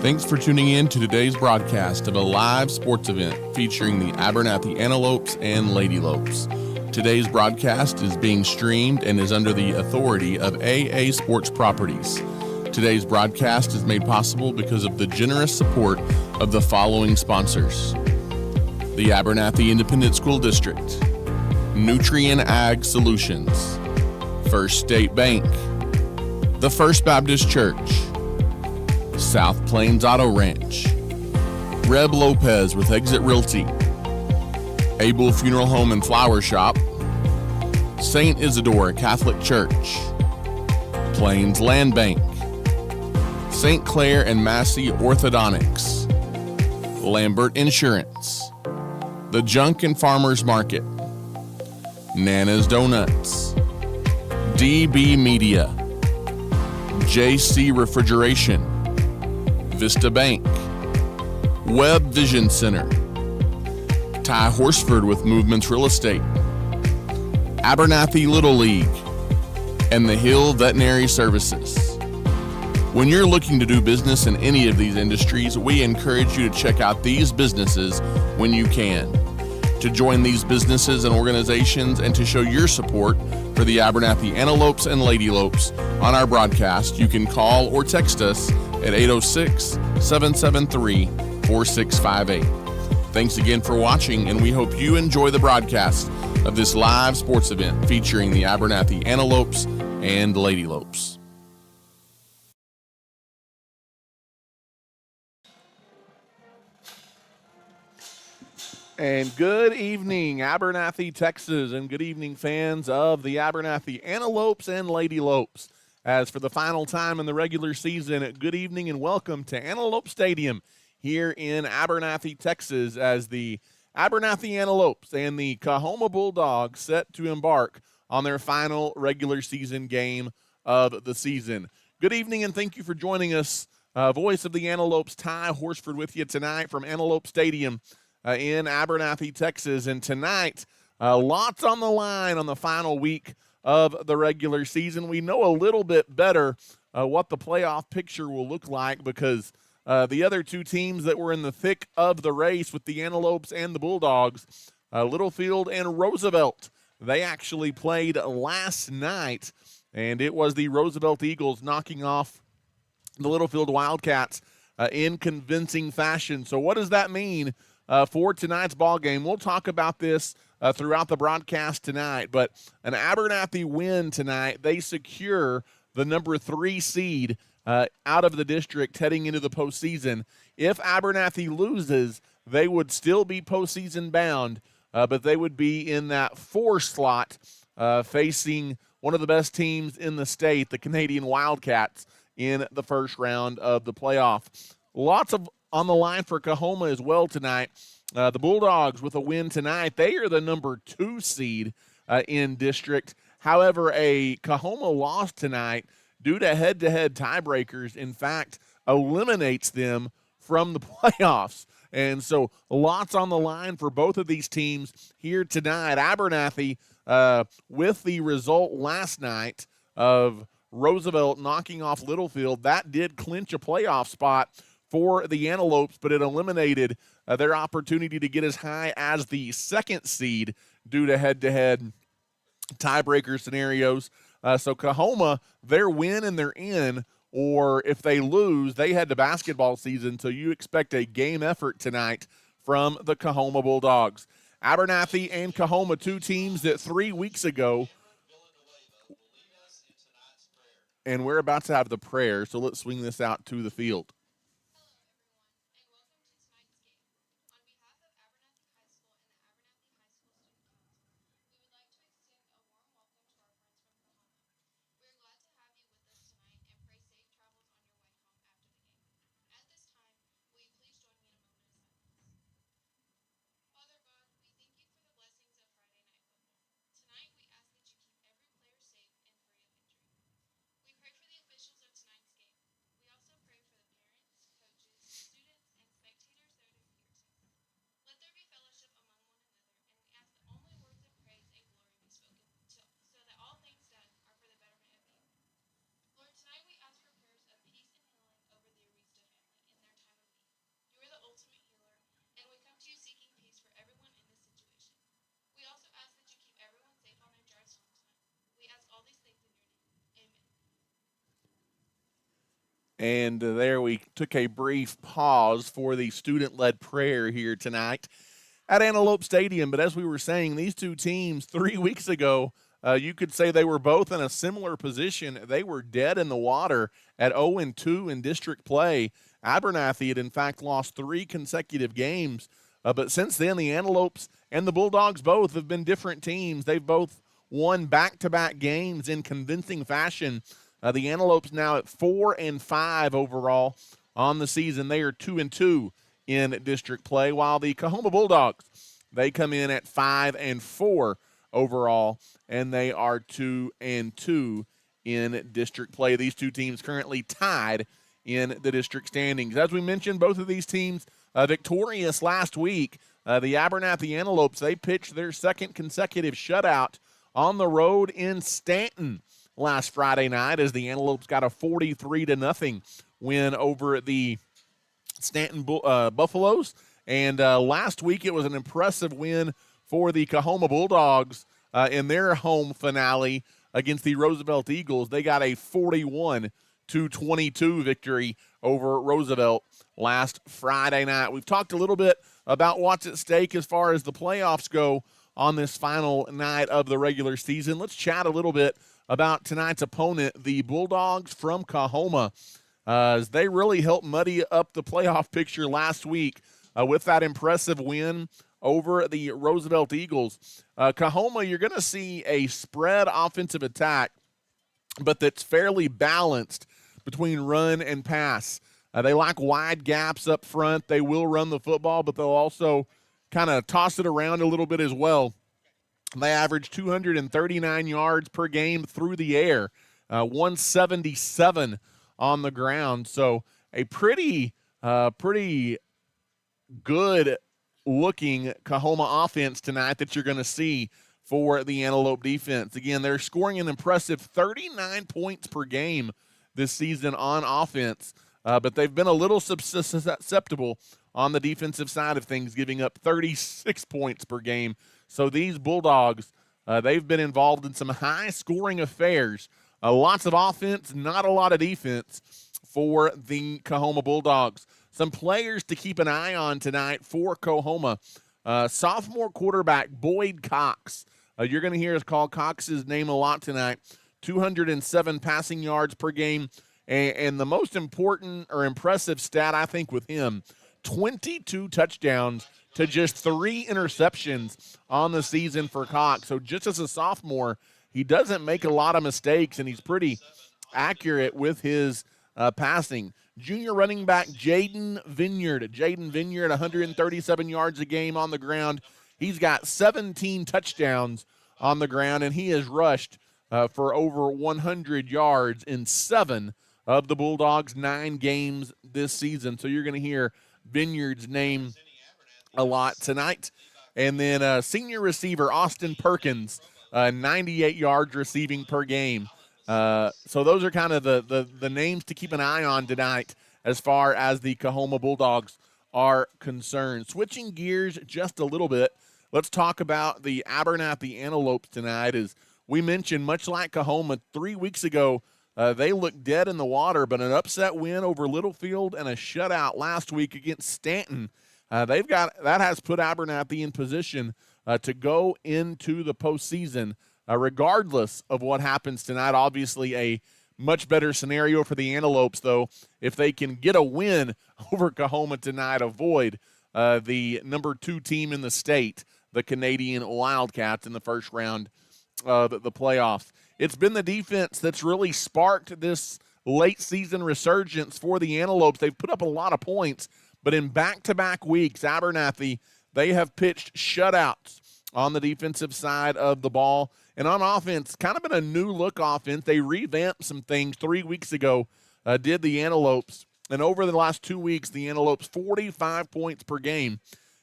Thanks for tuning in to today's broadcast of a live sports event featuring the Abernathy Antelopes and Lady Lopes. Today's broadcast is being streamed and is under the authority of AA Sports Properties. Today's broadcast is made possible because of the generous support of the following sponsors: the Abernathy Independent School District, Nutrien Ag Solutions, First State Bank, the First Baptist Church, South Plains Auto Ranch, Reb Lopes with Exit Realty, Abel Funeral Home and Flower Shop, St. Isidore Catholic Church, Plains Land Bank, St. Clair and Massey Orthodontics, Lambert Insurance, the Junk and Farmers Market, Nana's Donuts, DB Media, JC Refrigeration, Vista Bank, Webb Vision Center, Ty Horsford with Movements Real Estate, Abernathy Little League, and the Hill Veterinary Services. When you're looking to do business in any of these industries, we encourage you to check out these businesses when you can. To join these businesses and organizations and to show your support for the Abernathy Antelopes and Lady Lopes on our broadcast, you can call or text us at 806-773-4658. Thanks again for watching, and we hope you enjoy the broadcast of this live sports event featuring the Abernathy Antelopes and Lady Lopes. And good evening, Abernathy, Texas, and good evening, fans of the Abernathy Antelopes and Lady Lopes. As for the final time in the regular season, good evening and welcome to Antelope Stadium here in Abernathy, Texas, as the Abernathy Antelopes and the Coahoma Bulldogs set to embark on their final regular season game of the season. Good evening and thank you for joining us. Voice of the Antelopes, Ty Horsford, with you tonight from Antelope Stadium in Abernathy, Texas. And tonight, lots on the line on the final week of the regular season. We know a little bit better what the playoff picture will look like because the other two teams that were in the thick of the race with the Antelopes and the Bulldogs, Littlefield and Roosevelt, they actually played last night, and it was the Roosevelt Eagles knocking off the Littlefield Wildcats in convincing fashion. So what does that mean for tonight's ball game? We'll talk about this throughout the broadcast tonight, but an Abernathy win tonight, they secure the number 3 seed out of the district heading into the postseason. If Abernathy loses, they would still be postseason bound, but they would be in that 4 slot facing one of the best teams in the state, the Canadian Wildcats, in the first round of the playoff. Lots of on the line for Coahoma as well tonight. The Bulldogs with a win tonight, they are the number 2 seed in district. However, a Coahoma loss tonight due to head-to-head tiebreakers, in fact, eliminates them from the playoffs. And so lots on the line for both of these teams here tonight. Abernathy, with the result last night of Roosevelt knocking off Littlefield, that did clinch a playoff spot for the Antelopes, but it eliminated their opportunity to get as high as the 2nd seed due to head-to-head tiebreaker scenarios. So Coahoma, their win and they're in, or if they lose, they head to basketball season, so you expect a game effort tonight from the Coahoma Bulldogs. Abernathy and Coahoma, two teams that 3 weeks ago, and we're about to have the prayer, so let's swing this out to the field. We pray for the officials of tonight's game. We also pray for the parents And there we took a brief pause for the student-led prayer here tonight at Antelope Stadium. But as we were saying, these two teams 3 weeks ago, you could say they were both in a similar position. They were dead in the water at 0-2 in district play. Abernathy had, in fact, lost 3 consecutive games. But since then, the Antelopes and the Bulldogs both have been different teams. They've both won back-to-back games in convincing fashion. The Antelopes now at 4-5 overall on the season. They are 2-2 in district play, while the Coahoma Bulldogs, they come in at 5-4 overall, and they are 2-2 in district play. These two teams currently tied in the district standings. As we mentioned, both of these teams victorious last week. The Abernathy Antelopes, they pitched their second consecutive shutout on the road in Stanton last Friday night as the Antelopes got a 43-0 win over the Stanton Buffaloes. And last week it was an impressive win for the Coahoma Bulldogs in their home finale against the Roosevelt Eagles. They got a 41-22 victory over Roosevelt last Friday night. We've talked a little bit about what's at stake as far as the playoffs go on this final night of the regular season. Let's chat a little bit about tonight's opponent, the Bulldogs from Coahoma, as they really helped muddy up the playoff picture last week with that impressive win over the Roosevelt Eagles. Coahoma, you're going to see a spread offensive attack, but that's fairly balanced between run and pass. They like wide gaps up front. They will run the football, but they'll also kind of toss it around a little bit as well. They average 239 yards per game through the air, 177 on the ground. So a pretty good-looking Coahoma offense tonight that you're going to see for the Antelope defense. Again, they're scoring an impressive 39 points per game this season on offense, but they've been a little susceptible on the defensive side of things, giving up 36 points per game. So these Bulldogs, they've been involved in some high-scoring affairs. Lots of offense, not a lot of defense for the Coahoma Bulldogs. Some players to keep an eye on tonight for Coahoma. Sophomore quarterback Boyd Cox. You're going to hear us call Cox's name a lot tonight. 207 passing yards per game. And the most important or impressive stat, I think, with him, 22 touchdowns to just 3 interceptions on the season for Cox. So just as a sophomore, he doesn't make a lot of mistakes, and he's pretty accurate with his passing. Junior running back Jaden Vineyard. 137 yards a game on the ground. He's got 17 touchdowns on the ground, and he has rushed for over 100 yards in 7 of the Bulldogs' 9 games this season. So you're going to hear Vineyard's name a lot tonight. And then senior receiver Austin Perkins, 98 yards receiving per game. So those are kind of the names to keep an eye on tonight as far as the Coahoma Bulldogs are concerned. Switching gears just a little bit, let's talk about the Abernathy Antelopes tonight. As we mentioned, much like Coahoma 3 weeks ago, they looked dead in the water, but an upset win over Littlefield and a shutout last week against Stanton. That has put Abernathy in position to go into the postseason, regardless of what happens tonight. Obviously, a much better scenario for the Antelopes, though, if they can get a win over Coahoma tonight, avoid the number 2 team in the state, the Canadian Wildcats, in the first round of the playoffs. It's been the defense that's really sparked this late season resurgence for the Antelopes. They've put up a lot of points, but in back-to-back weeks, Abernathy, they have pitched shutouts on the defensive side of the ball. And on offense, kind of been a new-look offense. They revamped some things 3 weeks ago, did the Antelopes. And over the last 2 weeks, the Antelopes 45 points per game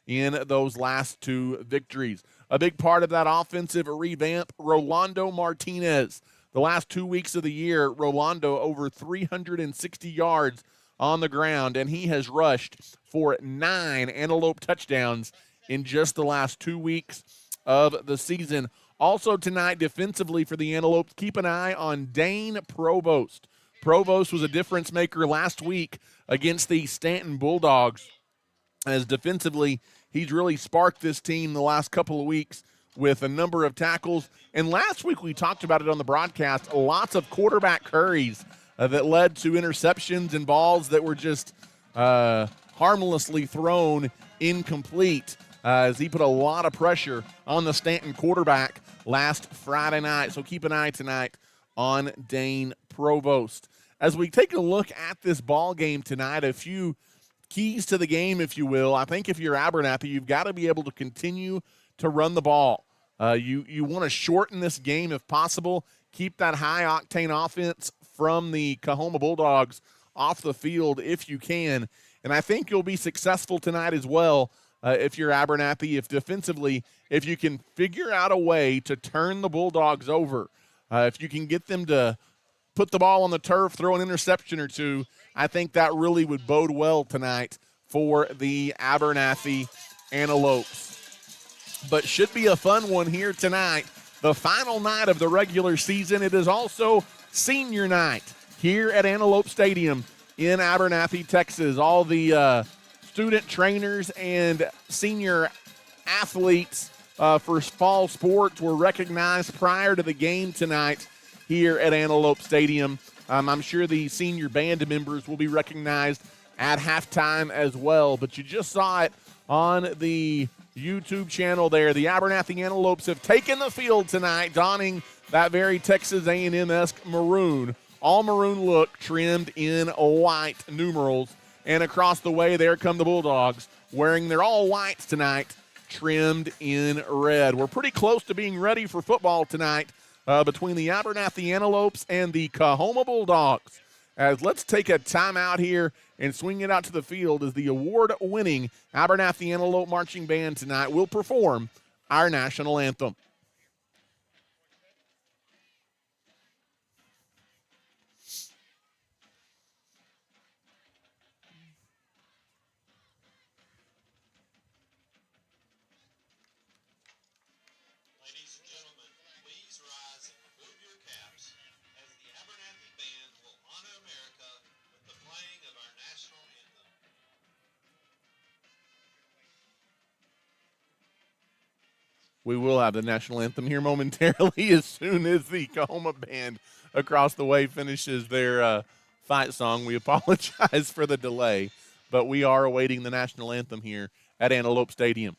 in those last 2 victories. A big part of that offensive revamp, Rolando Martinez. The last 2 weeks of the year, Rolando over 360 yards on the ground, and he has rushed for 9 Antelope touchdowns in just the last 2 weeks of the season. Also tonight, defensively for the Antelopes, keep an eye on Dane Provost, Provost was a difference maker last week against the Stanton Bulldogs. As defensively, he's really sparked this team the last couple of weeks with a number of tackles. And last week we talked about it on the broadcast, lots of quarterback hurries that led to interceptions and balls that were just harmlessly thrown incomplete as he put a lot of pressure on the Stanton quarterback last Friday night. So keep an eye tonight on Dane Provost. As we take a look at this ball game tonight, a few keys to the game, if you will. I think if you're Abernathy, you've got to be able to continue to run the ball. You want to shorten this game if possible. Keep that high-octane offense from the Coahoma Bulldogs off the field if you can. And I think you'll be successful tonight as well if you're Abernathy, if defensively, if you can figure out a way to turn the Bulldogs over. If you can get them to put the ball on the turf, throw an interception or two, I think that really would bode well tonight for the Abernathy Antelopes. But should be a fun one here tonight. The final night of the regular season. It is also senior night here at Antelope Stadium in Abernathy, Texas. All the student trainers and senior athletes for fall sports were recognized prior to the game tonight here at Antelope Stadium. I'm sure the senior band members will be recognized at halftime as well, but you just saw it on the YouTube channel there. The Abernathy Antelopes have taken the field tonight, donning that very Texas A&M-esque maroon, all maroon look trimmed in white numerals. And across the way, there come the Bulldogs, wearing their all whites tonight, trimmed in red. We're pretty close to being ready for football tonight between the Abernathy Antelopes and the Coahoma Bulldogs. As let's take a timeout here and swing it out to the field as the award-winning Abernathy Antelope Marching Band tonight will perform our national anthem. We will have the national anthem here momentarily as soon as the Coahoma band across the way finishes their fight song. We apologize for the delay, but we are awaiting the national anthem here at Antelope Stadium.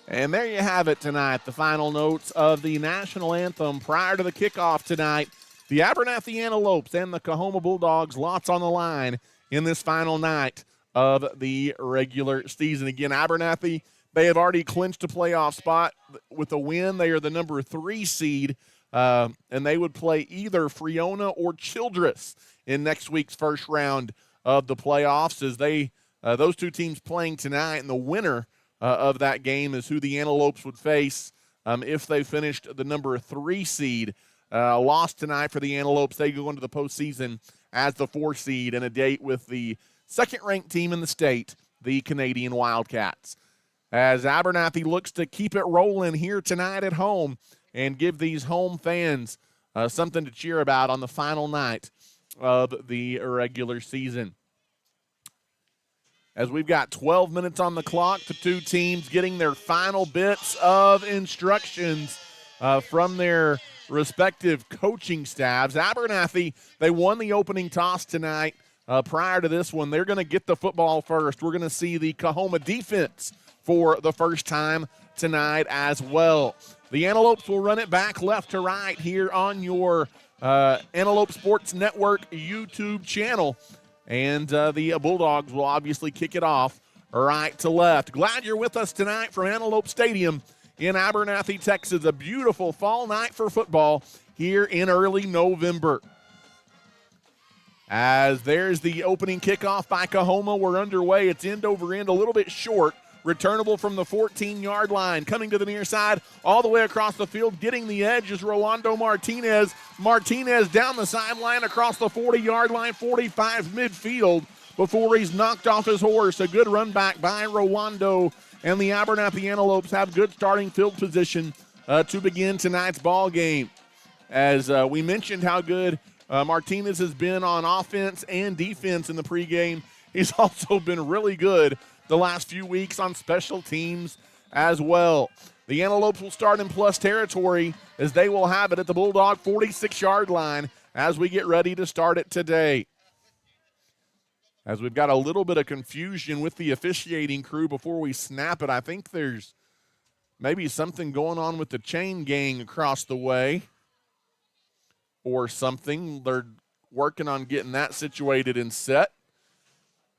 And there you have it tonight, the final notes of the national anthem prior to the kickoff tonight. The Abernathy Antelopes and the Coahoma Bulldogs, lots on the line in this final night of the regular season. Again, Abernathy, they have already clinched a playoff spot with a win. They are the number 3 seed, and they would play either Friona or Childress in next week's first round of the playoffs as those two teams playing tonight, and the winner of that game is who the Antelopes would face if they finished the number 3 seed. Lost tonight for the Antelopes. They go into the postseason as the 4 seed and a date with the second-ranked team in the state, the Canadian Wildcats. As Abernathy looks to keep it rolling here tonight at home and give these home fans something to cheer about on the final night of the regular season. as we've got 12 minutes on the clock. The two teams getting their final bits of instructions from their respective coaching staffs. Abernathy, they won the opening toss tonight. Prior to this one, they're going to get the football first. We're going to see the Coahoma defense for the first time tonight as well. The Antelopes will run it back left to right here on your Antelope Sports Network YouTube channel. And the Bulldogs will obviously kick it off right to left. Glad you're with us tonight from Antelope Stadium in Abernathy, Texas. A beautiful fall night for football here in early November. As there's the opening kickoff by Coahoma. We're underway. It's end over end, a little bit short. Returnable from the 14-yard line. Coming to the near side, all the way across the field. Getting the edge is Rolando Martinez. Martinez down the sideline across the 40-yard line, 45 midfield before he's knocked off his horse. A good run back by Rolando, and the Abernathy Antelopes have good starting field position to begin tonight's ball game. As we mentioned how good Martinez has been on offense and defense in the pregame, he's also been really good the last few weeks on special teams as well. The Antelopes will start in plus territory as they will have it at the Bulldog 46-yard line as we get ready to start it today. As we've got a little bit of confusion with the officiating crew before we snap it, I think there's maybe something going on with the chain gang across the way or something. They're working on getting that situated and set.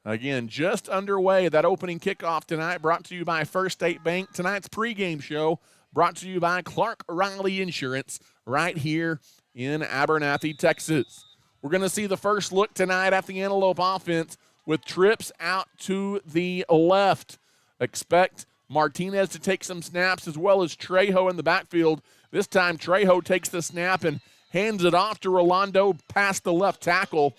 Again, just underway, that opening kickoff tonight brought to you by First State Bank. Tonight's pregame show brought to you by Clark Riley Insurance right here in Abernathy, Texas. We're going to see the first look tonight at the Antelope offense with trips out to the left. Expect Martinez to take some snaps as well as Trejo in the backfield. This time Trejo takes the snap and hands it off to Rolando past the left tackle.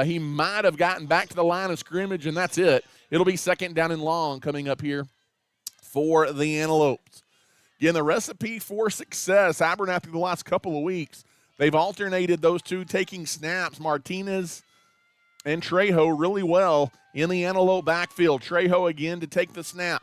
He might have gotten back to the line of scrimmage, and that's it. It'll be second down and long coming up here for the Antelopes. Again, the recipe for success, Abernathy the last couple of weeks, they've alternated those two taking snaps, Martinez and Trejo, really well in the Antelope backfield. Trejo again to take the snap.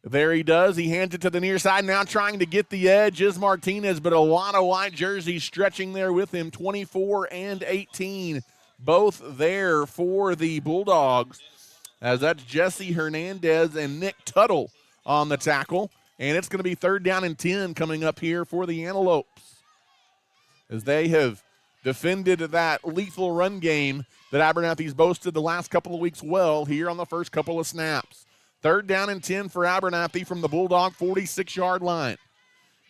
There he does. He hands it to the near side. Now trying to get the edge is Martinez, but a lot of white jerseys stretching there with him. 24 and 18, both there for the Bulldogs. As that's Jesse Hernandez and Nick Tuttle on the tackle. And it's going to be third down and 10 coming up here for the Antelopes, as they have defended that lethal run game that Abernathy's boasted the last couple of weeks well here on the first couple of snaps. Third down and 10 for Abernathy from the Bulldog 46-yard line.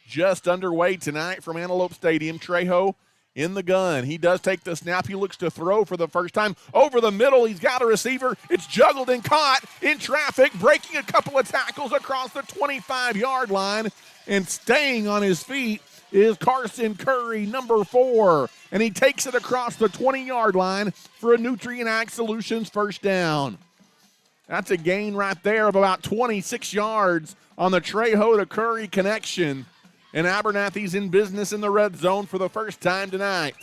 Just underway tonight from Antelope Stadium. Trejo in the gun. He does take the snap. He looks to throw for the first time. Over the middle, he's got a receiver. It's juggled and caught in traffic, breaking a couple of tackles across the 25-yard line. And staying on his feet is Carson Curry, number 4. And he takes it across the 20-yard line for a Nutrient Ag Solutions first down. That's a gain right there of about 26 yards on the Trejo to Curry connection. And Abernathy's in business in the red zone for the first time tonight.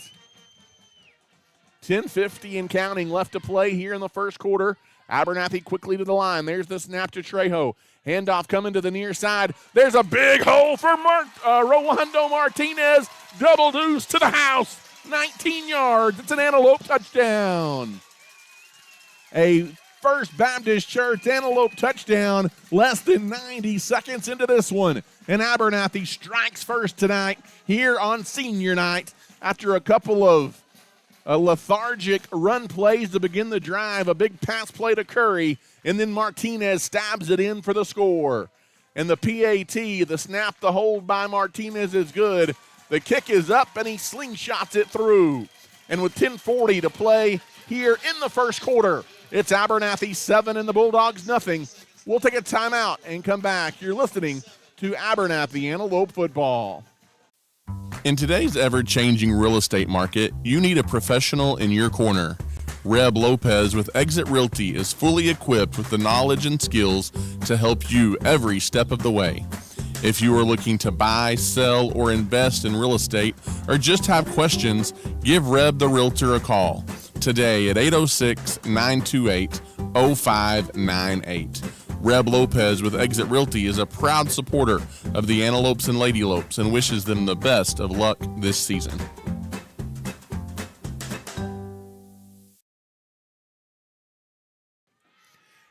10:50 and counting left to play here in the first quarter. Abernathy quickly to the line. There's the snap to Trejo. Handoff coming to the near side. There's a big hole for Rolando Martinez. Double deuce to the house. 19 yards. It's an Antelope touchdown. A First Baptist Church Antelope touchdown, less than 90 seconds into this one. And Abernathy strikes first tonight here on senior night after a couple of lethargic run plays to begin the drive, a big pass play to Curry, and then Martinez stabs it in for the score. And the PAT, the snap, the hold by Martinez is good. The kick is up, and he slingshots it through. And with 10:40 to play here in the first quarter, it's Abernathy 7 and the Bulldogs nothing. We'll take a timeout and come back. You're listening to Abernathy Antelope Football. In today's ever-changing real estate market, you need a professional in your corner. Reb Lopez with Exit Realty is fully equipped with the knowledge and skills to help you every step of the way. If you are looking to buy, sell, or invest in real estate, or just have questions, give Reb the Realtor a call. today at 806-928-0598. Reb Lopes with Exit Realty is a proud supporter of the Antelopes and Lady Lopes and wishes them the best of luck this season.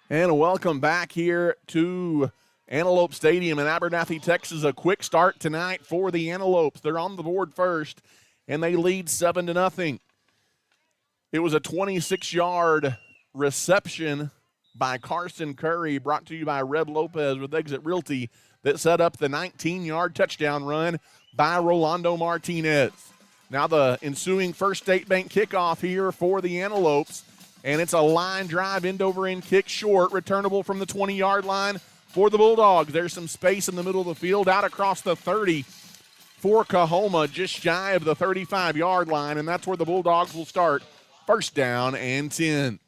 And welcome back here to Antelope Stadium in Abernathy, Texas. A quick start tonight for the Antelopes. They're on the board first, and they lead 7-0. It was a 26-yard reception by Carson Curry, brought to you by Reb Lopes with Exit Realty, that set up the 19-yard touchdown run by Rolando Martinez. Now the ensuing First State Bank kickoff here for the Antelopes, and it's a line drive, end over end kick short, returnable from the 20-yard line for the Bulldogs. There's some space in the middle of the field, out across the 30 for Coahoma, just shy of the 35-yard line, and that's where the Bulldogs will start. First down and 10.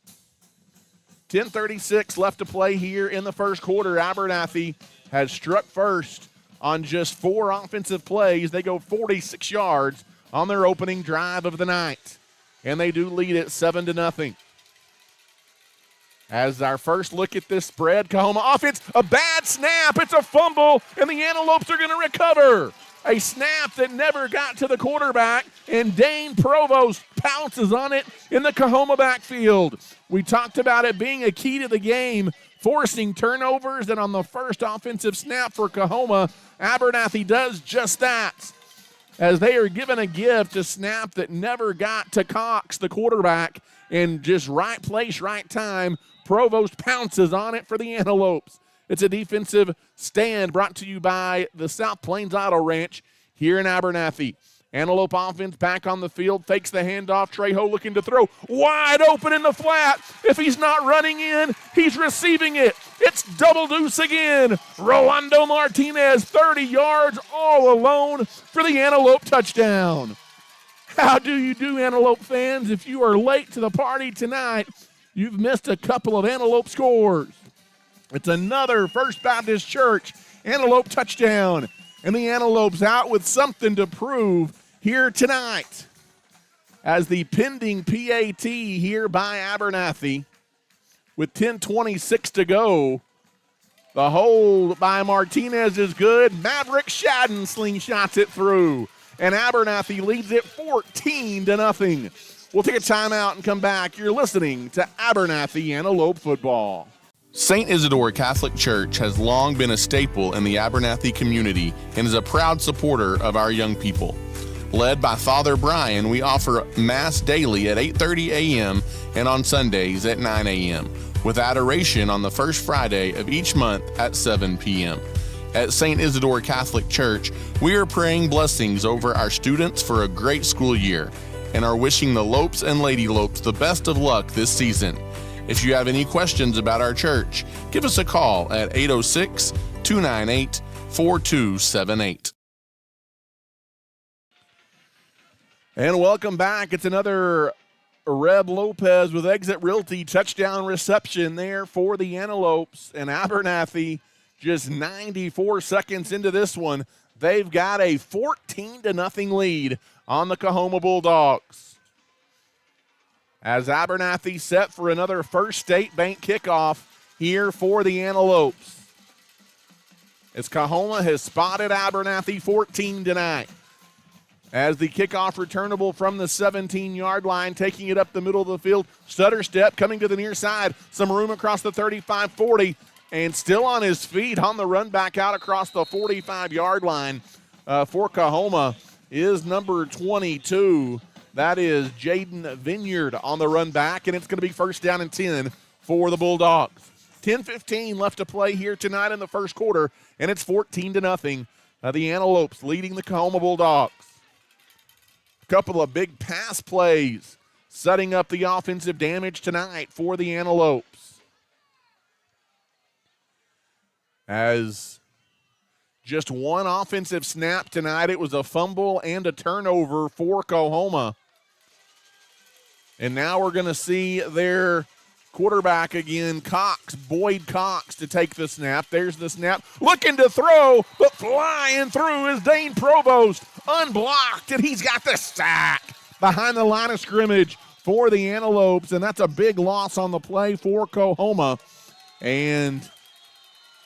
10:36 left to play here in the first quarter. Abernathy has struck first on just 4 offensive plays. They go 46 yards on their opening drive of the night, and they do lead it 7-0. As our first look at this spread, Coahoma offense, a bad snap. It's a fumble, and the Antelopes are going to recover. A snap that never got to the quarterback, and Dane Provost pounces on it in the Coahoma backfield. We talked about it being a key to the game, forcing turnovers, and on the first offensive snap for Coahoma, Abernathy does just that. As they are given a gift, a snap that never got to Cox, the quarterback, and just right place, right time, Provost pounces on it for the Antelopes. It's a defensive stand brought to you by the South Plains Auto Ranch here in Abernathy. Antelope offense back on the field, fakes the handoff. Trejo looking to throw, wide open in the flat. If he's not running in, he's receiving it. It's double deuce again. Rolando Martinez, 30 yards all alone for the Antelope touchdown. How do you do, Antelope fans? If you are late to the party tonight, you've missed a couple of Antelope scores. It's another First Baptist Church Antelope touchdown, and the Antelopes out with something to prove here tonight. As the pending PAT here by Abernathy, with 10:26 to go, the hold by Martinez is good. Maverick Shadden slingshots it through, and Abernathy leads it 14-0. We'll take a timeout and come back. You're listening to Abernathy Antelope football. St. Isidore Catholic Church has long been a staple in the Abernathy community and is a proud supporter of our young people. Led by Father Brian, we offer Mass daily at 8:30 a.m. and on Sundays at 9 a.m., with adoration on the first Friday of each month at 7 p.m. At St. Isidore Catholic Church, we are praying blessings over our students for a great school year and are wishing the Lopes and Lady Lopes the best of luck this season. If you have any questions about our church, give us a call at 806-298-4278. And welcome back. It's another Reb Lopes with Exit Realty touchdown reception there for the Antelopes. And Abernathy, just 94 seconds into this one, they've got a 14-0 lead on the Coahoma Bulldogs. As Abernathy set for another First State Bank kickoff here for the Antelopes. As Coahoma has spotted Abernathy 14-9. As the kickoff returnable from the 17-yard line, taking it up the middle of the field. Stutter step coming to the near side. Some room across the 35-40. And still on his feet on the run back out across the 45-yard line for Coahoma is number 22. That is Jaden Vineyard on the run back, and it's going to be first down and 10 for the Bulldogs. 10:15 left to play here tonight in the first quarter, and it's 14-0. The Antelopes leading the Coahoma Bulldogs. A couple of big pass plays setting up the offensive damage tonight for the Antelopes. As just one offensive snap tonight, it was a fumble and a turnover for Coahoma. And now we're going to see their quarterback again, Boyd Cox, to take the snap. There's the snap. Looking to throw, but flying through is Dane Provost. Unblocked, and he's got the sack behind the line of scrimmage for the Antelopes, and that's a big loss on the play for Coahoma. And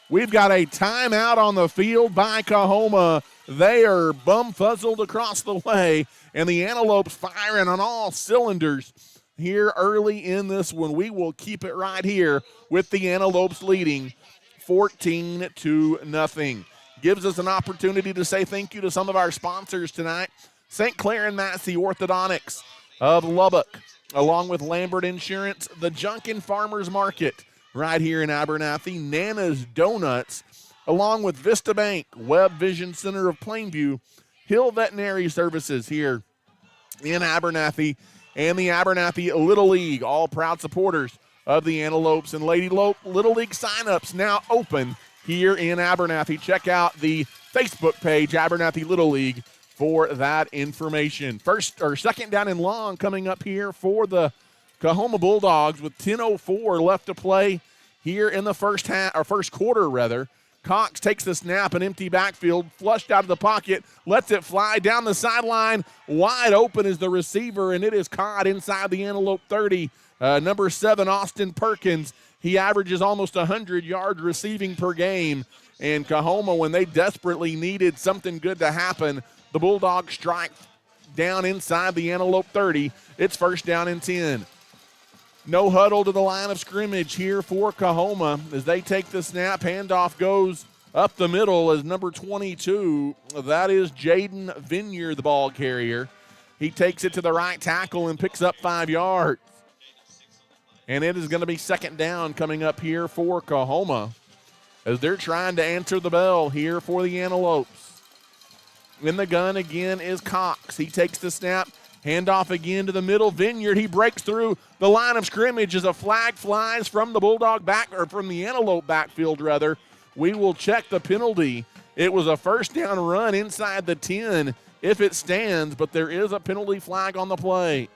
we've got a timeout on the field by Coahoma. They are bum-fuzzled across the way, and the Antelopes firing on all cylinders here early in this one. We will keep it right here with the Antelopes leading 14-0. Gives us an opportunity to say thank you to some of our sponsors tonight. St. Clair and Massey Orthodontics of Lubbock, along with Lambert Insurance, the Junkin Farmers Market right here in Abernathy, Nana's Donuts, along with Vista Bank, Webb Vision Center of Plainview, Hill Veterinary Services here in Abernathy, and the Abernathy Little League, all proud supporters of the Antelopes and Lady Lope. Little League signups now open here in Abernathy. Check out the Facebook page, Abernathy Little League, for that information. Second down and long coming up here for the Coahoma Bulldogs with 10:04 left to play here in the first quarter. Cox takes the snap, an empty backfield, flushed out of the pocket, lets it fly down the sideline. Wide open is the receiver, and it is caught inside the Antelope 30. Number 7, Austin Perkins. He averages almost 100 yards receiving per game. And Coahoma, when they desperately needed something good to happen, the Bulldogs strike down inside the Antelope 30. It's first down and 10. No huddle to the line of scrimmage here for Coahoma as they take the snap. Handoff goes up the middle as number 22. That is Jaden Vineyard, the ball carrier. He takes it to the right tackle and picks up 5 yards. And it is going to be second down coming up here for Coahoma as they're trying to answer the bell here for the Antelopes. In the gun again is Cox. He takes the snap. Handoff again to the middle. Vineyard, he breaks through the line of scrimmage as a flag flies from the from the Antelope backfield, rather. We will check the penalty. It was a first down run inside the 10 if it stands, but there is a penalty flag on the play.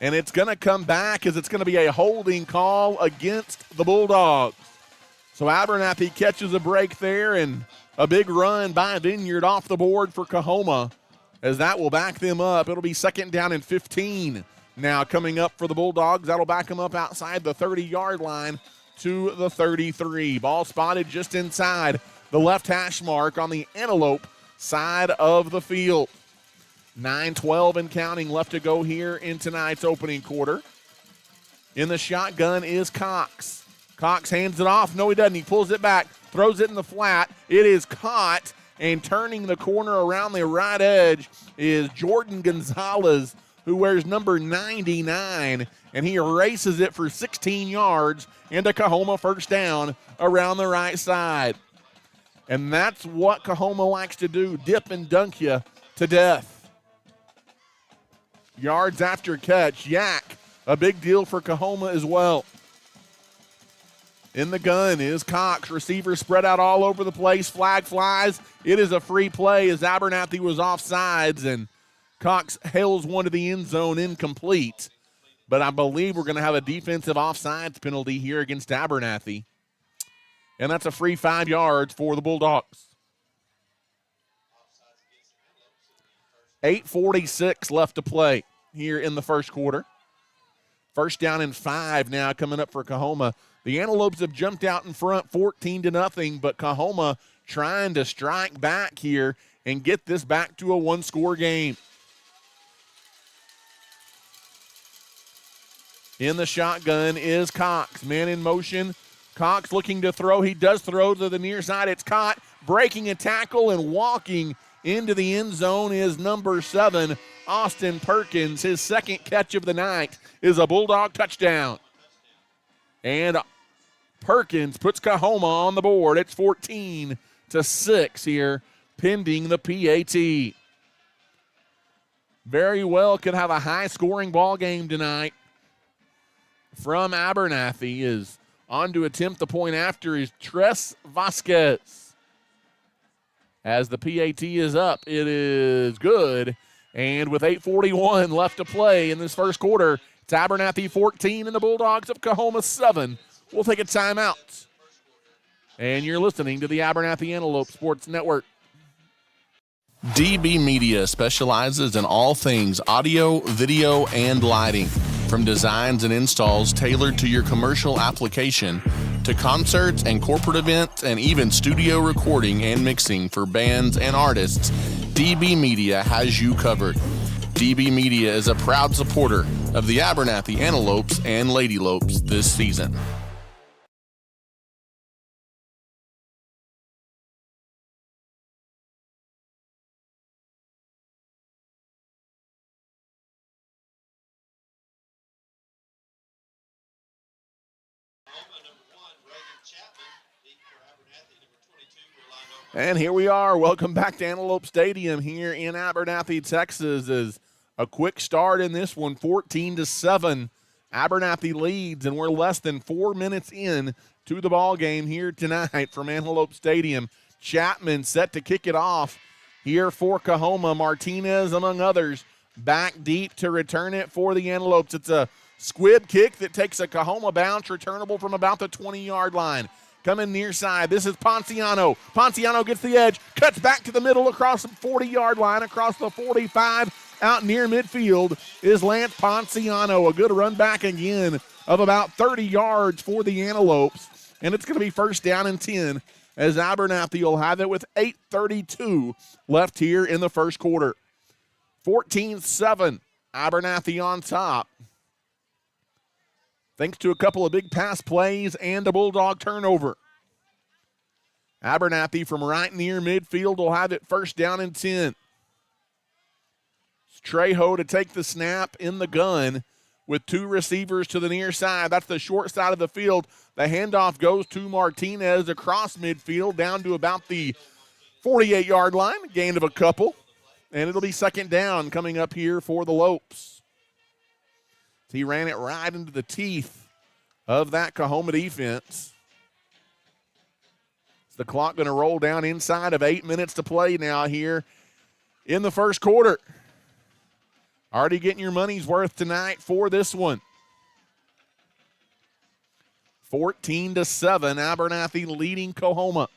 And it's going to come back as it's going to be a holding call against the Bulldogs. So Abernathy catches a break there, and a big run by Vineyard off the board for Coahoma as that will back them up. It'll be second down and 15 now coming up for the Bulldogs. That'll back them up outside the 30-yard line to the 33. Ball spotted just inside the left hash mark on the Antelope side of the field. 9:12 and counting left to go here in tonight's opening quarter. In the shotgun is Cox. Cox hands it off. No, he doesn't. He pulls it back, throws it in the flat. It is caught, and turning the corner around the right edge is Jordan Gonzalez, who wears number 99, and he erases it for 16 yards into Coahoma first down around the right side. And that's what Coahoma likes to do, dip and dunk you to death. Yards after catch, yak, a big deal for Coahoma as well. In the gun is Cox. Receiver spread out all over the place. Flag flies. It is a free play as Abernathy was offsides, and Cox hails one to the end zone incomplete. But I believe we're going to have a defensive offsides penalty here against Abernathy. And that's a free 5 yards for the Bulldogs. 8:46 left to play here in the first quarter. First down and 5 now coming up for Coahoma. The Antelopes have jumped out in front 14-0, but Coahoma trying to strike back here and get this back to a one-score game. In the shotgun is Cox. Man in motion. Cox looking to throw. He does throw to the near side. It's caught. Breaking a tackle and walking into the end zone is number 7, Austin Perkins. His second catch of the night is a Bulldog touchdown. And Perkins puts Coahoma on the board. It's 14-6 here, pending the PAT. Very well could have a high-scoring ball game tonight. From Abernathy is on to attempt the point after is Tres Vasquez. As the PAT is up, it is good. And with 8:41 left to play in this first quarter, it's Abernathy 14 and the Bulldogs of Coahoma 7. We'll take a timeout. And you're listening to the Abernathy Antelope Sports Network. DB Media specializes in all things audio, video, and lighting. From designs and installs tailored to your commercial application, to concerts and corporate events, and even studio recording and mixing for bands and artists, DB Media has you covered. DB Media is a proud supporter of the Abernathy Antelopes and Lady Lopes this season. And here we are. Welcome back to Antelope Stadium here in Abernathy, Texas. As a quick start in this one, 14-7. Abernathy leads, and we're less than 4 minutes in to the ball game here tonight from Antelope Stadium. Chapman set to kick it off here for Coahoma. Martinez, among others, back deep to return it for the Antelopes. It's a squib kick that takes a Coahoma bounce, returnable from about the 20-yard line. Coming near side, this is Ponciano. Ponciano gets the edge, cuts back to the middle across the 40-yard line, across the 45, out near midfield is Lance Ponciano. A good run back again of about 30 yards for the Antelopes, and it's going to be first down and 10 as Abernathy will have it with 8:32 left here in the first quarter. 14-7, Abernathy on top, thanks to a couple of big pass plays and a Bulldog turnover. Abernathy from right near midfield will have it first down and 10. It's Trejo to take the snap in the gun with two receivers to the near side. That's the short side of the field. The handoff goes to Martinez across midfield down to about the 48-yard line, gain of a couple. And it'll be second down coming up here for the Lopes. He ran it right into the teeth of that Coahoma defense. Is the clock going to roll down inside of 8 minutes to play now here in the first quarter? Already getting your money's worth tonight for this one. 14-7, Abernathy leading Coahoma.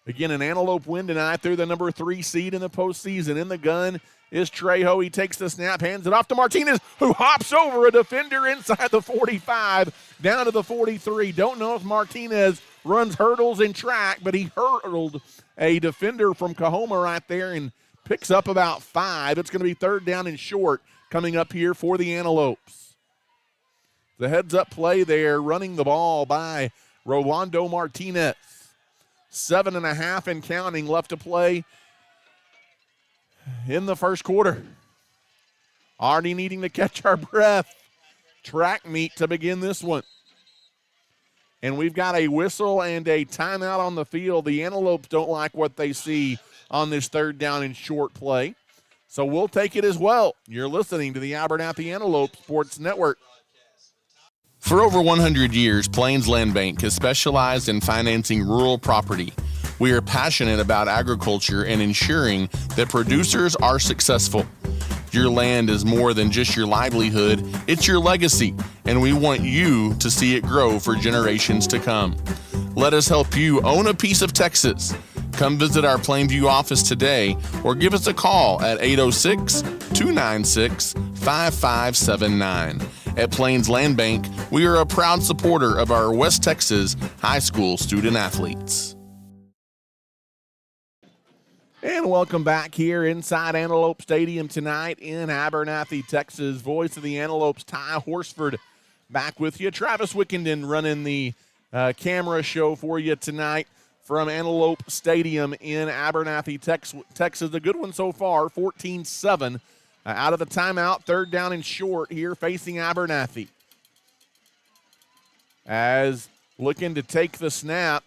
Again, an Antelope win tonight. They're the number 3 seed in the postseason. In the gun is Trejo. He takes the snap, hands it off to Martinez, who hops over a defender inside the 45, down to the 43. Don't know if Martinez runs hurdles in track, but he hurdled a defender from Coahoma right there and picks up about 5. It's going to be third down and short coming up here for the Antelopes. The heads-up play there, running the ball by Rolando Martinez. 7.5 and counting left to play in the first quarter. Already needing to catch our breath. Track meet to begin this one. And we've got a whistle and a timeout on the field. The Antelopes don't like what they see on this third down and short play, so we'll take it as well. You're listening to the Abernathy Antelope Sports Network. For over 100 years, Plains Land Bank has specialized in financing rural property. We are passionate about agriculture and ensuring that producers are successful. Your land is more than just your livelihood, it's your legacy, and we want you to see it grow for generations to come. Let us help you own a piece of Texas. Come visit our Plainview office today or give us a call at 806-296-5579. At Plains Land Bank, we are a proud supporter of our West Texas high school student athletes. And welcome back here inside Antelope Stadium tonight in Abernathy, Texas. Voice of the Antelopes, Ty Horsford, back with you. Travis Wickenden running the camera show for you tonight from Antelope Stadium in Abernathy, Texas. A good one so far, 14-7. Out of the timeout, third down and short here facing Abernathy. As looking to take the snap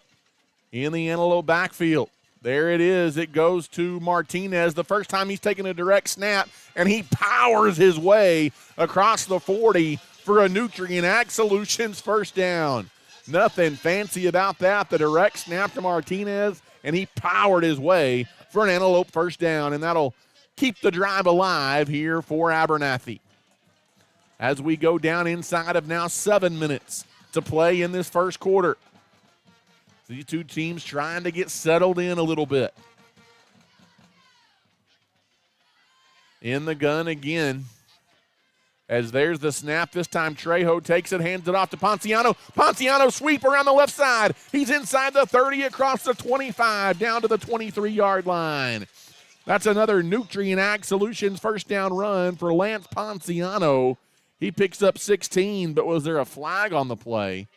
in the Antelope backfield. There it is. It goes to Martinez. The first time he's taken a direct snap, and he powers his way across the 40 for a Nutrien Ag Solutions first down. Nothing fancy about that. The direct snap to Martinez, and he powered his way for an Antelope first down, and that'll keep the drive alive here for Abernathy. As we go down inside of now 7 minutes to play in this first quarter. These two teams trying to get settled in a little bit. In the gun again. As there's the snap, this time Trejo takes it, hands it off to Ponciano. Ponciano sweep around the left side. He's inside the 30, across the 25, down to the 23-yard line. That's another Nutrient Ag Solutions first down run for Lance Ponciano. He picks up 16, but was there a flag on the play?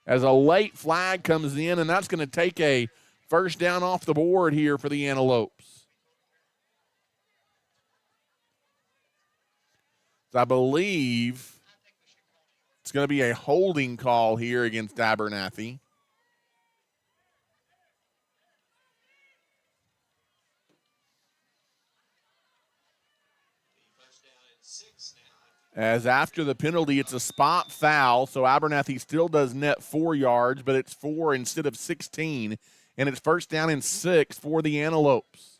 As a late flag comes in, and that's going to take a first down off the board here for the Antelopes. I believe it's going to be a holding call here against Abernathy. As after the penalty, it's a spot foul, so Abernathy still does net 4 yards, but it's 4 instead of 16, and it's first down and 6 for the Antelopes.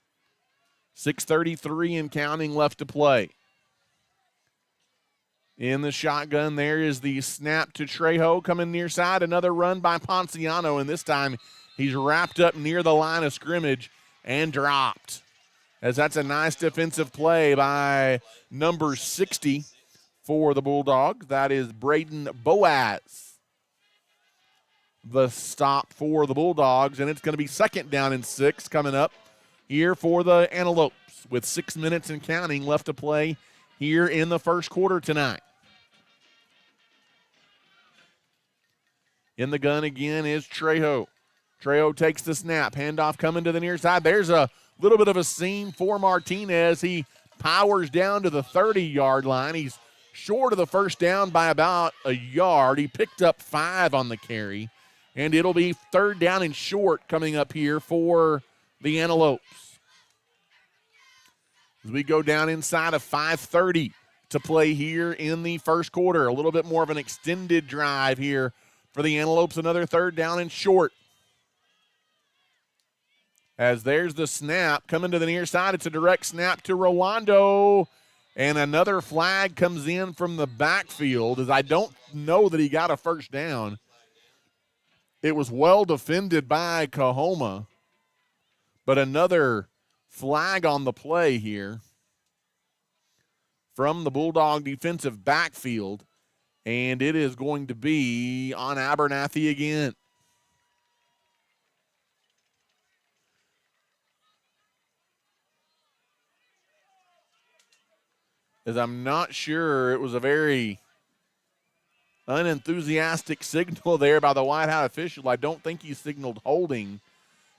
6:33 and counting left to play. In the shotgun, there is the snap to Trejo coming near side. Another run by Ponciano, and this time he's wrapped up near the line of scrimmage and dropped. As that's a nice defensive play by number 60 for the Bulldogs. That is Braden Boaz. The stop for the Bulldogs, and it's going to be second down and 6 coming up here for the Antelopes with 6 minutes and counting left to play here in the first quarter tonight. In the gun again is Trejo. Trejo takes the snap. Handoff coming to the near side. There's a little bit of a seam for Martinez. He powers down to the 30-yard line. He's short of the first down by about a yard. He picked up 5 on the carry, and it'll be third down and short coming up here for the Antelopes. As we go down inside of 5:30 to play here in the first quarter. A little bit more of an extended drive here for the Antelopes. Another third down and short. As there's the snap coming to the near side. It's a direct snap to Rolando. And another flag comes in from the backfield, as I don't know that he got a first down. It was well defended by Coahoma. But another flag on the play here from the Bulldog defensive backfield, and it is going to be on Abernathy again. As I'm not sure, it was a very unenthusiastic signal there by the White Hat official. I don't think he signaled holding.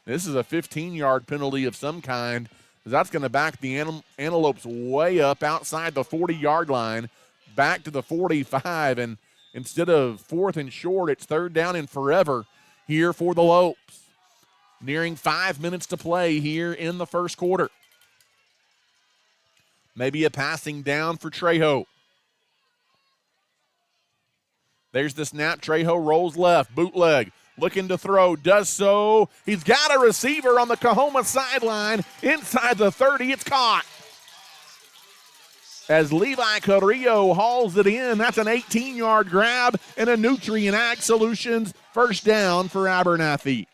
This is a 15-yard penalty of some kind, as that's going to back the Antelopes way up outside the 40-yard line, back to the 45, and instead of fourth and short, it's third down and forever here for the Lopes. Nearing 5 minutes to play here in the first quarter. Maybe a passing down for Trejo. There's the snap. Trejo rolls left, bootleg. Looking to throw, does so. He's got a receiver on the Coahoma sideline. Inside the 30, it's caught. As Levi Carrillo hauls it in, that's an 18-yard grab and a Nutrient Ag Solutions first down for Abernathy.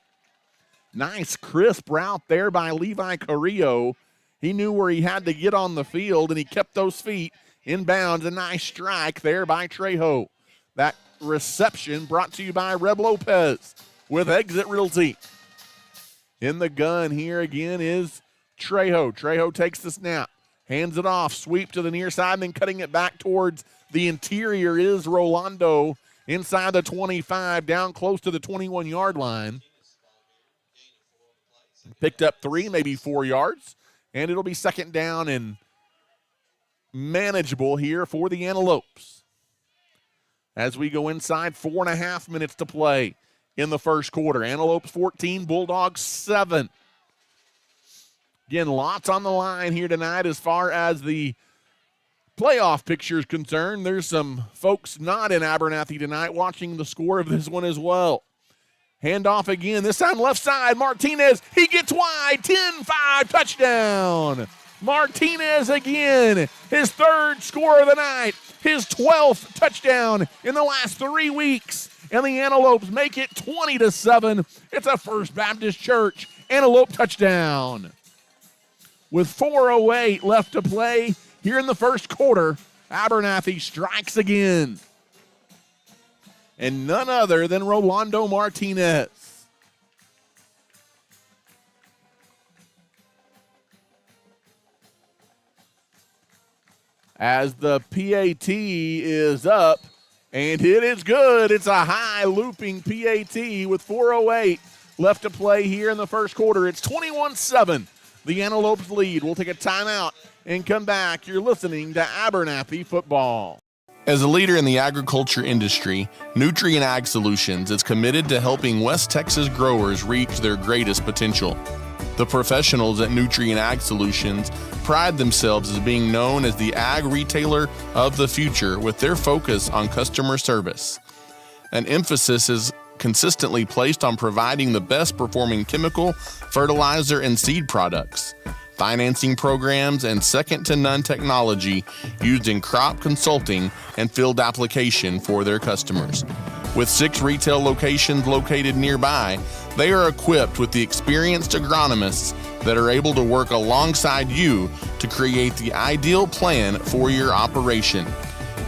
Nice crisp route there by Levi Carrillo. He knew where he had to get on the field, and he kept those feet in bounds. A nice strike there by Trejo. That reception brought to you by Reb Lopes with Exit Realty. In the gun here again is Trejo. Trejo takes the snap, hands it off, sweep to the near side, and then cutting it back towards the interior is Rolando inside the 25, down close to the 21-yard line. Picked up 3, maybe 4 yards, and it'll be second down and manageable here for the Antelopes. As we go inside, 4.5 minutes to play in the first quarter. Antelopes 14, Bulldogs 7. Again, lots on the line here tonight as far as the playoff picture is concerned. There's some folks not in Abernathy tonight watching the score of this one as well. Handoff again, this time left side. Martinez, he gets wide, 10-5, touchdown. Martinez again, his third score of the night, his 12th touchdown in the last 3 weeks. And the Antelopes make it 20-7. It's a First Baptist Church Antelope touchdown. with 4:08 left to play here in the first quarter. Abernathy strikes again. And none other than Rolando Martinez. As the PAT is up, and it is good. It's a high looping PAT with 4:08 left to play here in the first quarter. It's 21-7. The Antelopes lead. We'll take a timeout and come back. You're listening to Abernathy Football. As a leader in the agriculture industry, Nutrient Ag Solutions is committed to helping West Texas growers reach their greatest potential. The professionals at Nutrient Ag Solutions pride themselves as being known as the ag retailer of the future with their focus on customer service. An emphasis is consistently placed on providing the best performing chemical, fertilizer, and seed products, financing programs, and second-to-none technology used in crop consulting and field application for their customers. With 6 retail locations located nearby, they are equipped with the experienced agronomists that are able to work alongside you to create the ideal plan for your operation.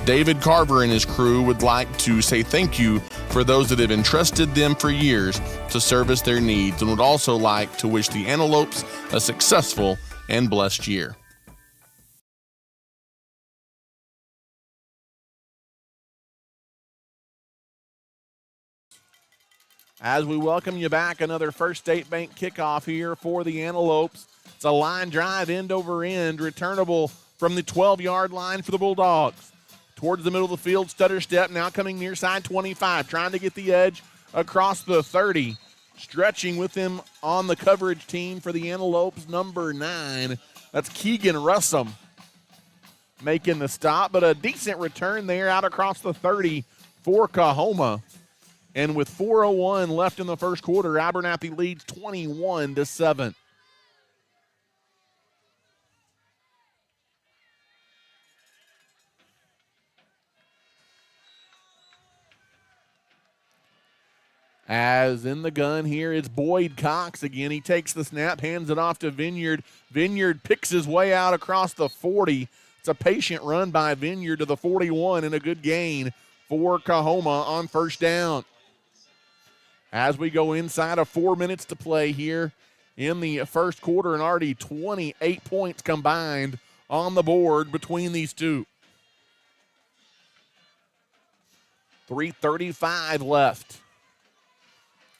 David Carver and his crew would like to say thank you for those that have entrusted them for years to service their needs, and would also like to wish the Antelopes a successful and blessed year. As we welcome you back, another First State Bank kickoff here for the Antelopes. It's a line drive end over end, returnable from the 12-yard line for the Bulldogs. Towards the middle of the field, stutter step, now coming near side 25, trying to get the edge across the 30. Stretching with him on the coverage team for the Antelopes, number 9. That's Keegan Russum making the stop, but a decent return there out across the 30 for Coahoma. And with 4:01 left in the first quarter, Abernathy leads 21-7. As in the gun here, it's Boyd Cox again. He takes the snap, hands it off to Vineyard. Vineyard picks his way out across the 40. It's a patient run by Vineyard to the 41 and a good gain for Coahoma on first down. As we go inside of 4 minutes to play here in the first quarter, and already 28 points combined on the board between these two. 3:35 left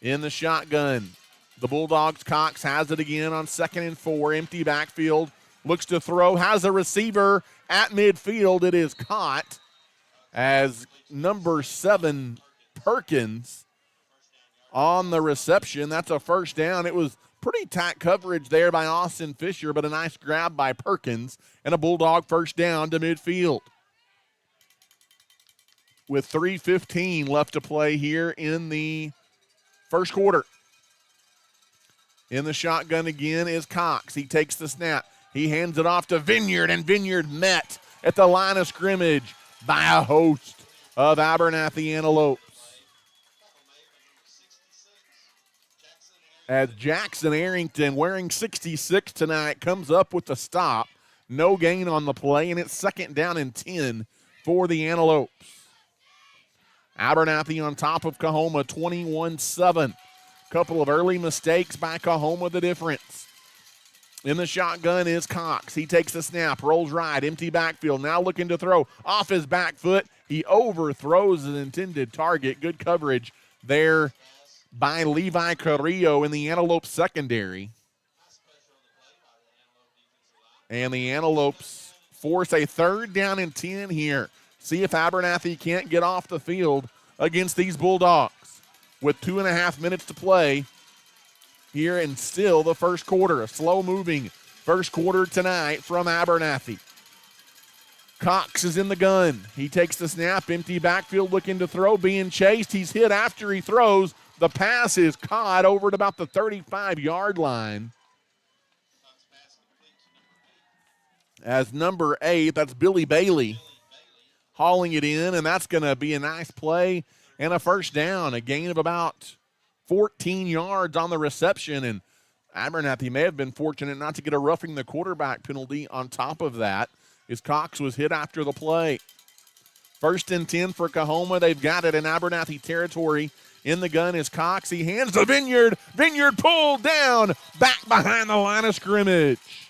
in the shotgun. The Bulldogs, Cox has it again on 2nd and 4. Empty backfield, looks to throw, has a receiver at midfield. It is caught as number 7, Perkins, on the reception. That's a first down. It was pretty tight coverage there by Austin Fisher, but a nice grab by Perkins, and a Bulldog first down to midfield. With 3:15 left to play here in the first quarter. In the shotgun again is Cox. He takes the snap. He hands it off to Vineyard, and Vineyard met at the line of scrimmage by a host of Abernathy Antelopes. As Jackson Arrington, wearing 66 tonight, comes up with the stop. No gain on the play, and it's 2nd down and 10 for the Antelopes. Abernathy on top of Coahoma, 21-7. Couple of early mistakes by Coahoma, the difference. In the shotgun is Cox. He takes the snap, rolls right, empty backfield, now looking to throw off his back foot. He overthrows an intended target. Good coverage there by Levi Carrillo in the Antelope secondary. And the Antelopes force a 3rd down and 10 here. See if Abernathy can't get off the field against these Bulldogs. With 2.5 minutes to play here and still the first quarter. A slow-moving first quarter tonight from Abernathy. Cox is in the gun. He takes the snap, empty backfield looking to throw, being chased. He's hit after he throws. The pass is caught over at about the 35-yard line. As number 8, that's Billy Bailey, hauling it in, and that's going to be a nice play and a first down, a gain of about 14 yards on the reception. And Abernathy may have been fortunate not to get a roughing the quarterback penalty on top of that, as Cox was hit after the play. 1st and 10 for Coahoma. They've got it in Abernathy territory. In the gun is Cox. He hands to Vineyard. Vineyard pulled down, back behind the line of scrimmage.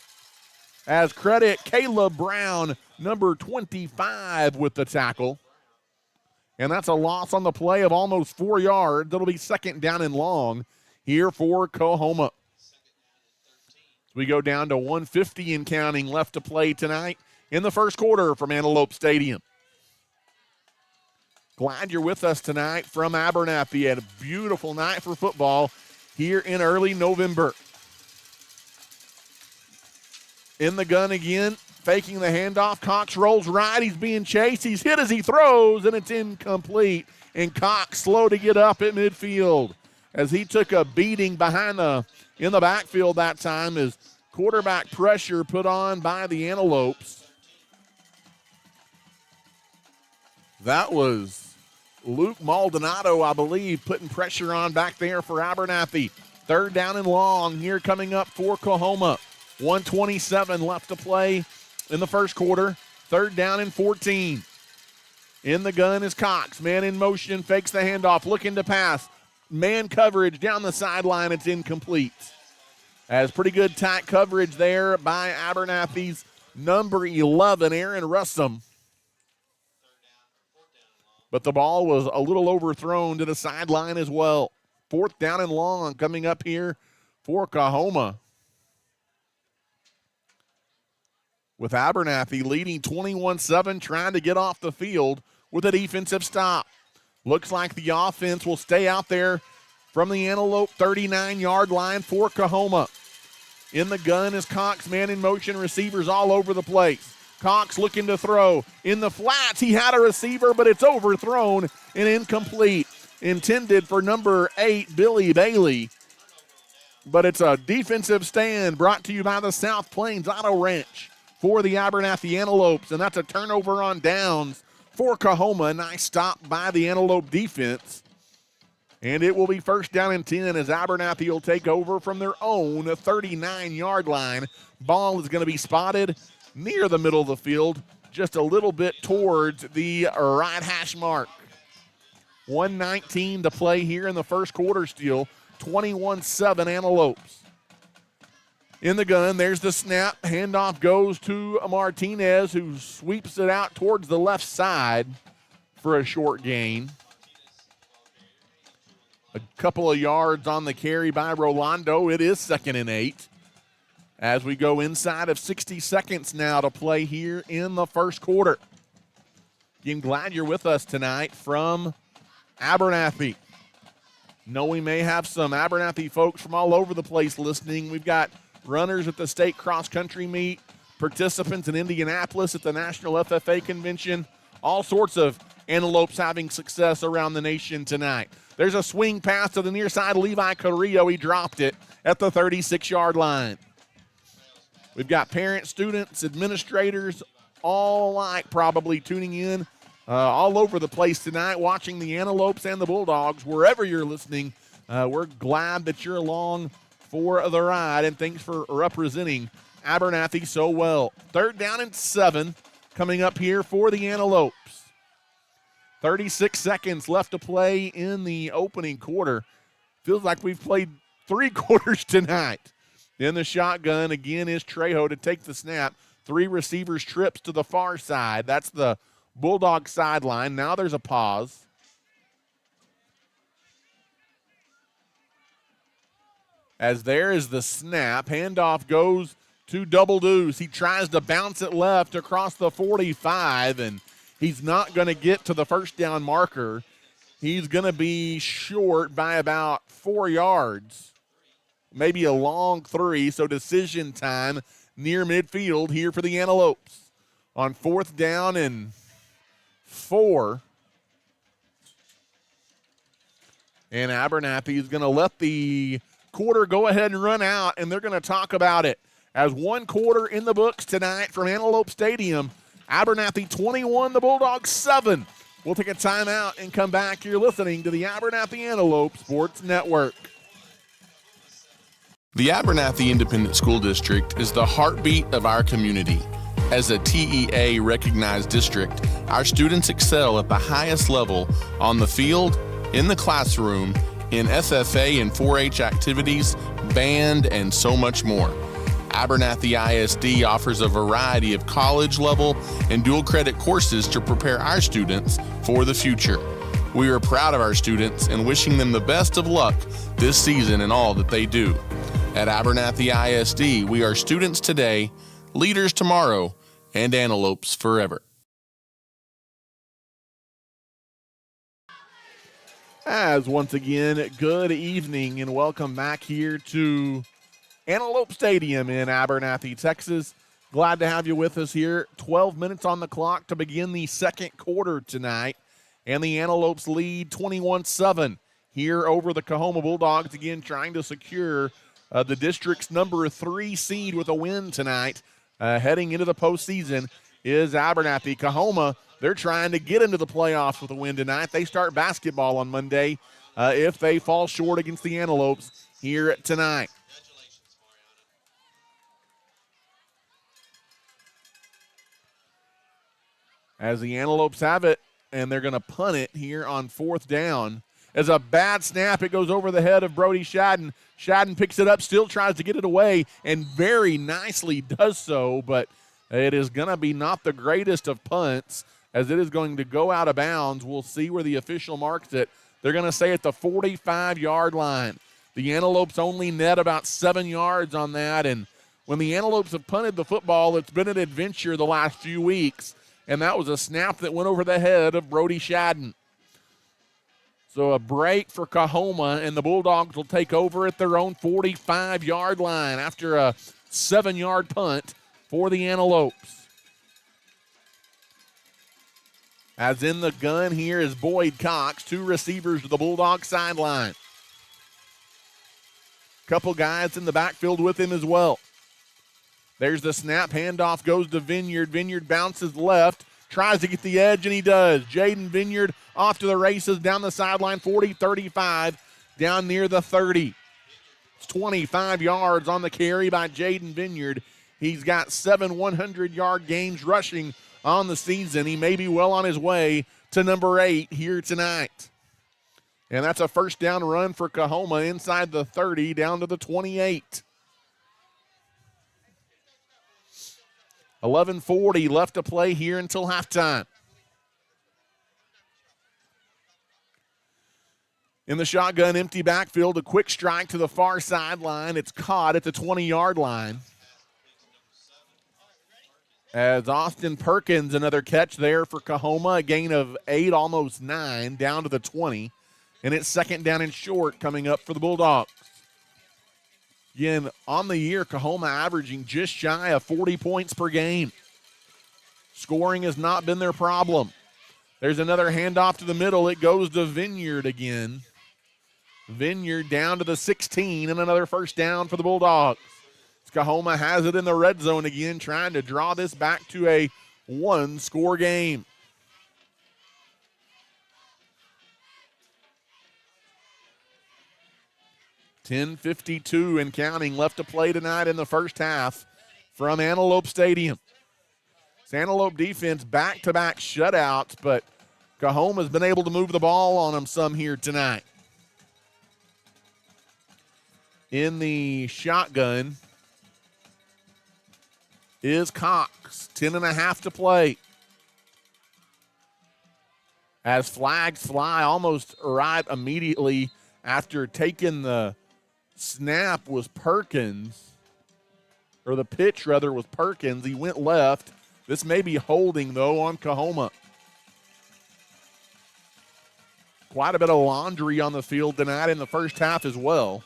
As credit, Caleb Brown, number 25, with the tackle. And that's a loss on the play of almost 4 yards. It'll be 2nd down and long here for Coahoma. We go down to 1:50 and counting left to play tonight in the first quarter from Antelope Stadium. Glad you're with us tonight from Abernathy. Had a beautiful night for football here in early November. In the gun again, faking the handoff. Cox rolls right. He's being chased. He's hit as he throws, and it's incomplete. And Cox slow to get up at midfield as he took a beating in the backfield that time as quarterback pressure put on by the Antelopes. That was Luke Maldonado, I believe, putting pressure on back there for Abernathy. 3rd down and long here coming up for Coahoma. 1:27 left to play in the first quarter. 3rd down and 14. In the gun is Cox. Man in motion, fakes the handoff, looking to pass. Man coverage down the sideline. It's incomplete. As pretty good tight coverage there by Abernathy's number 11, Aaron Russum. But the ball was a little overthrown to the sideline as well. 4th down and long coming up here for Coahoma. With Abernathy leading 21-7, trying to get off the field with a defensive stop. Looks like the offense will stay out there from the Antelope 39-yard line for Coahoma. In the gun is Cox, man in motion, receivers all over the place. Cox looking to throw. In the flats, he had a receiver, but it's overthrown and incomplete. Intended for number 8, Billy Bailey. But it's a defensive stand brought to you by the South Plains Auto Wrench for the Abernathy Antelopes, and that's a turnover on downs for Coahoma. A nice stop by the Antelope defense. And it will be 1st down and 10 as Abernathy will take over from their own 39-yard line. Ball is going to be spotted near the middle of the field, just a little bit towards the right hash mark. 1:19 to play here in the first quarter still. 21-7 Antelopes. In the gun, there's the snap. Handoff goes to Martinez, who sweeps it out towards the left side for a short gain. A couple of yards on the carry by Rolando. It is 2nd and 8. As we go inside of 60 seconds now to play here in the first quarter. Again, glad you're with us tonight from Abernathy. Know we may have some Abernathy folks from all over the place listening. We've got runners at the state cross-country meet, participants in Indianapolis at the National FFA Convention, all sorts of Antelopes having success around the nation tonight. There's a swing pass to the near side. Levi Carrillo, he dropped it at the 36-yard line. We've got parents, students, administrators, all alike probably tuning in all over the place tonight, watching the Antelopes and the Bulldogs. Wherever you're listening, we're glad that you're along for the ride, and thanks for representing Abernathy so well. 3rd down and 7 coming up here for the Antelopes. 36 seconds left to play in the opening quarter. Feels like we've played 3 quarters tonight. In the shotgun, again, is Trejo to take the snap. 3 receivers trips to the far side. That's the Bulldog sideline. Now there's a pause. As there is the snap. Handoff goes to Double Deuce. He tries to bounce it left across the 45, and he's not going to get to the 1st down marker. He's going to be short by about 4 yards. Maybe a long 3, so decision time near midfield here for the Antelopes. On 4th down and 4. And Abernathy is going to let the quarter go ahead and run out, and they're going to talk about it. As 1 quarter in the books tonight from Antelope Stadium. Abernathy 21, the Bulldogs 7. We'll take a timeout and come back. You're listening to the Abernathy Antelope Sports Network. The Abernathy Independent School District is the heartbeat of our community. As a TEA recognized district, our students excel at the highest level on the field, in the classroom, in FFA and 4-H activities, band, and so much more. Abernathy ISD offers a variety of college level and dual credit courses to prepare our students for the future. We are proud of our students and wishing them the best of luck this season in all that they do. At Abernathy ISD, we are students today, leaders tomorrow, and antelopes forever. As once again, good evening and welcome back here to Antelope Stadium in Abernathy, Texas. Glad to have you with us here. 12 minutes on the clock to begin the second quarter tonight. And the Antelopes lead 21-7 here over the Coahoma Bulldogs, again trying to secure the district's number 3 seed with a win tonight. Heading into the postseason is Abernathy. Coahoma, they're trying to get into the playoffs with a win tonight. They start basketball on Monday if they fall short against the Antelopes here tonight. As the Antelopes have it, and they're going to punt it here on 4th down. As a bad snap, it goes over the head of Brody Shadden. Shadden picks it up, still tries to get it away, and very nicely does so, but it is going to be not the greatest of punts, as it is going to go out of bounds. We'll see where the official marks it. They're going to say at the 45-yard line. The Antelopes only net about 7 yards on that, and when the Antelopes have punted the football, it's been an adventure the last few weeks, and that was a snap that went over the head of Brody Shadden. So a break for Coahoma, and the Bulldogs will take over at their own 45-yard line after a 7-yard punt for the Antelopes. As in the gun here is Boyd Cox, 2 receivers to the Bulldog sideline. Couple guys in the backfield with him as well. There's the snap, handoff goes to Vineyard. Vineyard bounces left, tries to get the edge, and he does. Jaden Vineyard off to the races down the sideline, 40-35, down near the 30. It's 25 yards on the carry by Jaden Vineyard. He's got 7 100-yard games rushing on the season. He may be well on his way to number 8 here tonight. And that's a first down run for Coahoma inside the 30 down to the 28. 11:40 left to play here until halftime. In the shotgun, empty backfield, a quick strike to the far sideline. It's caught at the 20-yard line. As Austin Perkins, another catch there for Coahoma, a gain of 8, almost 9, down to the 20. And it's second down and short coming up for the Bulldogs. Again, on the year, Coahoma averaging just shy of 40 points per game. Scoring has not been their problem. There's another handoff to the middle. It goes to Vineyard again. Vineyard down to the 16, and another first down for the Bulldogs. Coahoma has it in the red zone again, trying to draw this back to a 1-score game. .52 and counting left to play tonight in the first half from Antelope Stadium. It's Antelope defense back-to-back shutouts, but Coahoma's been able to move the ball on them some here tonight. In the shotgun is Cox, 10.5 to play. As flags fly, almost right immediately after taking the snap was Perkins, or the pitch rather was Perkins. He went left. This may be holding, though, on Coahoma. Quite a bit of laundry on the field tonight in the first half as well.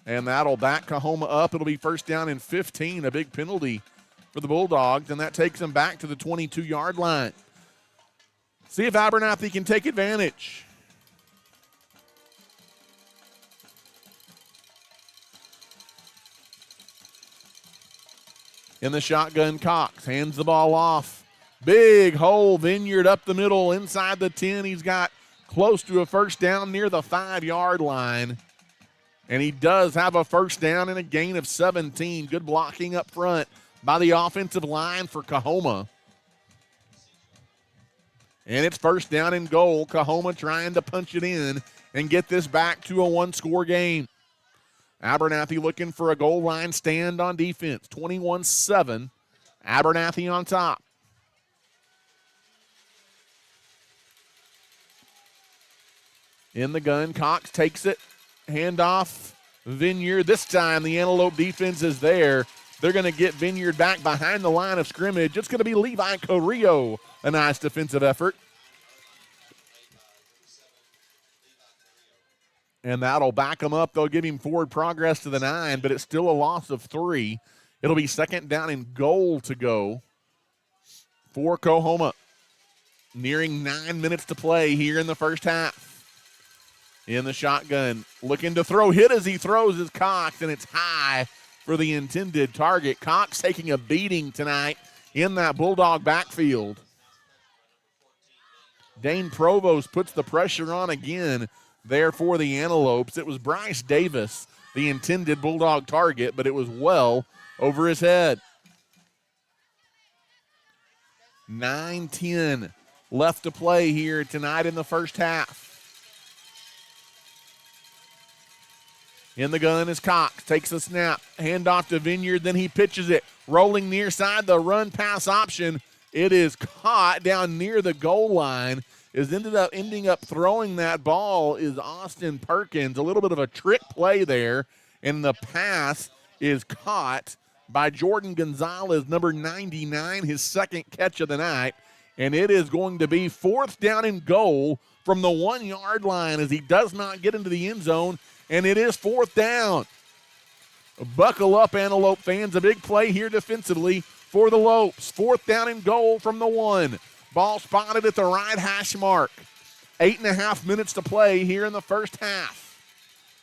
And that'll back Coahoma up. It'll be first down and 15, a big penalty for the Bulldogs, and that takes them back to the 22-yard line. See if Abernathy can take advantage. In the shotgun, Cox hands the ball off. Big hole, Vineyard up the middle, inside the 10. He's got close to a first down near the 5-yard line. And he does have a first down and a gain of 17. Good blocking up front by the offensive line for Coahoma. And it's first down and goal. Coahoma trying to punch it in and get this back to a one-score game. Abernathy looking for a goal line stand on defense. 21-7. Abernathy on top. In the gun, Cox takes it. Handoff, Vineyard. This time the Antelope defense is there. They're going to get Vineyard back behind the line of scrimmage. It's going to be Levi Carrillo. A nice defensive effort. And that'll back him up. They'll give him forward progress to the 9, but it's still a loss of 3. It'll be second down and goal to go for Coahoma. Nearing 9 minutes to play here in the first half. In the shotgun, looking to throw, hit as he throws is Cox, and it's high for the intended target. Cox taking a beating tonight in that Bulldog backfield. Dane Provost puts the pressure on again there for the Antelopes. It was Bryce Davis, the intended Bulldog target, but it was well over his head. 9:10 left to play here tonight in the first half. In the gun is Cox, takes a snap, handoff to Vineyard, then he pitches it, rolling near side, the run pass option. It is caught down near the goal line. Ending up throwing that ball is Austin Perkins. A little bit of a trick play there, and the pass is caught by Jordan Gonzalez, number 99, his second catch of the night, and it is going to be fourth down and goal from the 1-yard line as he does not get into the end zone. And it is fourth down. Buckle up, Antelope fans. A big play here defensively for the Lopes. Fourth down and goal from the 1. Ball spotted at the right hash mark. 8.5 minutes to play here in the first half.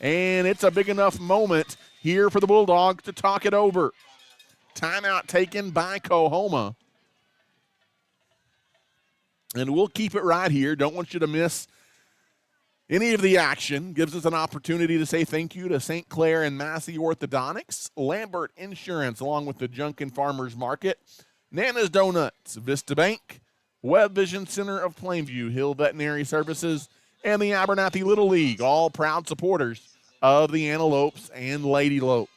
And it's a big enough moment here for the Bulldogs to talk it over. Timeout taken by Coahoma. And we'll keep it right here. Don't want you to miss any of the action. Gives us an opportunity to say thank you to St. Clair and Massey Orthodontics, Lambert Insurance, along with the Junkin Farmers Market, Nana's Donuts, Vista Bank, Web Vision Center of Plainview, Hill Veterinary Services, and the Abernathy Little League, all proud supporters of the Antelopes and Lady Lopes.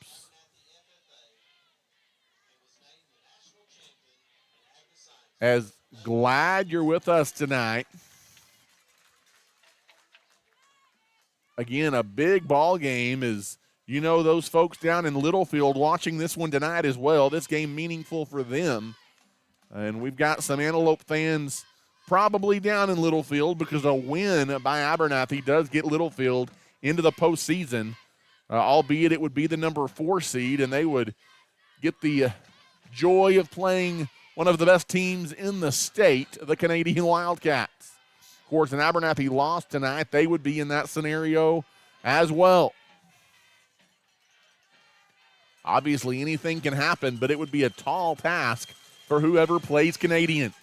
As glad you're with us tonight. Again, a big ball game is, you know, those folks down in Littlefield watching this one tonight as well. This game meaningful for them. And we've got some Antelope fans probably down in Littlefield because a win by Abernathy does get Littlefield into the postseason, albeit it would be the number 4 seed, and they would get the joy of playing one of the best teams in the state, the Canadian Wildcats. Of course, an Abernathy lost tonight, they would be in that scenario as well. Obviously, anything can happen, but it would be a tall task for whoever plays Canadian.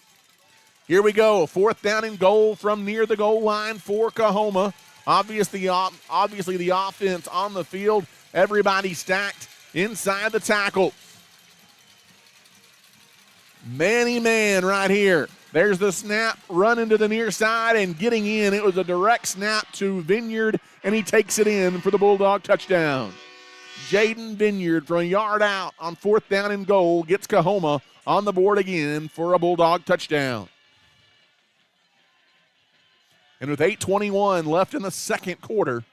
Here we go, fourth down and goal from near the goal line for Coahoma. Obviously the offense on the field, everybody stacked inside the tackle. Man right here. There's the snap, running to the near side and getting in. It was a direct snap to Vineyard, and he takes it in for the Bulldog touchdown. Jaden Vineyard from a yard out on fourth down and goal gets Coahoma on the board again for a Bulldog touchdown. And with 8:21 left in the second quarter,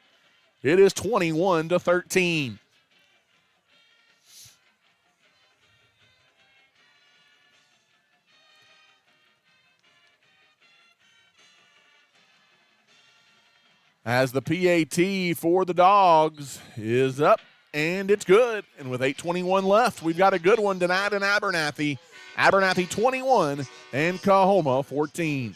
it is 21-13. As the PAT for the Dogs is up, and it's good. And with 8:21 left, we've got a good one tonight in Abernathy. Abernathy 21 and Coahoma 14.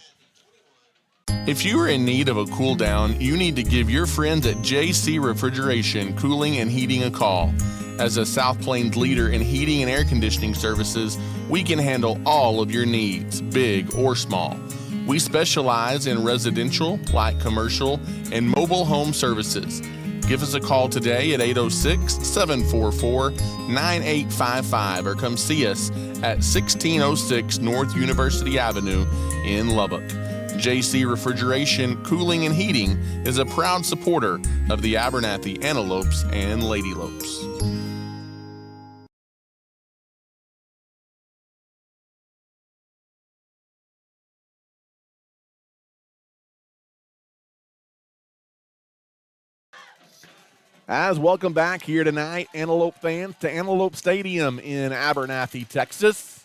If you are in need of a cool down, you need to give your friends at JC Refrigeration, Cooling and Heating a call. As a South Plains leader in heating and air conditioning services, we can handle all of your needs, big or small. We specialize in residential, light commercial, and mobile home services. Give us a call today at 806-744-9855 or come see us at 1606 North University Avenue in Lubbock. JC Refrigeration, Cooling, and Heating is a proud supporter of the Abernathy Antelopes and Lady Lopes. As welcome back here tonight, Antelope fans, to Antelope Stadium in Abernathy, Texas.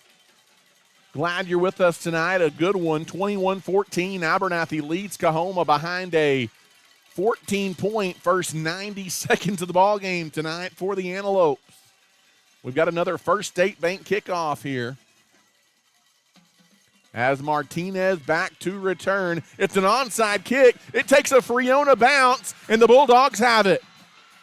Glad you're with us tonight. A good one, 21-14. Abernathy leads Coahoma behind a 14-point first 90 seconds of the ball game tonight for the Antelopes. We've got another First State Bank kickoff here. As Martinez back to return. It's an onside kick. It takes a Friona bounce, and the Bulldogs have it.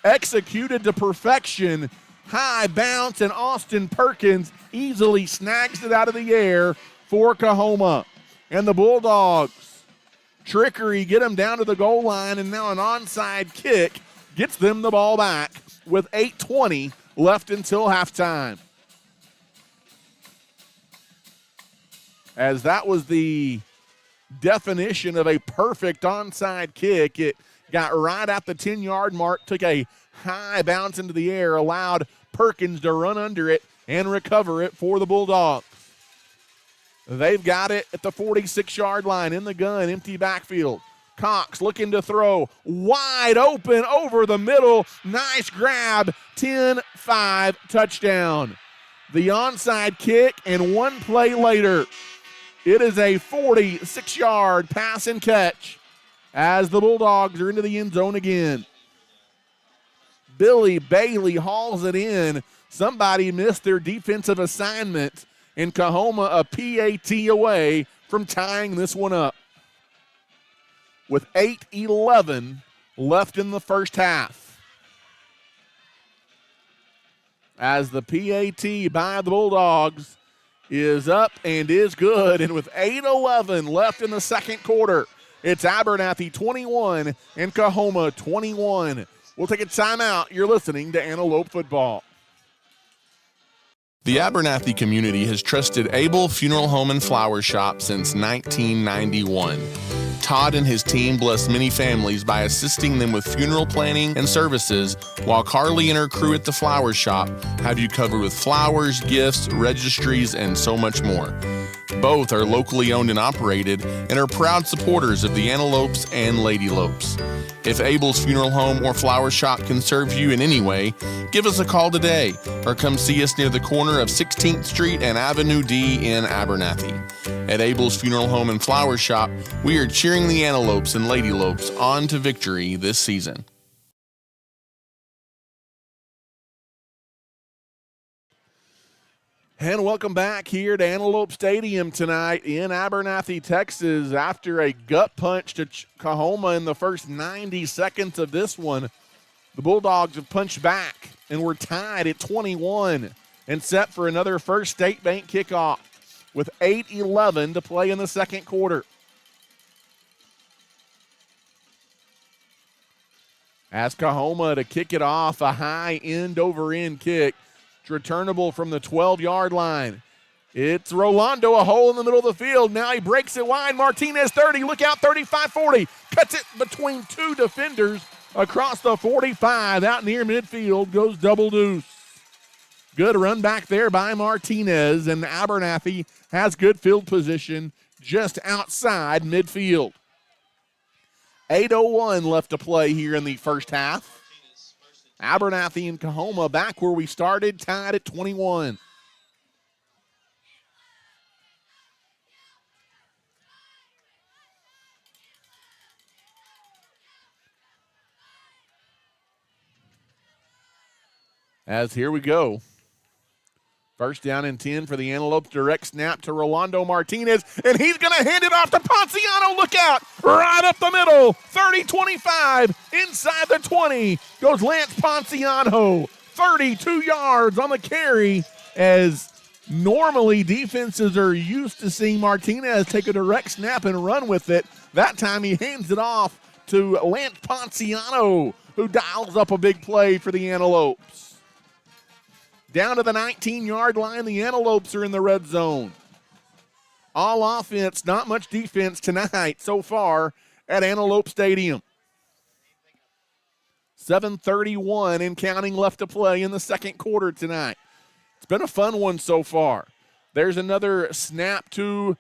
Executed to perfection. High bounce, and Austin Perkins easily snags it out of the air for Coahoma. And the Bulldogs, trickery, get them down to the goal line, and now an onside kick gets them the ball back with 8:20 left until halftime. As that was the definition of a perfect onside kick. It got right at the 10-yard mark, took a high bounce into the air, allowed Perkins to run under it and recover it for the Bulldogs. They've got it at the 46-yard line in the gun, empty backfield. Cox looking to throw, wide open over the middle. Nice grab, 10-5 touchdown. The onside kick, and one play later, it is a 46-yard pass and catch as the Bulldogs are into the end zone again. Billy Bailey hauls it in. Somebody missed their defensive assignment, and Coahoma a PAT away from tying this one up. With 8:11 left in the first half. As the PAT by the Bulldogs is up and is good, and with 8:11 left in the second quarter, it's Abernathy 21 and Coahoma 21. We'll take a timeout. You're listening to Antelope Football. The Abernathy community has trusted Abel Funeral Home and Flower Shop since 1991. Todd and his team bless many families by assisting them with funeral planning and services, while Carly and her crew at the flower shop have you covered with flowers, gifts, registries, and so much more. Both are locally owned and operated and are proud supporters of the Antelopes and Lady Lopes. If Abel's Funeral Home or Flower Shop can serve you in any way, give us a call today or come see us near the corner of 16th Street and Avenue D in Abernathy. At Abel's Funeral Home and Flower Shop, we are cheering the Antelopes and Lady Lopes on to victory this season. And welcome back here to Antelope Stadium tonight in Abernathy, Texas. After a gut punch to Coahoma in the first 90 seconds of this one, the Bulldogs have punched back, and we're tied at 21 and set for another First State Bank kickoff with 8:11 to play in the second quarter. As Coahoma to kick it off, a high end-over-end kick. It's returnable from the 12-yard line. It's Rolando, a hole in the middle of the field. Now he breaks it wide. Martinez 30, look out, 35-40. Cuts it between two defenders across the 45. Out near midfield goes double deuce. Good run back there by Martinez, and Abernathy has good field position just outside midfield. 8:01 left to play here in the first half. Abernathy and Coahoma back where we started, tied at 21. As here we go. First down and 10 for the Antelopes. Direct snap to Rolando Martinez, and he's going to hand it off to Ponciano. Look out. Right up the middle. 30-25. Inside the 20 goes Lance Ponciano. 32 yards on the carry as Normally, defenses are used to seeing Martinez take a direct snap and run with it. That time he hands it off to Lance Ponciano, who dials up a big play for the Antelopes. Down to the 19-yard line, the Antelopes are in the red zone. All offense, not much defense tonight so far at Antelope Stadium. 7:31 and counting left to play in the second quarter tonight. It's been a fun one so far. There's another snap to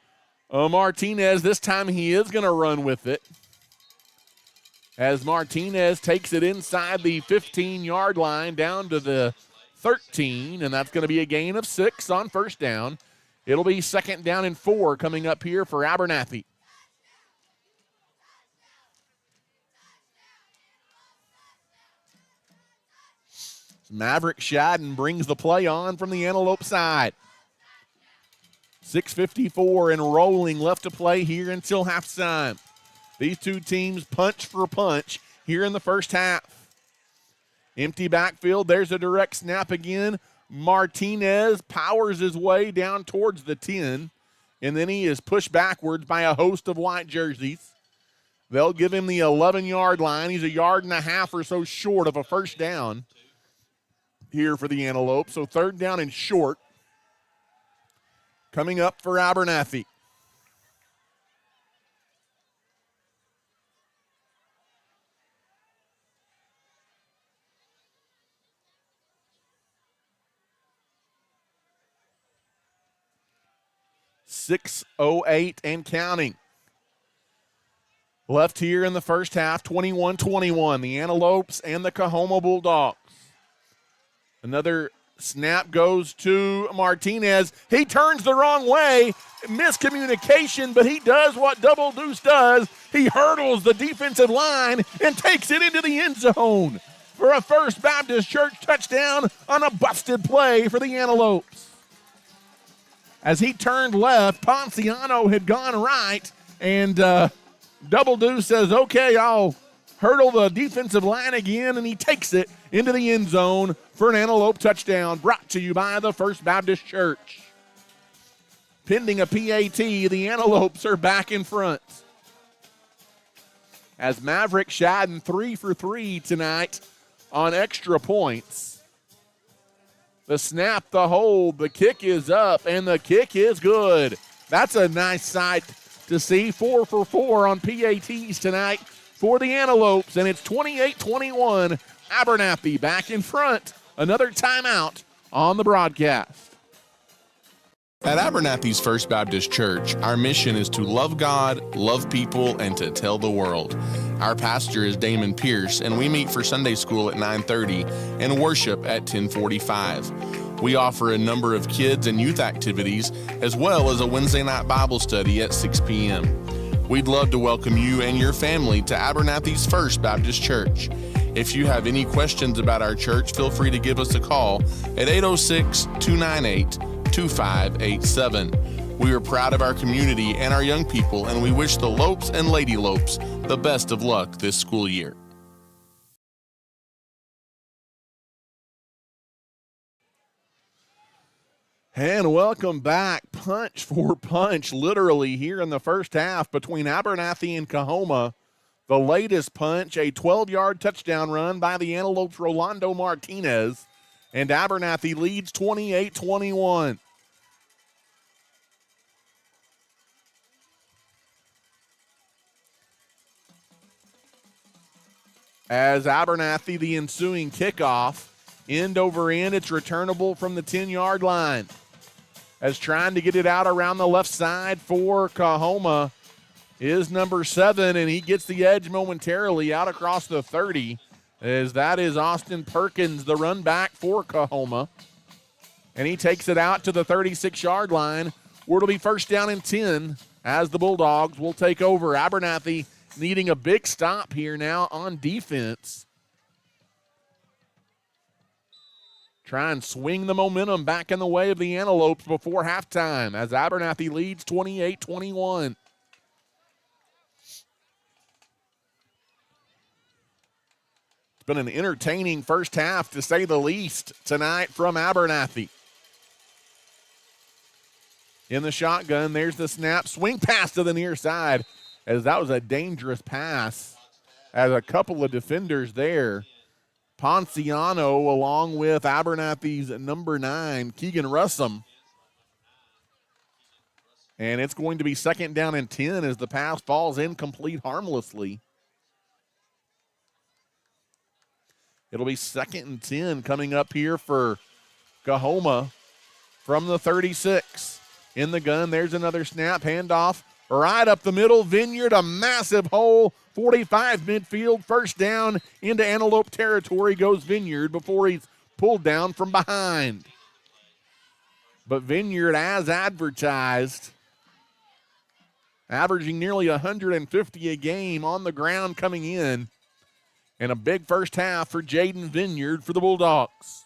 Martinez. This time he is going to run with it, as Martinez takes it inside the 15-yard line down to the 13, and that's going to be a gain of 6 on first down. It'll be 2nd down and 4 coming up here for Abernathy. Maverick Shadden brings the play on from the Antelope side. 6:54 and rolling left to play here until halftime. These two teams punch for punch here in the first half. Empty backfield. There's a direct snap again. Martinez powers his way down towards the 10, and then he is pushed backwards by a host of white jerseys. They'll give him the 11-yard line. He's a yard and a half or so short of a first down here for the Antelope. So 3rd down and short coming up for Abernathy. .608 and counting. Left here in the first half, 21-21. The Antelopes and the Coahoma Bulldogs. Another snap goes to Martinez. He turns the wrong way. Miscommunication, but he does what Double Deuce does. He hurdles the defensive line and takes it into the end zone for a First Baptist Church touchdown on a busted play for the Antelopes. As he turned left, Ponciano had gone right, and Double Deuce says, okay, I'll hurdle the defensive line again, and he takes it into the end zone for an Antelope touchdown, brought to you by the First Baptist Church. Pending a PAT, the Antelopes are back in front. As Maverick Shadden 3 for 3 tonight on extra points. The snap, the hold, the kick is up, and the kick is good. That's a nice sight to see. 4 for 4 on PATs tonight for the Antelopes, and it's 28-21. Abernathy back in front. Another timeout on the broadcast. At Abernathy's First Baptist Church, our mission is to love God, love people, and to tell the world. Our pastor is Damon Pierce, and we meet for Sunday school at 9:30 and worship at 10:45. We offer a number of kids and youth activities, as well as a Wednesday night Bible study at 6 p.m. We'd love to welcome you and your family to Abernathy's First Baptist Church. If you have any questions about our church, feel free to give us a call at 806-298-2587. We are proud of our community and our young people, and we wish the Lopes and Lady Lopes the best of luck this school year. And welcome back. Punch for punch, literally, here in the first half between Abernathy and Coahoma. The latest punch, a 12-yard touchdown run by the Antelopes' Rolando Martinez. And Abernathy leads 28-21. As Abernathy, the ensuing kickoff, end over end, it's returnable from the 10-yard line. As trying to get it out around the left side for Coahoma is number 7, and he gets the edge momentarily out across the 30, as that is Austin Perkins, the run back for Coahoma. And he takes it out to the 36-yard line, where it'll be first down and 10 as the Bulldogs will take over. Abernathy needing a big stop here now on defense. Try and swing the momentum back in the way of the Antelopes before halftime as Abernathy leads 28-21. It's been an entertaining first half, to say the least, tonight from Abernathy. in the shotgun. There's the snap. Swing pass to the near side, as that was a dangerous pass, as a couple of defenders there. Ponciano along with Abernathy's number 9, Keegan Russum. And it's going to be 2nd down and 10 as the pass falls incomplete harmlessly. It'll be 2nd and 10 coming up here for Coahoma from the 36. In the gun, there's another snap, handoff right up the middle. Vineyard, a massive hole, 45 midfield, first down into Antelope territory goes Vineyard before he's pulled down from behind. But Vineyard, as advertised, averaging nearly 150 a game on the ground coming in, and a big first half for Jaden Vineyard for the Bulldogs.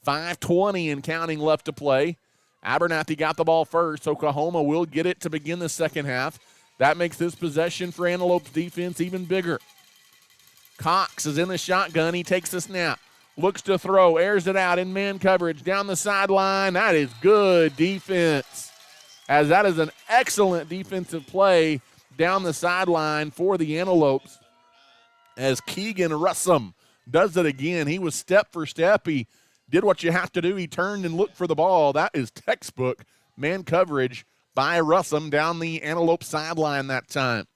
5:20 and counting left to play. Abernathy got the ball first, so Coahoma will get it to begin the second half. That makes this possession for Antelope's defense even bigger. Cox is in the shotgun. He takes the snap, looks to throw, airs it out in man coverage down the sideline. That is good defense, as that is an excellent defensive play down the sideline for the Antelopes, as Keegan Russum does it again. He was step for step. He did what you have to do. He turned and looked for the ball. That is textbook man coverage by Russum down the Antelope sideline that time.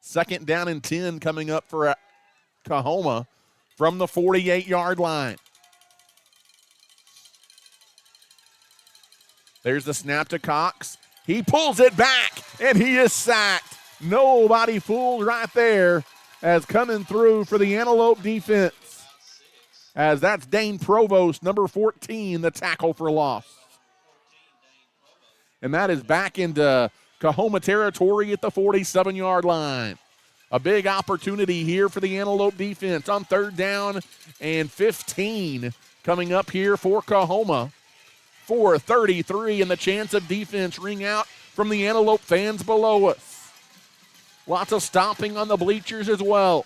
2nd down and 10 coming up for Coahoma from the 48-yard line. There's the snap to Cox. He pulls it back, and he is sacked. Nobody fooled right there, as coming through for the Antelope defense, as that's Dane Provost, number 14, the tackle for loss. And that is back into Coahoma territory at the 47-yard line. A big opportunity here for the Antelope defense on 3rd down and 15 coming up here for Coahoma. 4:33 and the chance of defense ring out from the Antelope fans below us. Lots of stomping on the bleachers as well.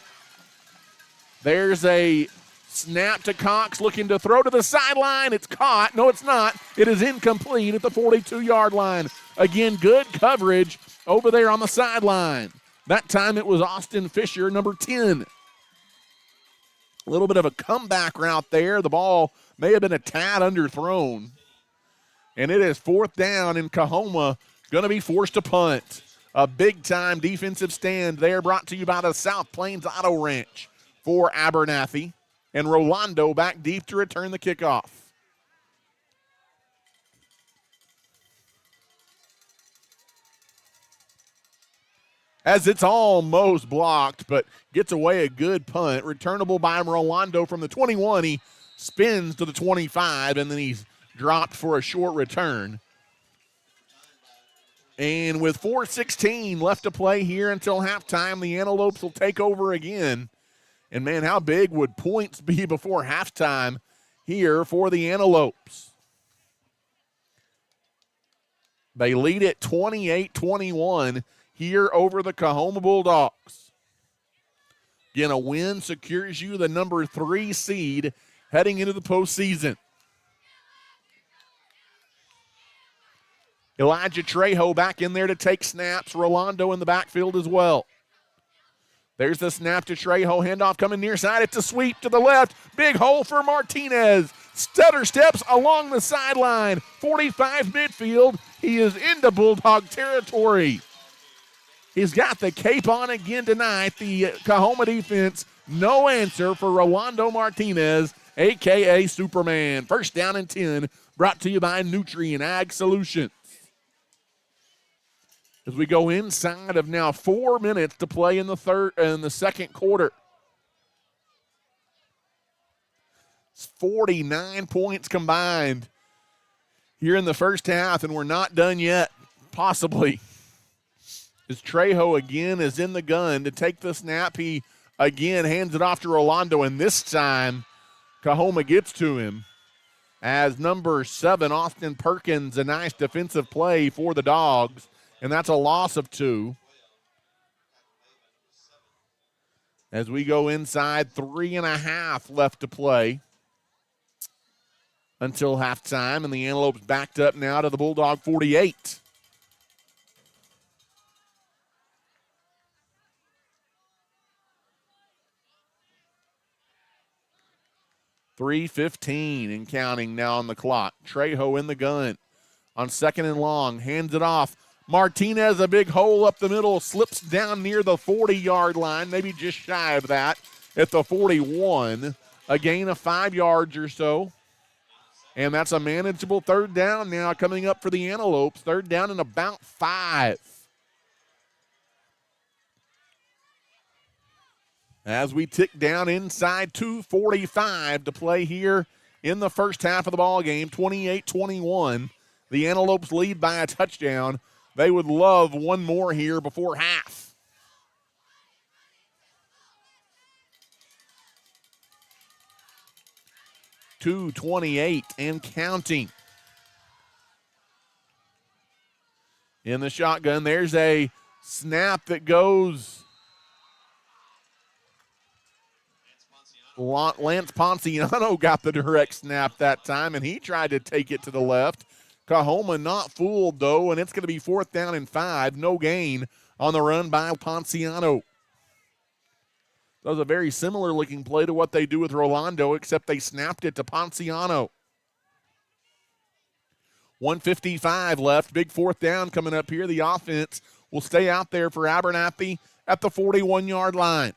There's a snap to Cox, looking to throw to the sideline. It's caught. No, it's not. It is incomplete at the 42-yard line. Again, good coverage over there on the sideline. That time it was Austin Fisher, number 10. A little bit of a comeback route there. The ball may have been a tad underthrown. And it is 4th down, and Coahoma going to be forced to punt. A big-time defensive stand there, brought to you by the South Plains Auto Ranch for Abernathy. And Rolando back deep to return the kickoff. As it's almost blocked, but gets away a good punt. Returnable by Rolando from the 21. He spins to the 25, and then he's dropped for a short return. And with 4:16 left to play here until halftime, the Antelopes will take over again. And, man, how big would points be before halftime here for the Antelopes? They lead at 28-21 here over the Coahoma Bulldogs. Again, a win secures you the number 3 seed heading into the postseason. Elijah Trejo back in there to take snaps. Rolando in the backfield as well. There's the snap to Trejo. Handoff coming near side. It's a sweep to the left. Big hole for Martinez. Stutter steps along the sideline. 45 midfield. He is into Bulldog territory. He's got the cape on again tonight. The Coahoma defense, no answer for Rolando Martinez, a.k.a. Superman. 1st down and 10, brought to you by Nutrien Ag Solutions. As we go inside of now 4 minutes to play in the second quarter. It's 49 points combined here in the first half, and we're not done yet, possibly. As Trejo again is in the gun to take the snap. He again hands it off to Rolando, and this time Coahoma gets to him. As number 7, Austin Perkins, a nice defensive play for the Dogs. And that's a loss of 2. As we go inside, 3.5 left to play. until halftime, and the Antelopes backed up now to the Bulldog 48. .3:15 and counting now on the clock. Trejo in the gun on 2nd and long, hands it off. Martinez, a big hole up the middle, slips down near the 40-yard line, maybe just shy of that at the 41. A gain of 5 yards or so. And that's a manageable 3rd down now coming up for the Antelopes. 3rd down and about 5. As we tick down inside 2:45 to play here in the first half of the ball game, 28-21. The Antelopes lead by a touchdown. They would love one more here before half. .228 and counting. In the shotgun, there's a snap that goes. Lance Ponciano got the direct snap that time, and he tried to take it to the left. Coahoma not fooled, though, and it's going to be 4th down and 5. No gain on the run by Ponciano. That was a very similar-looking play to what they do with Rolando, except they snapped it to Ponciano. 1:55 left. Big 4th down coming up here. The offense will stay out there for Abernathy at the 41-yard line.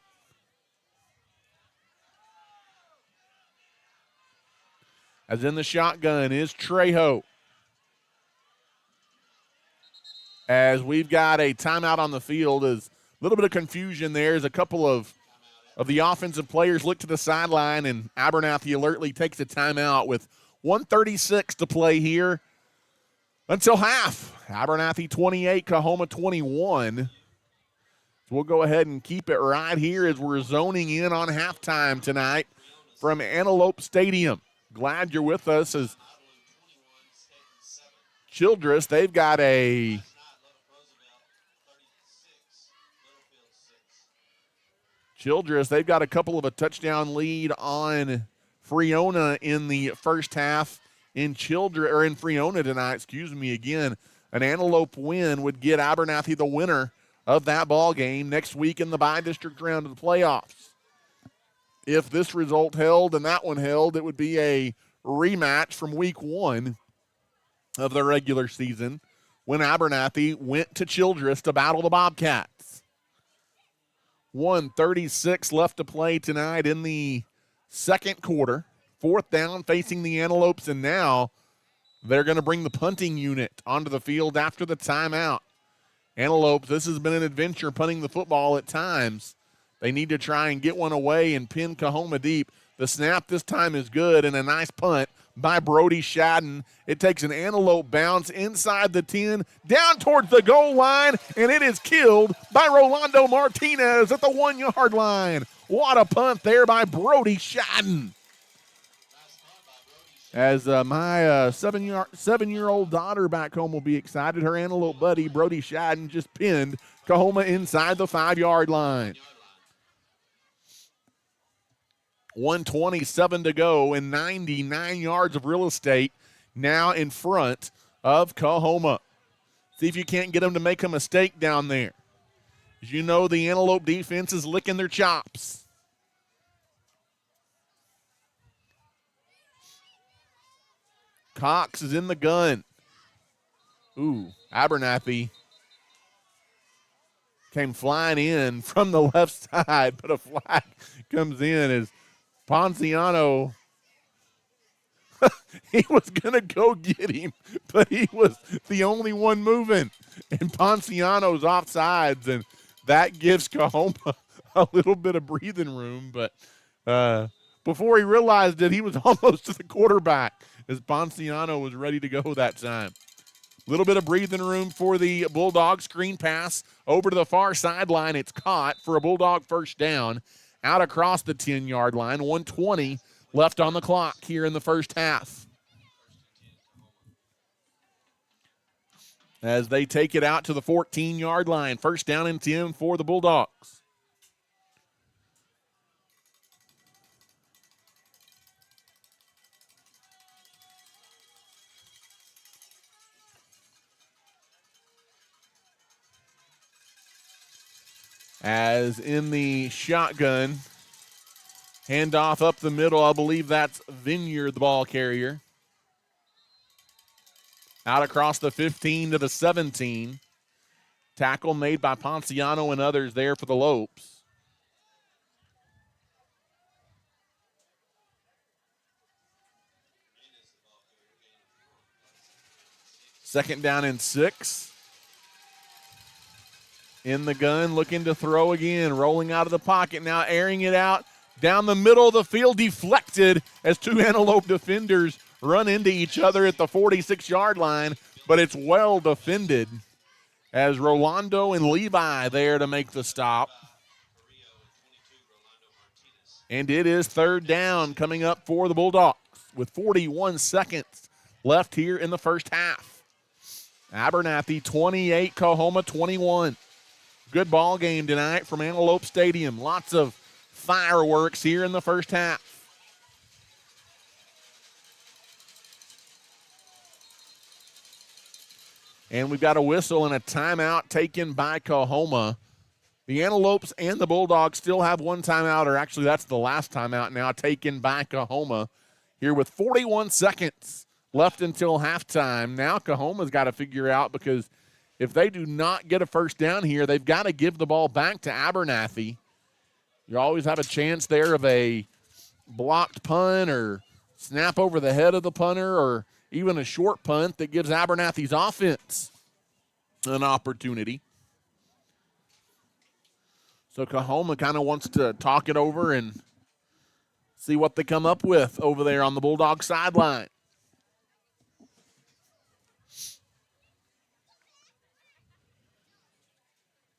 As in the shotgun is Trejo. As we've got a timeout on the field, is a little bit of confusion there as a couple of the offensive players look to the sideline, and Abernathy alertly takes a timeout with 1:36 to play here until half. Abernathy 28, Coahoma 21. So we'll go ahead and keep it right here as we're zoning in on halftime tonight from Antelope Stadium. Glad you're with us as Childress, they've got a couple of a touchdown lead on Friona in the first half in Friona tonight, again. An Antelope win would get Abernathy the winner of that ball game next week in the bi-district round of the playoffs. If this result held and that one held, it would be a rematch from week 1 of the regular season when Abernathy went to Childress to battle the Bobcats. 1:36 left to play tonight in the second quarter. 4th down facing the Antelopes, and now they're going to bring the punting unit onto the field after the timeout. Antelopes, this has been an adventure punting the football at times. They need to try and get one away and pin Coahoma deep. The snap this time is good, and a nice punt by Brody Shadden. It takes an Antelope bounce inside the 10, down towards the goal line, and it is killed by Rolando Martinez at the 1-yard line. What a punt there by Brody Shadden. As my 7-year-old daughter back home will be excited, her Antelope buddy, Brody Shadden, just pinned Coahoma inside the 5-yard line. 1:27 to go and 99 yards of real estate now in front of Coahoma. See if you can't get them to make a mistake down there. As you know, the Antelope defense is licking their chops. Cox is in the gun. Abernathy came flying in from the left side, but a flag comes in as Ponciano, he was going to go get him, but he was the only one moving. And Ponciano's offsides, and that gives Coahoma a little bit of breathing room. But before he realized it, he was almost to the quarterback as Ponciano was ready to go that time. A little bit of breathing room for the Bulldogs. Screen pass over to the far sideline. It's caught for a Bulldog first down. Out across the 10-yard line. 1:20 left on the clock here in the first half. As they take it out to the 14-yard line. First down and 10 for the Bulldogs. As in the shotgun, handoff up the middle. I believe that's Vineyard, the ball carrier. Out across the 15 to the 17. Tackle made by Ponciano and others there for the Lopes. Second down and 6. In the gun, looking to throw again. Rolling out of the pocket, now airing it out. Down the middle of the field, deflected as two Antelope defenders run into each other at the 46-yard line. But it's well defended as Rolando and Levi there to make the stop. And it is third down coming up for the Bulldogs with 41 seconds left here in the first half. Abernathy 28, Coahoma 21. Good ball game tonight from Antelope Stadium. Lots of fireworks here in the first half. And we've got a whistle and a timeout taken by Coahoma. The Antelopes and the Bulldogs still have one timeout, or actually that's the last timeout now taken by Coahoma here with 41 seconds left until halftime. Now Coahoma's got to figure out, because if they do not get a first down here, they've got to give the ball back to Abernathy. You always have a chance there of a blocked punt or snap over the head of the punter, or even a short punt that gives Abernathy's offense an opportunity. So Coahoma kind of wants to talk it over and see what they come up with over there on the Bulldog sideline.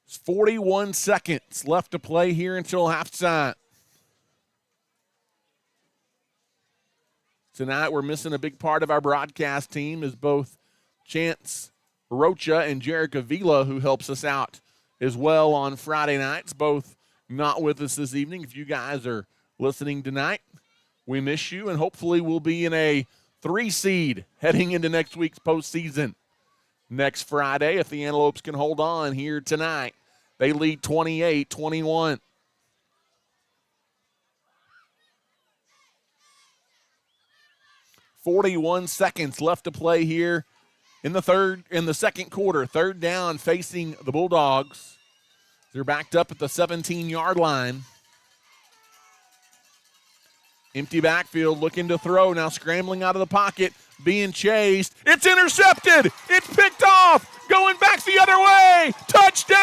It's 41 seconds left to play here until halftime. Tonight we're missing a big part of our broadcast team, as both Chance Rocha and Jerica Vila, who helps us out as well on Friday nights, both not with us this evening. If you guys are listening tonight, we miss you, and hopefully we'll be in a 3 seed heading into next week's postseason next Friday if the Antelopes can hold on here tonight. They lead 28-21. .41 seconds left to play here in the second quarter. Third down facing the Bulldogs. They're backed up at the 17-yard line. Empty backfield, looking to throw, now scrambling out of the pocket, being chased. It's intercepted. It's picked off. Going back the other way. Touchdown,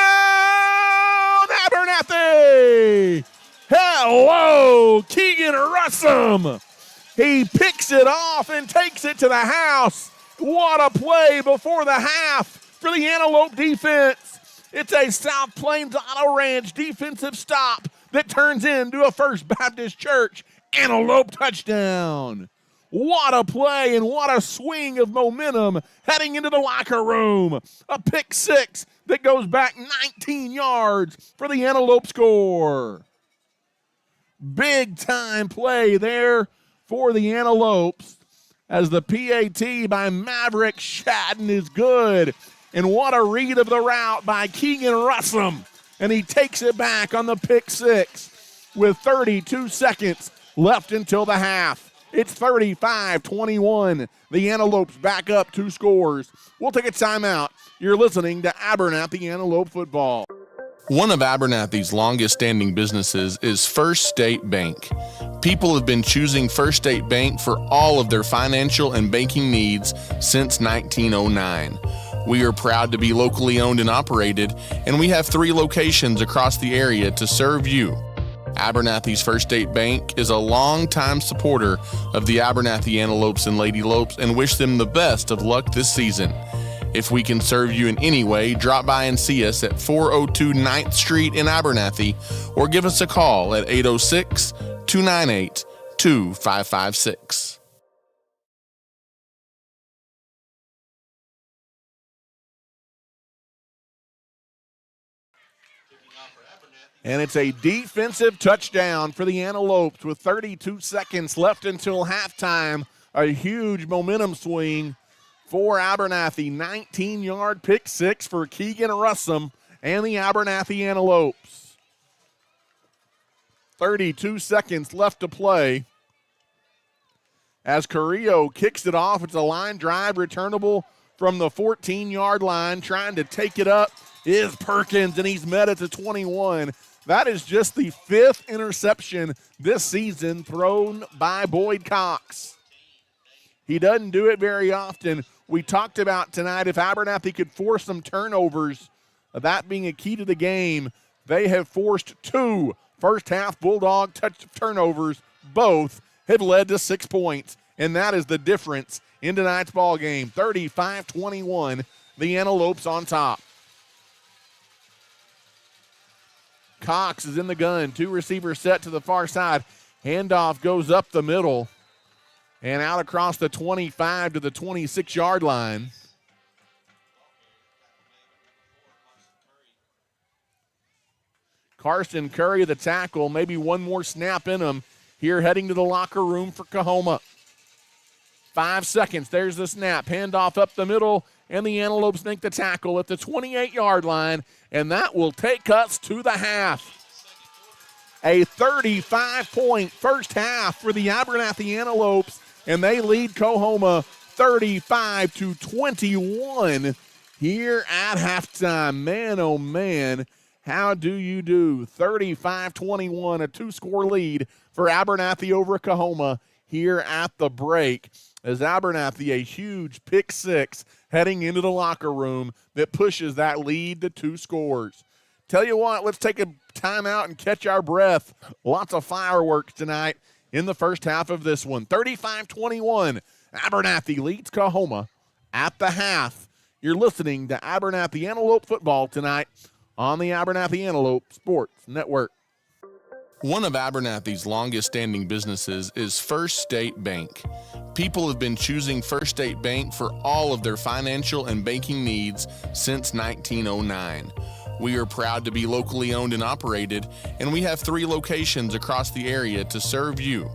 Abernathy. Hello, Keegan Russum. He picks it off and takes it to the house. What a play before the half for the Antelope defense. It's a South Plains Auto Ranch defensive stop that turns into a First Baptist Church Antelope touchdown. What a play and what a swing of momentum heading into the locker room. A pick six that goes back 19 yards for the Antelope score. Big time play there for the Antelopes, as the PAT by Maverick Shadden is good. And what a read of the route by Keegan Russum. And he takes it back on the pick six with 32 seconds left until the half. It's 35-21. The Antelopes back up 2 scores. We'll take a timeout. You're listening to Abernathy Antelope Football. One of Abernathy's longest-standing businesses is First State Bank. People have been choosing First State Bank for all of their financial and banking needs since 1909. We are proud to be locally owned and operated, and we have 3 locations across the area to serve you. Abernathy's First State Bank is a longtime supporter of the Abernathy Antelopes and Lady Lopes, and wish them the best of luck this season. If we can serve you in any way, drop by and see us at 402 9th Street in Abernathy, or give us a call at 806-298-2556. And it's a defensive touchdown for the Antelopes with 32 seconds left until halftime. A huge momentum swing for Abernathy. 19-yard pick six for Keegan Russum and the Abernathy Antelopes. 32 seconds left to play. As Carrillo kicks it off, it's a line drive returnable from the 14-yard line. Trying to take it up is Perkins, and he's met at the 21. That is just the 5th interception this season thrown by Boyd Cox. He doesn't do it very often. We talked about tonight if Abernathy could force some turnovers, that being a key to the game. They have forced 2 first-half Bulldog turnovers. Both have led to 6 points, and that is the difference in tonight's ball game. 35-21, the Antelopes on top. Cox is in the gun. 2 receivers set to the far side. Handoff goes up the middle and out across the 25 to the 26-yard line. Carson Curry, the tackle, maybe one more snap in him here heading to the locker room for Coahoma. 5 seconds, there's the snap, handoff up the middle, and the Antelopes make the tackle at the 28-yard line, and that will take us to the half. A 35-point first half for the Abernathy Antelopes, and they lead Coahoma 35-21 here at halftime. Man, oh man, how do you do? 35-21, a 2-score lead for Abernathy over Coahoma here at the break. As Abernathy, a huge pick 6 heading into the locker room that pushes that lead to 2 scores. Tell you what, let's take a timeout and catch our breath. Lots of fireworks tonight in the first half of this one. 35-21, Abernathy leads Coahoma at the half. You're listening to Abernathy Antelope football tonight on the Abernathy Antelope Sports Network. One of Abernathy's longest-standing businesses is First State Bank. People have been choosing First State Bank for all of their financial and banking needs since 1909. We are proud to be locally owned and operated, and we have 3 locations across the area to serve you.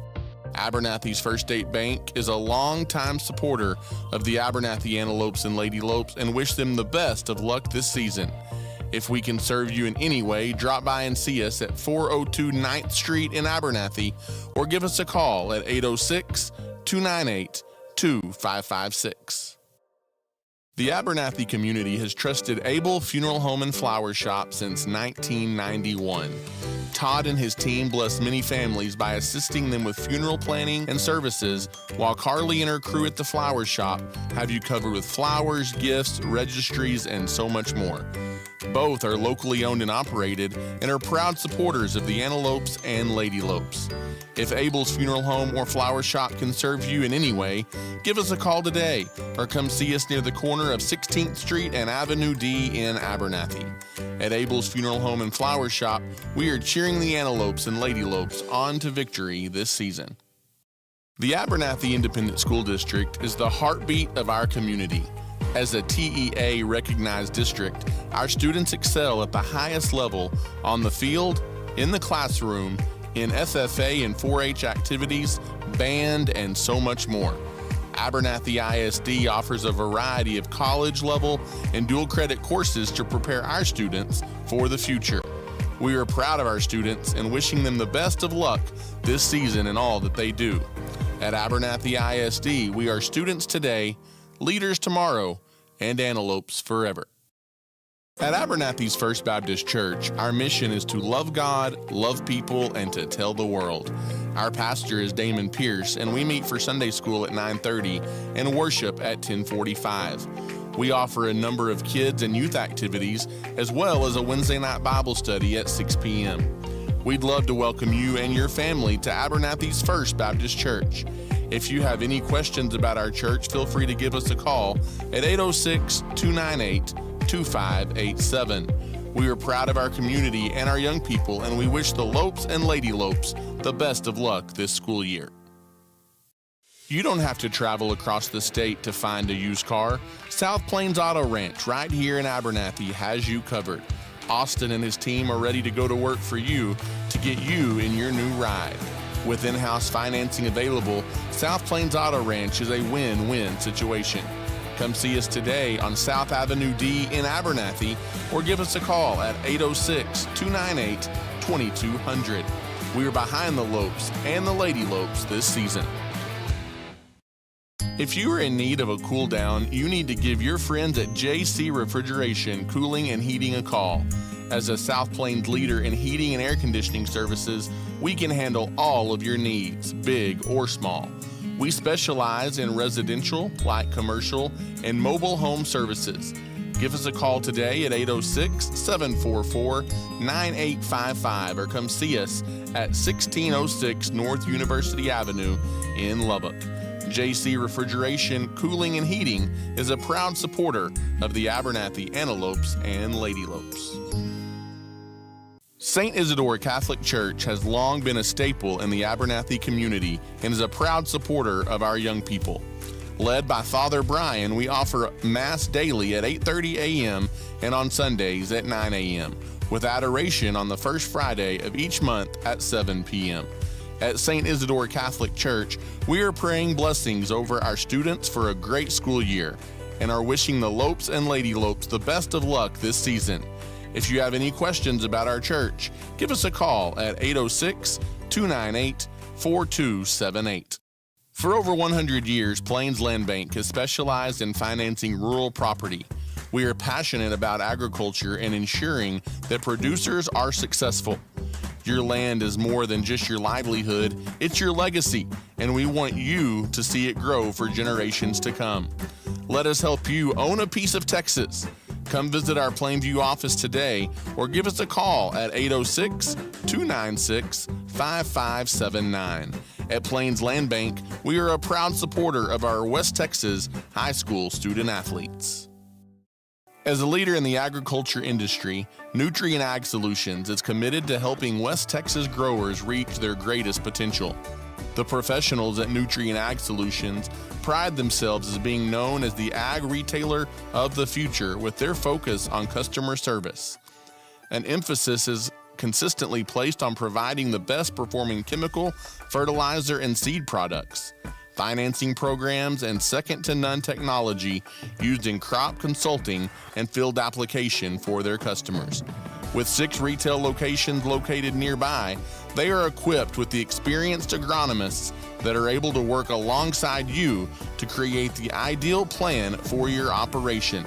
Abernathy's First State Bank is a longtime supporter of the Abernathy Antelopes and Lady Lopes and wish them the best of luck this season. If we can serve you in any way, drop by and see us at 402 9th Street in Abernathy or give us a call at 806-298-2556. The Abernathy community has trusted Abel Funeral Home and Flower Shop since 1991. Todd and his team bless many families by assisting them with funeral planning and services, while Carly and her crew at the Flower Shop have you covered with flowers, gifts, registries, and so much more. Both are locally owned and operated and are proud supporters of the Antelopes and Lady Lopes. If Abel's Funeral Home or Flower Shop can serve you in any way, give us a call today or come see us near the corner of 16th Street and Avenue D in Abernathy. At Abel's Funeral Home and Flower Shop, we are cheering the Antelopes and Lady Lopes on to victory this season. The Abernathy Independent School District is the heartbeat of our community. As a TEA-recognized district, our students excel at the highest level on the field, in the classroom, in FFA and 4-H activities, band, and so much more. Abernathy ISD offers a variety of college-level and dual-credit courses to prepare our students for the future. We are proud of our students and wishing them the best of luck this season in all that they do. At Abernathy ISD, we are students today, leaders tomorrow, and antelopes forever. At Abernathy's First Baptist Church, our mission is to love God, love people, and to tell the world. Our pastor is Damon Pierce, and we meet for Sunday school at 9:30 and worship at 10:45. We offer a number of kids and youth activities, as well as a Wednesday night Bible study at 6 p.m. We'd love to welcome you and your family to Abernathy's First Baptist Church. If you have any questions about our church, feel free to give us a call at 806-298-2587. We are proud of our community and our young people, and we wish the Lopes and Lady Lopes the best of luck this school year. You don't have to travel across the state to find a used car. South Plains Auto Ranch right here in Abernathy has you covered. Austin and his team are ready to go to work for you to get you in your new ride. With in-house financing available, South Plains Auto Ranch is a win-win situation. Come see us today on South Avenue D in Abernathy or give us a call at 806-298-2200. We are behind the Lopes and the Lady Lopes this season. If you are in need of a cool down, you need to give your friends at JC Refrigeration Cooling and Heating a call. As a South Plains leader in heating and air conditioning services, we can handle all of your needs, big or small. We specialize in residential, light commercial, and mobile home services. Give us a call today at 806-744-9855 or come see us at 1606 North University Avenue in Lubbock. JC Refrigeration, Cooling and Heating is a proud supporter of the Abernathy Antelopes and Lady Lopes. St. Isidore Catholic Church has long been a staple in the Abernathy community and is a proud supporter of our young people. Led by Father Brian, we offer Mass daily at 8:30 a.m. and on Sundays at 9 a.m., with adoration on the first Friday of each month at 7 p.m. At St. Isidore Catholic Church, we are praying blessings over our students for a great school year and are wishing the Lopes and Lady Lopes the best of luck this season. If you have any questions about our church, give us a call at 806-298-4278. For over 100 years, Plains Land Bank has specialized in financing rural property. We are passionate about agriculture and ensuring that producers are successful. Your land is more than just your livelihood, it's your legacy, and we want you to see it grow for generations to come. Let us help you own a piece of Texas. Come visit our Plainview office today or give us a call at 806-296-5579. At Plains Land Bank, we are a proud supporter of our West Texas high school student athletes. As a leader in the agriculture industry, Nutrient Ag Solutions is committed to helping West Texas growers reach their greatest potential. The professionals at Nutrient Ag Solutions pride themselves as being known as the ag retailer of the future with their focus on customer service. An emphasis is consistently placed on providing the best performing chemical, fertilizer, and seed products, financing programs, and second-to-none technology used in crop consulting and field application for their customers. With 6 retail locations located nearby, they are equipped with the experienced agronomists that are able to work alongside you to create the ideal plan for your operation.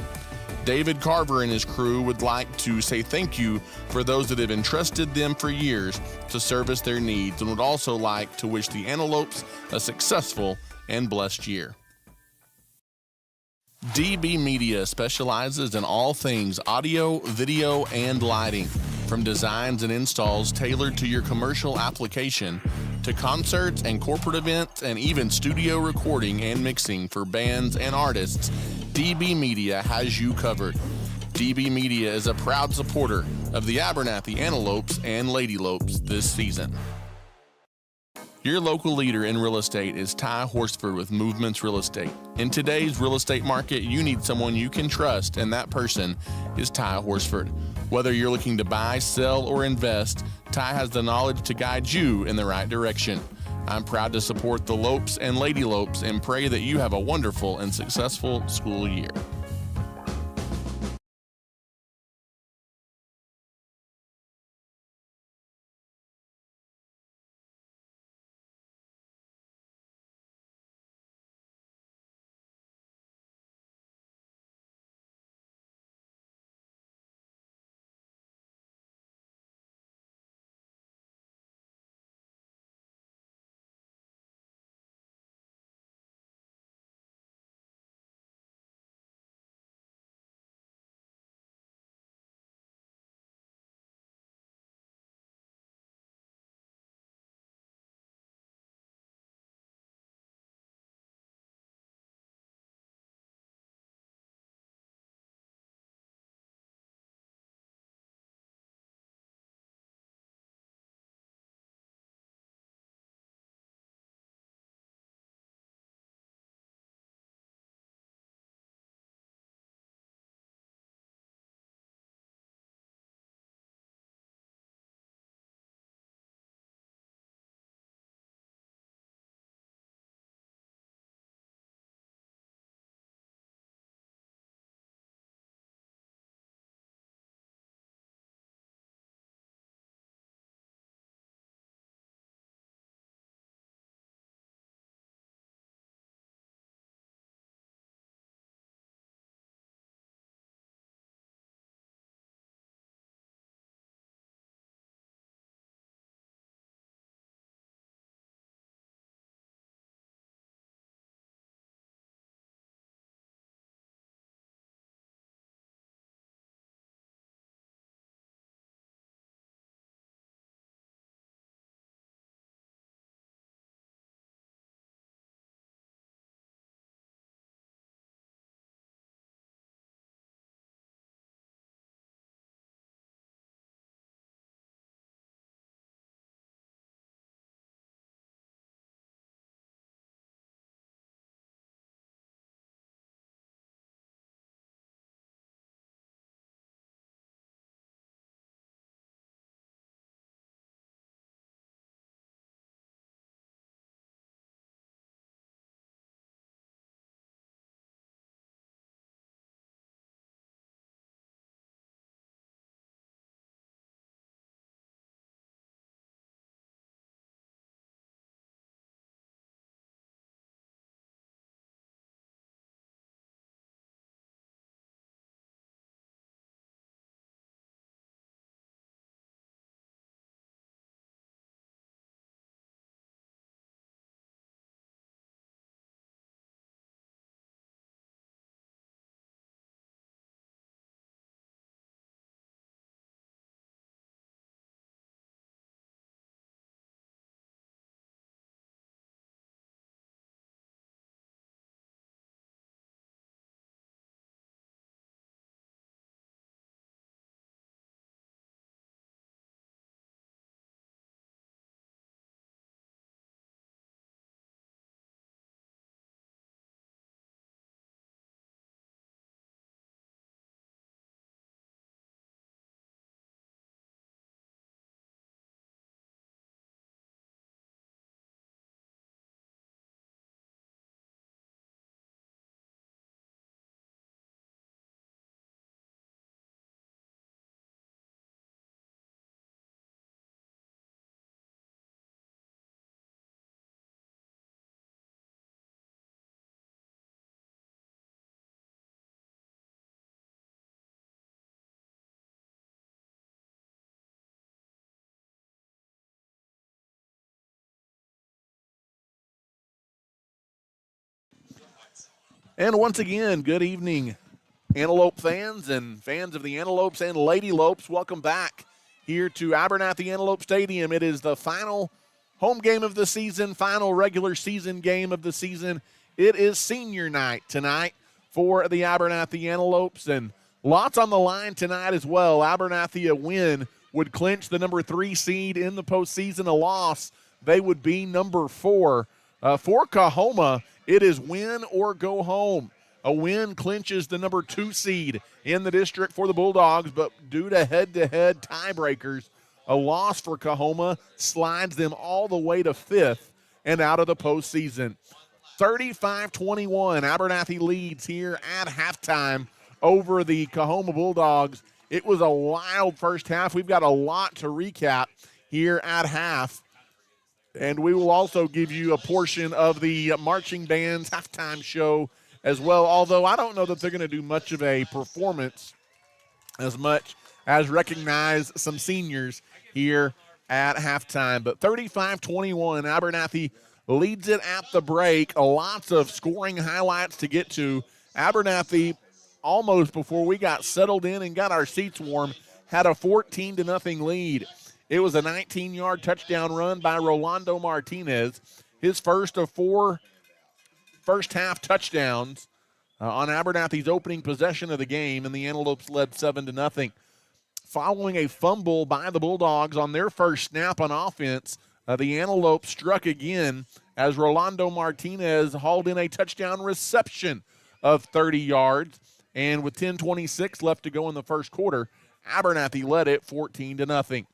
David Carver and his crew would like to say thank you for those that have entrusted them for years to service their needs, and would also like to wish the Antelopes a successful and blessed year. DB Media specializes in all things audio, video, and lighting, from designs and installs tailored to your commercial application to concerts and corporate events, and even studio recording and mixing for bands and artists. DB Media has you covered. DB Media is a proud supporter of the Abernathy Antelopes and Lady Lopes this season. Your local leader in real estate is Ty Horsford with Movements Real Estate. In today's real estate market, you need someone you can trust, and that person is Ty Horsford. Whether you're looking to buy, sell, or invest, Ty has the knowledge to guide you in the right direction. I'm proud to support the Lopes and Lady Lopes and pray that you have a wonderful and successful school year. And once again, good evening, Antelope fans and fans of the Antelopes and Lady Lopes. Welcome back here to Abernathy Antelope Stadium. It is the final home game of the season, final regular season game of the season. It is senior night tonight for the Abernathy Antelopes, and lots on the line tonight as well. Abernathy, a win would clinch the number 3 seed in the postseason. A loss, they would be number 4. For Coahoma, it is win or go home. A win clinches the number 2 seed in the district for the Bulldogs, but due to head-to-head tiebreakers, a loss for Coahoma slides them all the way to 5th and out of the postseason. 35-21, Abernathy leads here at halftime over the Coahoma Bulldogs. It was a wild first half. We've got a lot to recap here at half. And we will also give you a portion of the marching band's halftime show as well, although I don't know that they're going to do much of a performance as much as recognize some seniors here at halftime. But 35-21, Abernathy leads it at the break. Lots of scoring highlights to get to. Abernathy, almost before we got settled in and got our seats warm, had a 14-0 lead. It was a 19-yard touchdown run by Rolando Martinez, his first of 4 first-half touchdowns on Abernathy's opening possession of the game, and the Antelopes led 7-0. Following a fumble by the Bulldogs on their first snap on offense, the Antelopes struck again as Rolando Martinez hauled in a touchdown reception of 30 yards, and with 10:26 left to go in the first quarter, Abernathy led it 14-0.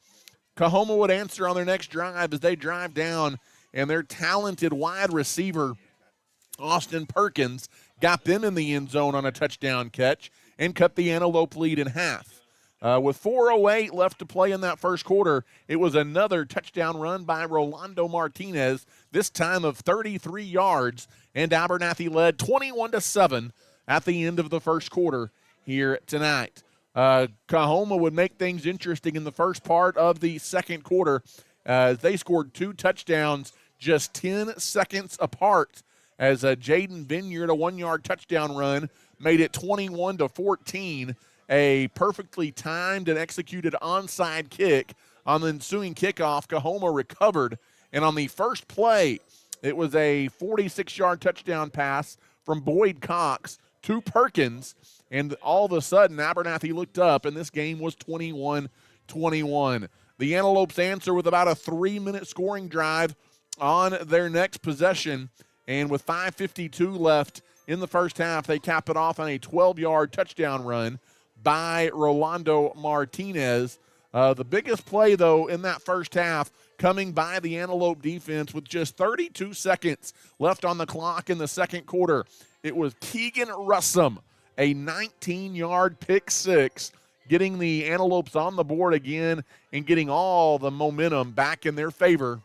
Coahoma would answer on their next drive as they drive down, and their talented wide receiver, Austin Perkins, got them in the end zone on a touchdown catch and cut the Antelope lead in half. With 4:08 left to play in that first quarter, it was another touchdown run by Rolando Martinez, this time of 33 yards, and Abernathy led 21-7 at the end of the first quarter here tonight. Coahoma would make things interesting in the first part of the second quarter. They scored 2 touchdowns just 10 seconds apart as Jaden Vineyard, a 1-yard touchdown run, made it 21-14. A perfectly timed and executed onside kick on the ensuing kickoff. Coahoma recovered, and on the first play, it was a 46-yard touchdown pass from Boyd Cox to Perkins, and all of a sudden, Abernathy looked up, and this game was 21-21. The Antelopes answer with about a 3-minute scoring drive on their next possession, and with 5:52 left in the first half, they cap it off on a 12-yard touchdown run by Rolando Martinez. The biggest play, though, in that first half coming by the Antelope defense with just 32 seconds left on the clock in the second quarter. It was Keegan Russum, a 19-yard pick six, getting the Antelopes on the board again and getting all the momentum back in their favor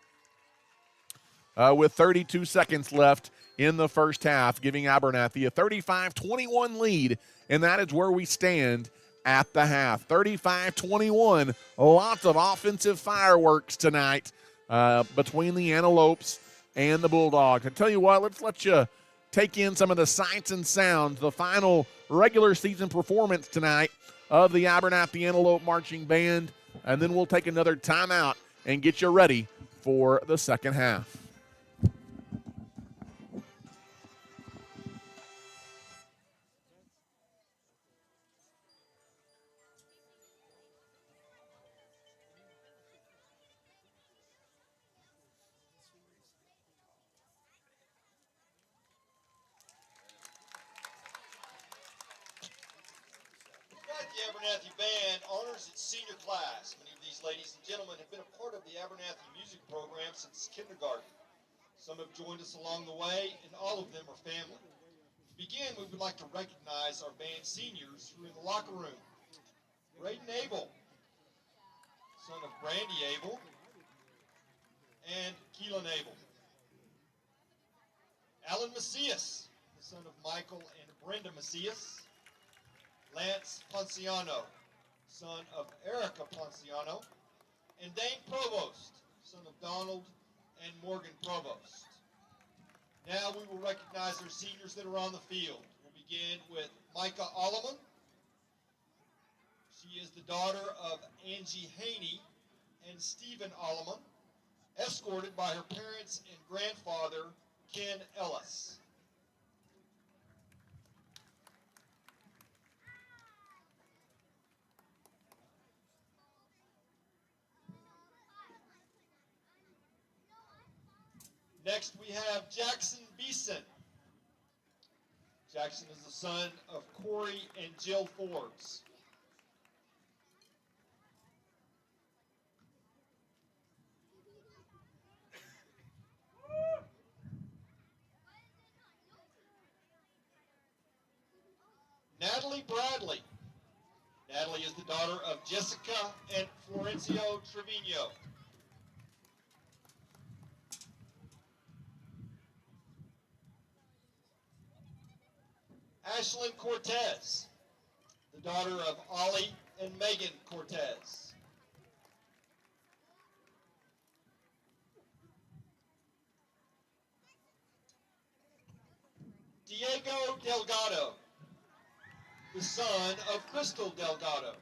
with 32 seconds left in the first half, giving Abernathy a 35-21 lead, and that is where we stand at the half. 35-21, lots of offensive fireworks tonight between the Antelopes and the Bulldogs. I tell you what, let's let you take in some of the sights and sounds, the final regular season performance tonight of the Abernathy Antelope Marching Band, and then we'll take another timeout and get you ready for the second half. The Abernathy Band honors its senior class. Many of these ladies and gentlemen have been a part of the Abernathy music program since kindergarten. Some have joined us along the way, and all of them are family. To begin, we would like to recognize our band seniors who are in the locker room. Braden Abel, son of Brandy Abel, and Keelan Abel. Alan Macias, the son of Michael and Brenda Macias. Lance Ponciano, son of Erica Ponciano, and Dane Provost, son of Donald and Morgan Provost. Now we will recognize our seniors that are on the field. begin with Micah Alleman. She is the daughter of Angie Haney and Stephen Alleman, escorted by her parents and grandfather, Ken Ellis. Next, we have Jackson Beeson. Jackson is the son of Corey and Jill Forbes. Natalie Bradley. Natalie is the daughter of Jessica and Florencio Trevino. Ashlyn Cortez, the daughter of Ollie and Megan Cortez. Diego Delgado, the son of Crystal Delgado.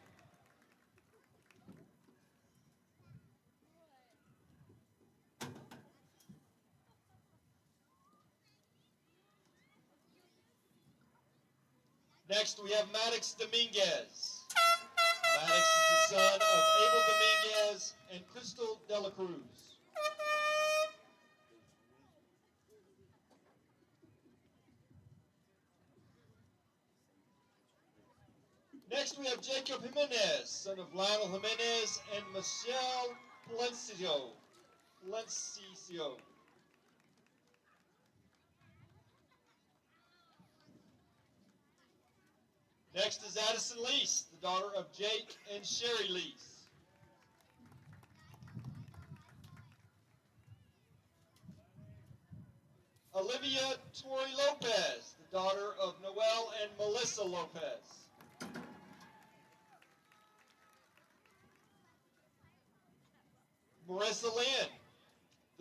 Next, we have Maddox Dominguez. Maddox is the son of Abel Dominguez and Crystal De La Cruz. Next, we have Jacob Jimenez, son of Lionel Jimenez and Michelle Palencia. Next is Addison Lease, the daughter of Jake and Sherry Lease. Olivia Tori Lopez, the daughter of Noel and Melissa Lopez. Marissa Lynn,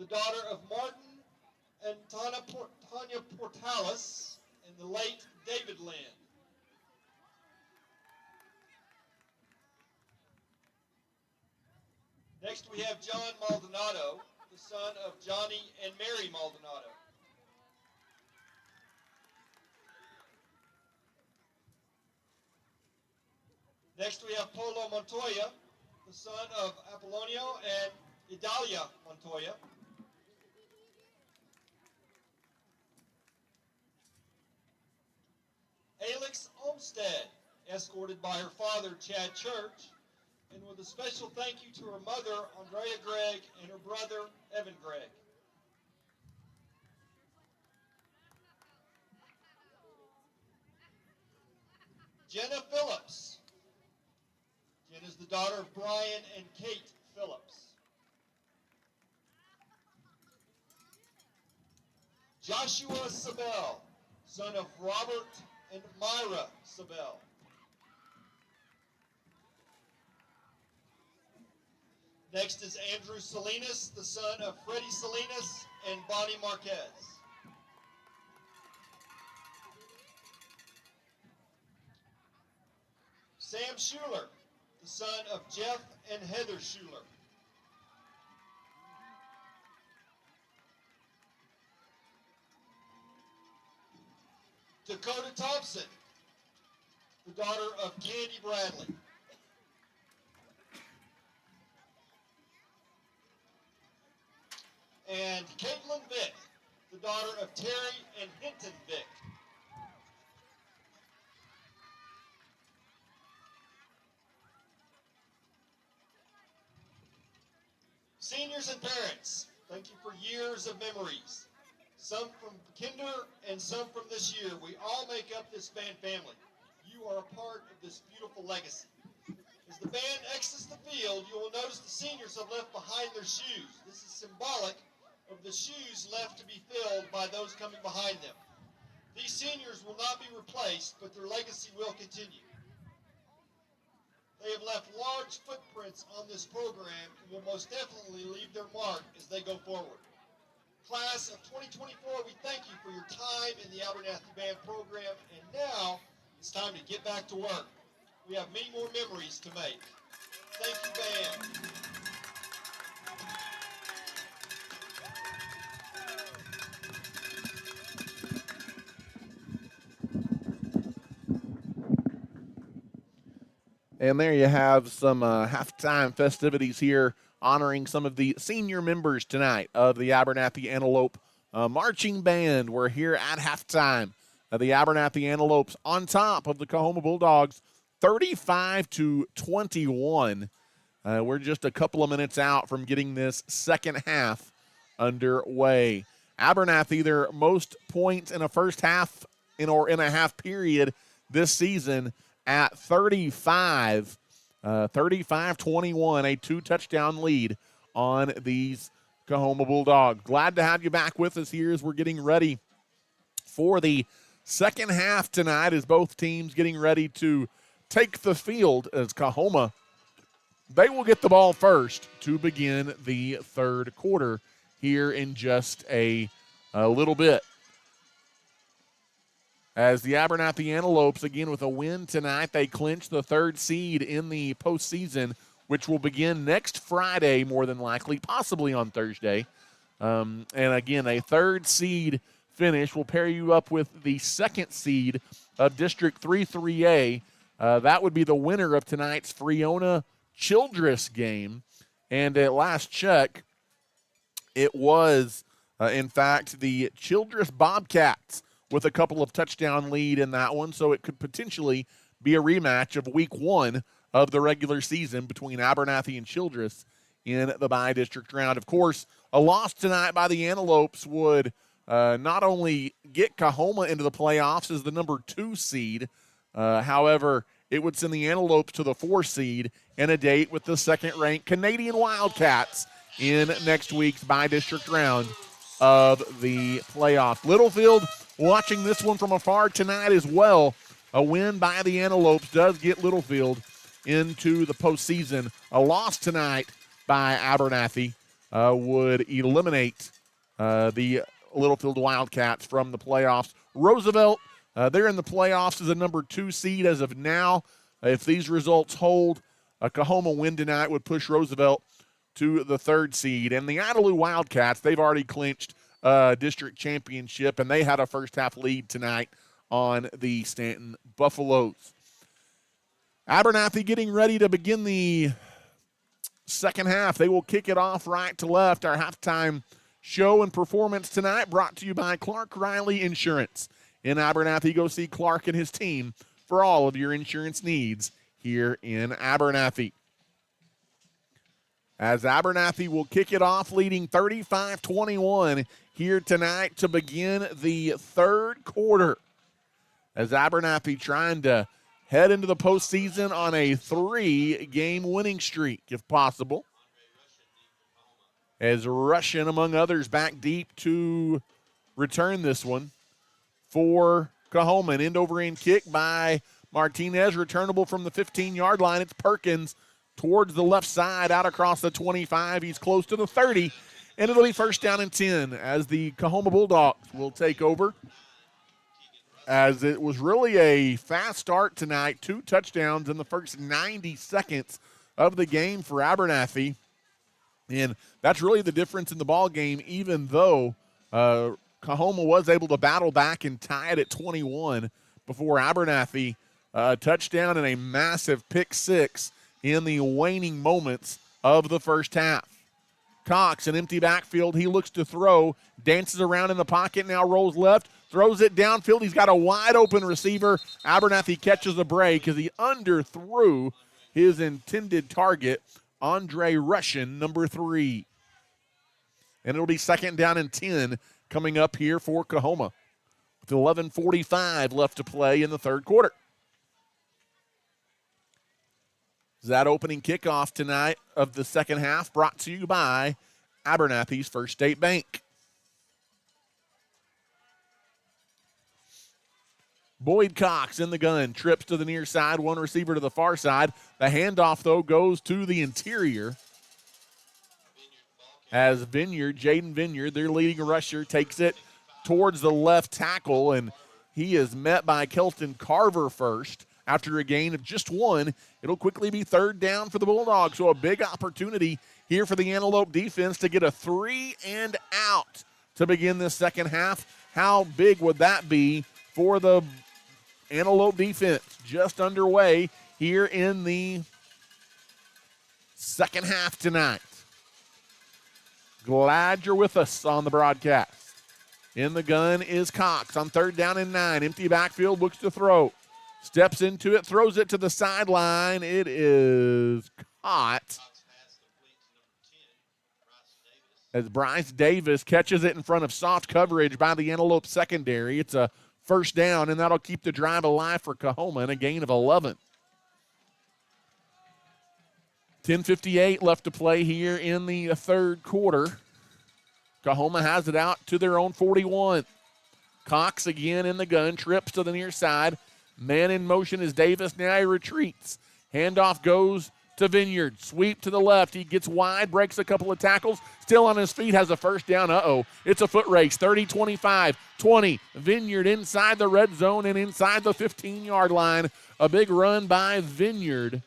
the daughter of Martin and Tanya Portales and the late David Lynn. Next, we have John Maldonado, the son of Johnny and Mary Maldonado. Next, we have Polo Montoya, the son of Apollonio and Idalia Montoya. Alex Olmstead, escorted by her father, Chad Church, and with a special thank you to her mother, Andrea Gregg, and her brother, Evan Gregg. Jenna Phillips. Jen is the daughter of Brian and Kate Phillips. Joshua Sabell, son of Robert and Myra Sabell. Next is Andrew Salinas, the son of Freddie Salinas and Bonnie Marquez. Sam Schuler, the son of Jeff and Heather Schuler. Dakota Thompson, the daughter of Candy Bradley. And Caitlin Vick, the daughter of Terry and Hinton Vick. Seniors and parents, thank you for years of memories. Some from kinder and some from this year. We all make up this band family. You are a part of this beautiful legacy. As the band exits the field, you will notice the seniors have left behind their shoes. This is symbolic of the shoes left to be filled by those coming behind them. These seniors will not be replaced, but their legacy will continue. They have left large footprints on this program and will most definitely leave their mark as they go forward. Class of 2024, we thank you for your time in the Abernathy Band program, and now it's time to get back to work. We have many more memories to make. Thank you, band. And there you have some halftime festivities here honoring some of the senior members tonight of the Abernathy Antelope marching band. We're here at halftime. The Abernathy Antelopes on top of the Coahoma Bulldogs, 35-21. We're just a couple of minutes out from getting this second half underway. Abernathy, their most points in a first half or in a half period this season at 35-21, a 2-touchdown lead on these Coahoma Bulldogs. Glad to have you back with us here as we're getting ready for the second half tonight, as both teams getting ready to take the field. As Coahoma, they will get the ball first to begin the third quarter here in just a little bit. As the Abernathy Antelopes, again, with a win tonight, they clinch the third seed in the postseason, which will begin next Friday, more than likely, possibly on Thursday. And again, a third seed finish will pair you up with the second seed of District 3-3A. That would be the winner of tonight's Freona-Childress game. And at last check, it was, in fact, the Childress Bobcats with a couple of touchdown lead in that one, so it could potentially be a rematch of week one of the regular season between Abernathy and Childress in the bi-district round. Of course, a loss tonight by the Antelopes would not only get Coahoma into the playoffs as the number 2 seed, however, it would send the Antelopes to the 4 seed and a date with the second-ranked Canadian Wildcats in next week's bi-district round of the playoffs. Littlefield watching this one from afar tonight as well. A win by the Antelopes does get Littlefield into the postseason. A loss tonight by Abernathy would eliminate the Littlefield Wildcats from the playoffs. Roosevelt, they're in the playoffs as a number 2 seed as of now. If these results hold, a Coahoma win tonight would push Roosevelt to the 3rd seed. And the Idalou Wildcats, they've already clinched district championship, and they had a first-half lead tonight on the Stanton Buffaloes. Abernathy getting ready to begin the second half. They will kick it off right to left. Our halftime show and performance tonight brought to you by Clark Riley Insurance. In Abernathy, go see Clark and his team for all of your insurance needs here in Abernathy. As Abernathy will kick it off, leading 35-21 here tonight to begin the third quarter. As Abernathy trying to head into the postseason on a 3-game winning streak, if possible. As Russian, among others, back deep to return this one for Coahoma. An end-over-end kick by Martinez, returnable from the 15-yard line. It's Perkins towards the left side, out across the 25. He's close to the 30, and it'll be first down and 10 as the Coahoma Bulldogs will take over. As it was really a fast start tonight, 2 touchdowns in the first 90 seconds of the game for Abernathy. And that's really the difference in the ball game, even though Coahoma was able to battle back and tie it at 21 before Abernathy, a touchdown and a massive pick 6 in the waning moments of the first half. Cox, an empty backfield. He looks to throw, dances around in the pocket, now rolls left, throws it downfield. He's got a wide open receiver. Abernathy catches a break as he underthrew his intended target, Andre Russian, number 3. And it'll be second down and 10 coming up here for Coahoma with 11:45 left to play in the third quarter. That opening kickoff tonight of the second half brought to you by Abernathy's First State Bank. Boyd Cox in the gun, trips to the near side, one receiver to the far side. The handoff, though, goes to the interior. as Jaden Vineyard, their leading rusher, takes it towards the left tackle, and he is met by Kelton Carver first. After a gain of just one, it'll quickly be third down for the Bulldogs. So a big opportunity here for the Antelope defense to get a 3 and out to begin this second half. How big would that be for the Antelope defense? Just underway here in the second half tonight. Glad you're with us on the broadcast. In the gun is Cox on 3rd down and 9. Empty backfield, looks to throw. Steps into it, throws it to the sideline. It is caught as Bryce Davis catches it in front of soft coverage by the Antelope secondary. It's a first down, and that'll keep the drive alive for Coahoma and a gain of 11. 10:58 left to play here in the third quarter. Coahoma has it out to their own 41. Cox again in the gun, trips to the near side. Man in motion is Davis. Now he retreats. Handoff goes to Vineyard. Sweep to the left. He gets wide, breaks a couple of tackles. Still on his feet, has a first down. It's a foot race. 30, 25, 20. Vineyard inside the red zone and inside the 15-yard line. A big run by Vineyard.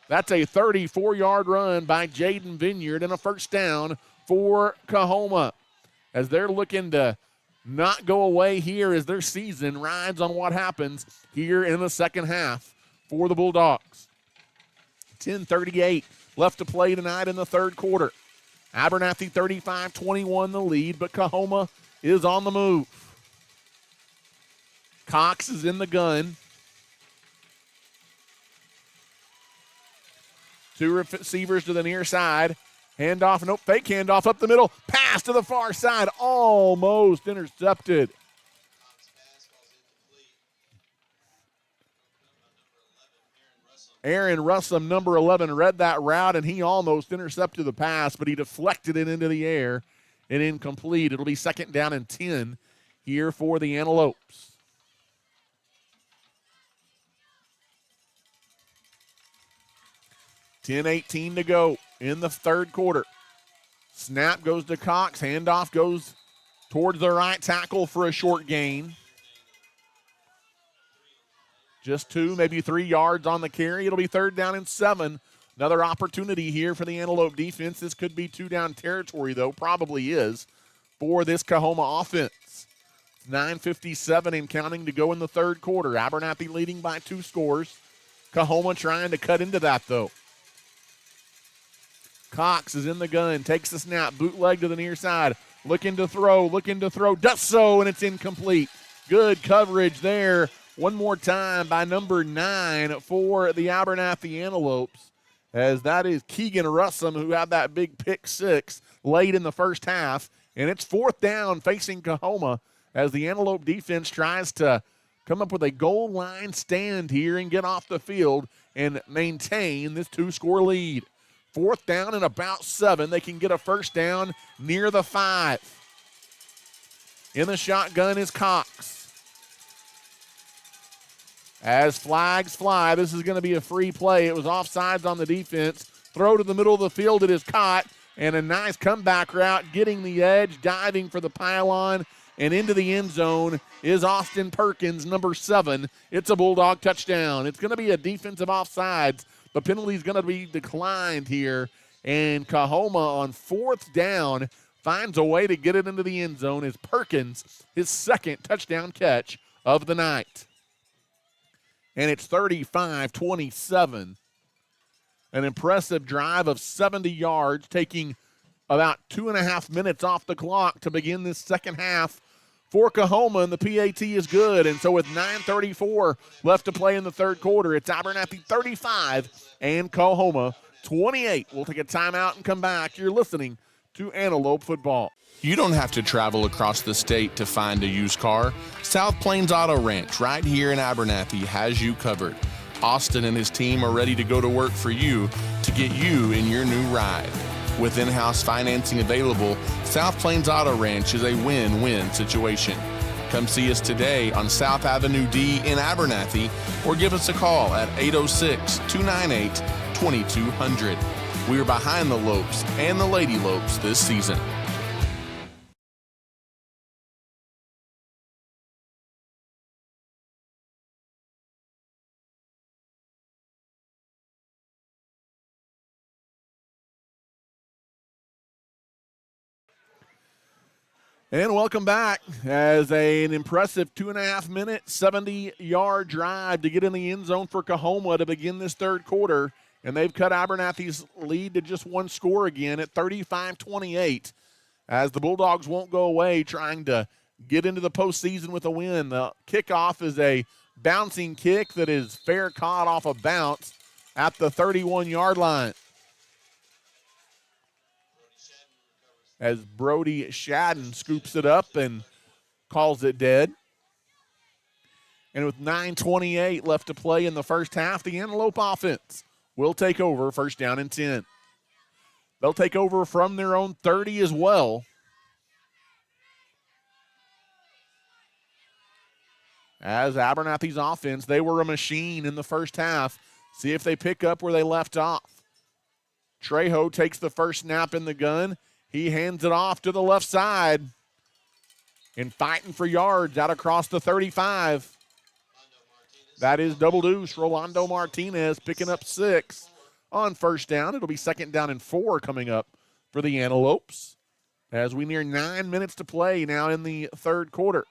That's a 34-yard run by Jaden Vineyard and a first down for Coahoma, as they're looking to not go away here as their season rides on what happens here in the second half for the Bulldogs. 10:38 left to play tonight in the third quarter. Abernathy 35-21 the lead, but Coahoma is on the move. Cox is in the gun. Two receivers to the near side. Handoff, nope, fake handoff up the middle. Pass to the far side, almost intercepted. Aaron Russum, number 11, read that route, and he almost intercepted the pass, but he deflected it into the air and incomplete. It'll be second down and 10 here for the Antelopes. $10:18 to go in the third quarter. Snap goes to Cox. Handoff goes towards the right tackle for a short gain. Just 2, maybe 3 yards on the carry. It'll be third down and 7. Another opportunity here for the Antelope defense. This could be 2-down territory, though. Probably is for this Coahoma offense. 9:57 and counting to go in the third quarter. Abernathy leading by 2 scores. Coahoma trying to cut into that, though. Cox is in the gun, takes the snap, bootleg to the near side, looking to throw, does so, and it's incomplete. Good coverage there. One more time by number 9 for the Abernathy Antelopes, as that is Keegan Russum, who had that big pick 6 late in the first half. And it's fourth down facing Coahoma as the Antelope defense tries to come up with a goal line stand here and get off the field and maintain this 2-score lead. Fourth down and about 7. They can get a first down near the 5. In the shotgun is Cox. As flags fly, this is going to be a free play. It was offsides on the defense. Throw to the middle of the field. It is caught. And a nice comeback route, getting the edge, diving for the pylon, and into the end zone is Austin Perkins, number 7. It's a Bulldog touchdown. It's going to be a defensive offsides. The penalty is going to be declined here, and Coahoma on fourth down finds a way to get it into the end zone as Perkins, his second touchdown catch of the night. And it's 35-27. An impressive drive of 70 yards, taking about 2.5 minutes off the clock to begin this second half for Coahoma, and the PAT is good. And so with 9:34 left to play in the third quarter, it's Abernathy 35 and Coahoma 28. We'll take a timeout and come back. You're listening to Antelope Football. You don't have to travel across the state to find a used car. South Plains Auto Ranch right here in Abernathy has you covered. Austin and his team are ready to go to work for you to get you in your new ride. With in-house financing available, South Plains Auto Ranch is a win-win situation. Come see us today on South Avenue D in Abernathy or give us a call at 806-298-2200. We are behind the Lopes and the Lady Lopes this season. And welcome back as an impressive 2.5-minute, 70-yard drive to get in the end zone for Coahoma to begin this third quarter. And they've cut Abernathy's lead to just one score again at 35-28 as the Bulldogs won't go away trying to get into the postseason with a win. The kickoff is a bouncing kick that is fair caught off a bounce at the 31-yard line. As Brody Shadden scoops it up and calls it dead. And with 9:28 left to play in the first half, the Antelope offense will take over first down and 10. They'll take over from their own 30 as well. As Abernathy's offense, they were a machine in the first half. See if they pick up where they left off. Trejo takes the first snap in the gun. He hands it off to the left side and fighting for yards out across the 35. That is double deuce. Rolando Martinez picking up 6 on first down. It'll be second down and 4 coming up for the Antelopes as we near 9 minutes to play now in the third quarter.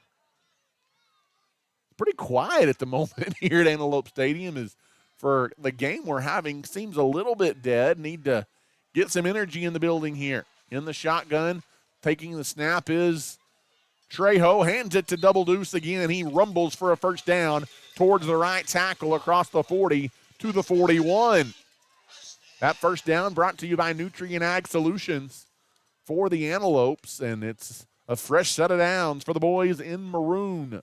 Pretty quiet at the moment here at Antelope Stadium as for the game we're having seems a little bit dead. Need to get some energy in the building here. In the shotgun, taking the snap is Trejo, hands it to Double Deuce again. He rumbles for a first down towards the right tackle across the 40 to the 41. That first down brought to you by Nutrient Ag Solutions for the Antelopes, and it's a fresh set of downs for the boys in maroon.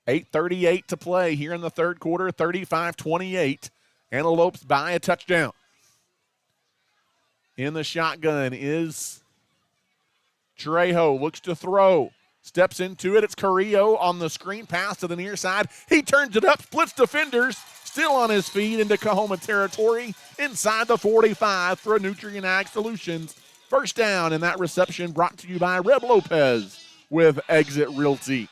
$8:38 to play here in the third quarter, 35-28. Antelopes by a touchdown. In the shotgun is Trejo, looks to throw, steps into it. It's Carrillo on the screen pass to the near side. He turns it up, splits defenders, still on his feet into Coahoma territory inside the 45 for Nutrient Ag Solutions. First down, and that reception brought to you by Reb Lopes with Exit Realty.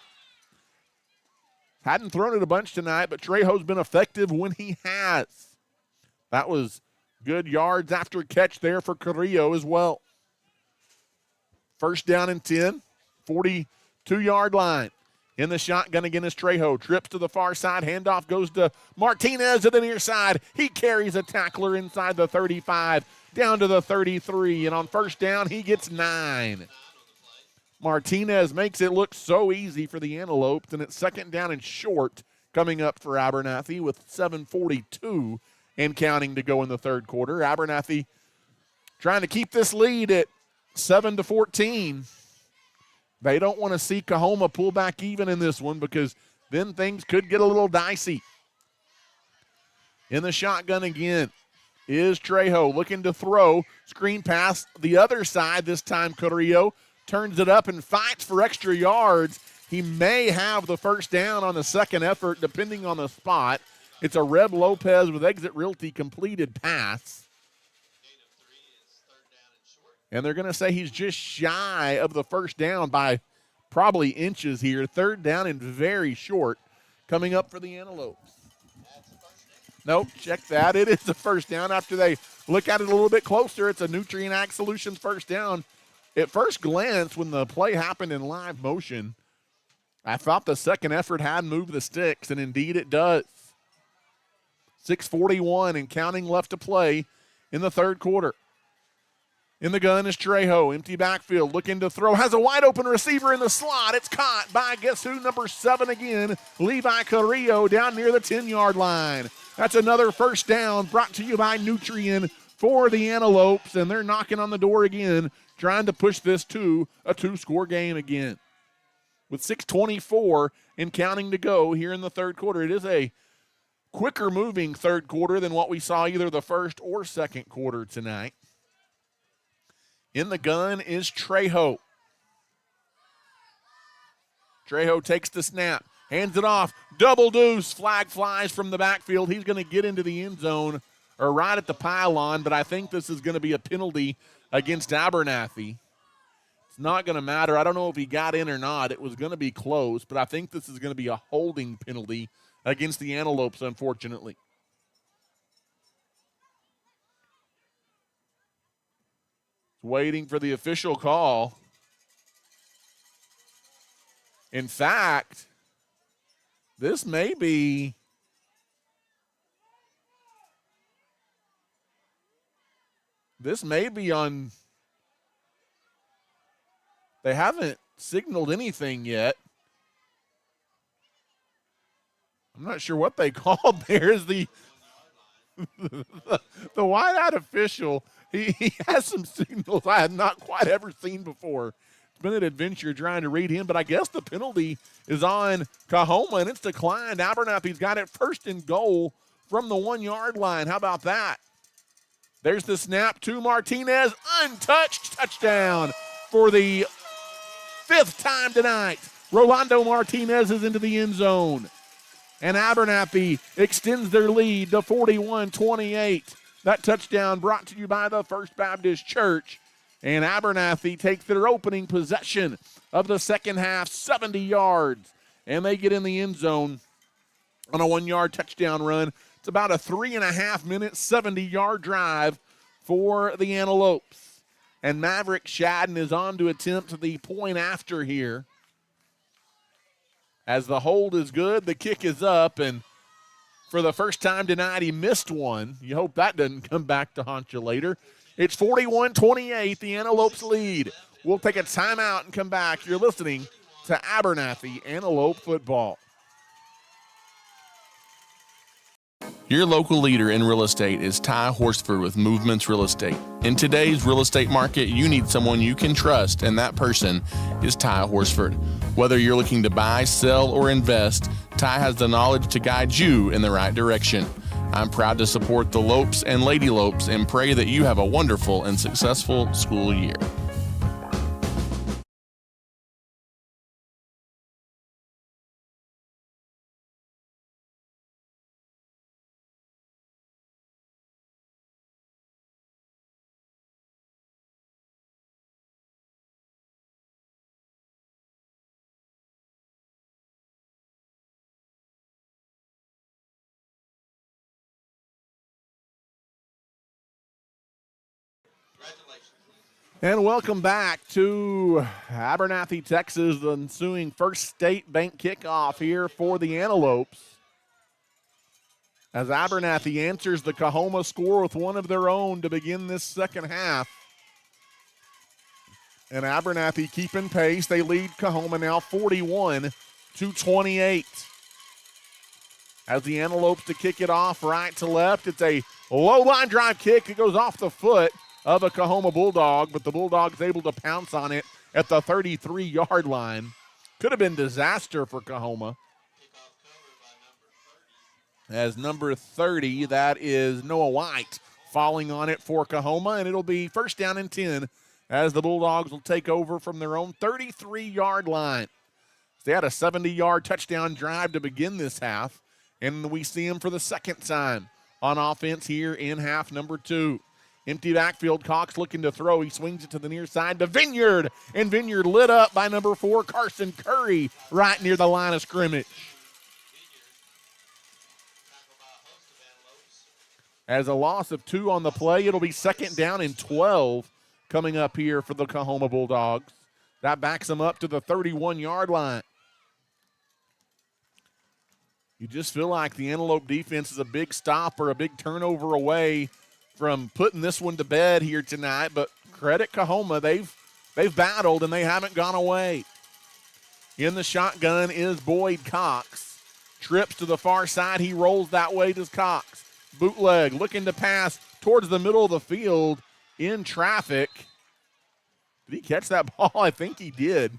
Hadn't thrown it a bunch tonight, but Trejo's been effective when he has. That was good yards after catch there for Carrillo as well. First down and 10, 42-yard line. In the shotgun again is Trejo. Trips to the far side. Handoff goes to Martinez to the near side. He carries a tackler inside the 35 down to the 33. And on first down, he gets 9. Martinez makes it look so easy for the Antelopes, and it's second down and short coming up for Abernathy with 7:42 and counting to go in the third quarter. Abernathy trying to keep this lead at 7-14. They don't want to see Coahoma pull back even in this one because then things could get a little dicey. In the shotgun again is Trejo looking to throw. Screen pass the other side, this time Carrillo turns it up and fights for extra yards. He may have the first down on the second effort depending on the spot. It's a Reb Lopes with Exit Realty completed pass. And they're going to say he's just shy of the first down by probably inches here. Third down and very short coming up for the Antelopes. Nope, check that. It is a first down. After they look at it a little bit closer, it's a Nutrient Ag Solutions first down. At first glance, when the play happened in live motion, I thought the second effort had moved the sticks, and indeed it does. 6:41 and counting left to play in the third quarter. In the gun is Trejo, empty backfield, looking to throw, has a wide open receiver in the slot. It's caught by, guess who, number 7 again, Levi Carrillo down near the 10-yard line. That's another first down brought to you by Nutrien for the Antelopes, and they're knocking on the door again, trying to push this to a 2-score game again. With 6:24 and counting to go here in the third quarter, it is a quicker moving third quarter than what we saw either the first or second quarter tonight. In the gun is Trejo. Trejo takes the snap, Hands it off. Double deuce. Flag flies from the backfield. He's going to get into the end zone or right at the pylon, but I think this is going to be a penalty against Abernathy. It's not going to matter. I don't know if he got in or not. It was going to be close, but I think this is going to be a holding penalty against the Antelopes, unfortunately. Waiting for the official call. In fact, this may be on. They haven't signaled anything yet. I'm not sure what they called there. Is the wide-out official. He has some signals I have not quite ever seen before. It's been an adventure trying to read him, but I guess the penalty is on Coahoma, and it's declined. Abernathy's got it first and goal from the 1-yard line. How about that? There's the snap to Martinez. Untouched touchdown for the 5th time tonight. Rolando Martinez is into the end zone. And Abernathy extends their lead to 41-28. That touchdown brought to you by the First Baptist Church. And Abernathy takes their opening possession of the second half, 70 yards. And they get in the end zone on a 1-yard touchdown run. It's about a 3.5-minute, 70-yard drive for the Antelopes. And Maverick Shadden is on to attempt the point after here. As the hold is good, the kick is up, and for the first time tonight, he missed one. You hope that doesn't come back to haunt you later. It's 41-28, the Antelopes lead. We'll take a timeout and come back. You're listening to Abernathy Antelope Football. Your local leader in real estate is Ty Horsford with Movements Real Estate. In today's real estate market, you need someone you can trust, and that person is Ty Horsford. Whether you're looking to buy, sell, or invest, Ty has the knowledge to guide you in the right direction. I'm proud to support the Lopes and Lady Lopes and pray that you have a wonderful and successful school year. And welcome back to Abernathy, Texas, the ensuing First State Bank kickoff here for the Antelopes. As Abernathy answers the Coahoma score with one of their own to begin this second half. And Abernathy keeping pace. They lead Coahoma now 41-28. As the Antelopes to kick it off right to left. It's a low line drive kick. It goes off the foot of a Coahoma Bulldog, but the Bulldogs able to pounce on it at the 33-yard line. Could have been disaster for Coahoma. As number 30, that is Noah White, falling on it for Coahoma, and it'll be first down and 10 as the Bulldogs will take over from their own 33-yard line. They had a 70-yard touchdown drive to begin this half, and we see them for the second time on offense here in half number 2. Empty backfield, Cox looking to throw. He swings it to the near side to Vineyard, and Vineyard lit up by number 4, Carson Curry, right near the line of scrimmage. As a loss of 2 on the play, it'll be second down and 12 coming up here for the Coahoma Bulldogs. That backs them up to the 31-yard line. You just feel like the Antelope defense is a big stop or a big turnover away from putting this one to bed here tonight, but credit Coahoma, they've battled and they haven't gone away. In the shotgun is Boyd Cox. Trips to the far side, he rolls that way to Cox. Bootleg, looking to pass towards the middle of the field in traffic. Did he catch that ball? I think he did.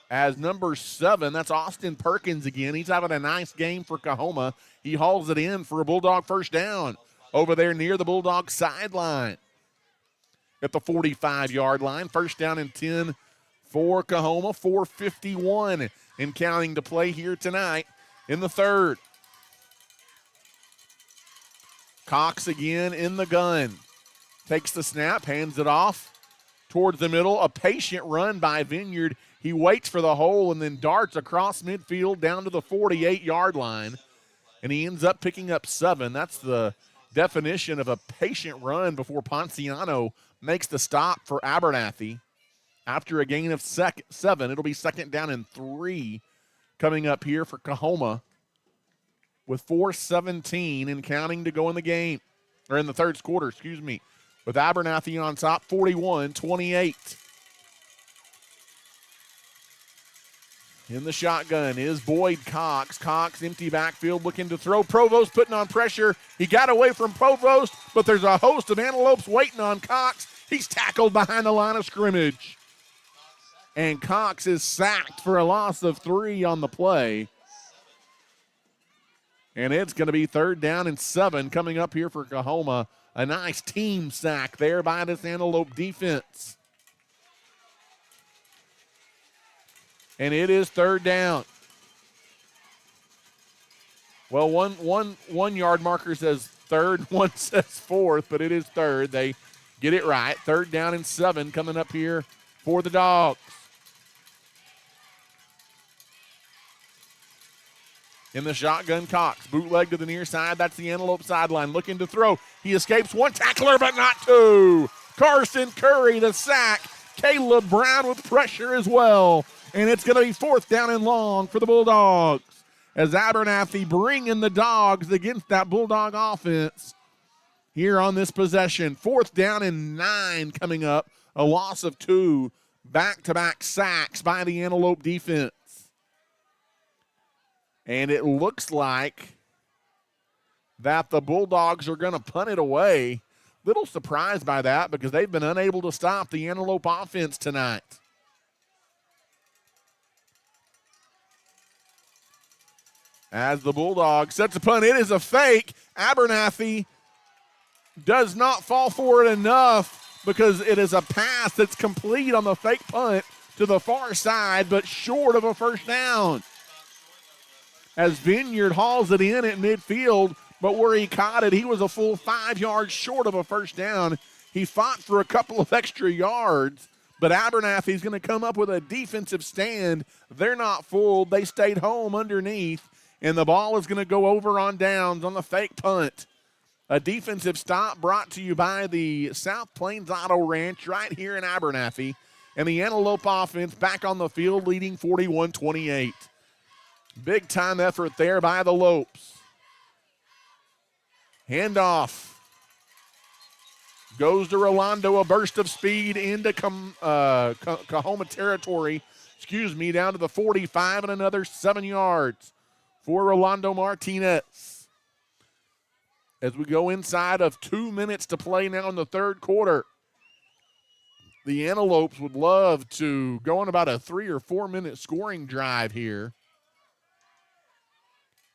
As number 7, that's Austin Perkins again. He's having a nice game for Coahoma. He hauls it in for a Bulldog first down over there near the Bulldog sideline. At the 45-yard line, first down and 10 for Coahoma. 4:51 and counting to play here tonight in the third. Cox again in the gun. Takes the snap, hands it off towards the middle. A patient run by Vineyard. He waits for the hole and then darts across midfield down to the 48-yard line. And he ends up picking up 7. That's the definition of a patient run before Ponciano makes the stop for Abernathy. After a gain of 7, it'll be second down and 3 coming up here for Coahoma with 4:17 and counting to go in the game, or in the third quarter, with Abernathy on top, 41-28. In the shotgun is Boyd Cox. Cox, empty backfield, looking to throw. Provost putting on pressure. He got away from Provost, but there's a host of Antelopes waiting on Cox. He's tackled behind the line of scrimmage. And Cox is sacked for a loss of 3 on the play. And it's going to be third down and 7 coming up here for Coahoma. A nice team sack there by this Antelope defense. And it is third down. Well, one yard marker says third, one says fourth, but it is third. They get it right. Third down and 7 coming up here for the Dogs. In the shotgun, Cox. Bootleg to the near side. That's the Antelope sideline. Looking to throw. He escapes one tackler, but not 2. Carson Curry, the sack. Caleb Brown with pressure as well. And it's going to be fourth down and long for the Bulldogs as Abernathy bringing the Dogs against that Bulldog offense here on this possession. Fourth down and 9 coming up. A loss of 2. Back-to-back sacks by the Antelope defense. And it looks like that the Bulldogs are going to punt it away. Little surprised by that because they've been unable to stop the Antelope offense tonight. As the Bulldogs sets a punt, it is a fake. Abernathy does not fall for it enough because it is a pass that's complete on the fake punt to the far side, but short of a first down. As Vineyard hauls it in at midfield, but where he caught it, he was a full 5 yards short of a first down. He fought for a couple of extra yards, but Abernathy's going to come up with a defensive stand. They're not fooled. They stayed home underneath, and the ball is going to go over on downs on the fake punt. A defensive stop brought to you by the South Plains Auto Ranch right here in Abernathy, and the Antelope offense back on the field leading 41-28. Big time effort there by the Lopes. Handoff. Goes to Rolando, a burst of speed into Coahoma territory. Down to the 45 and another 7 yards for Rolando Martinez. As we go inside of 2 minutes to play now in the third quarter. The Antelopes would love to go on about a 3 or 4 minute scoring drive here.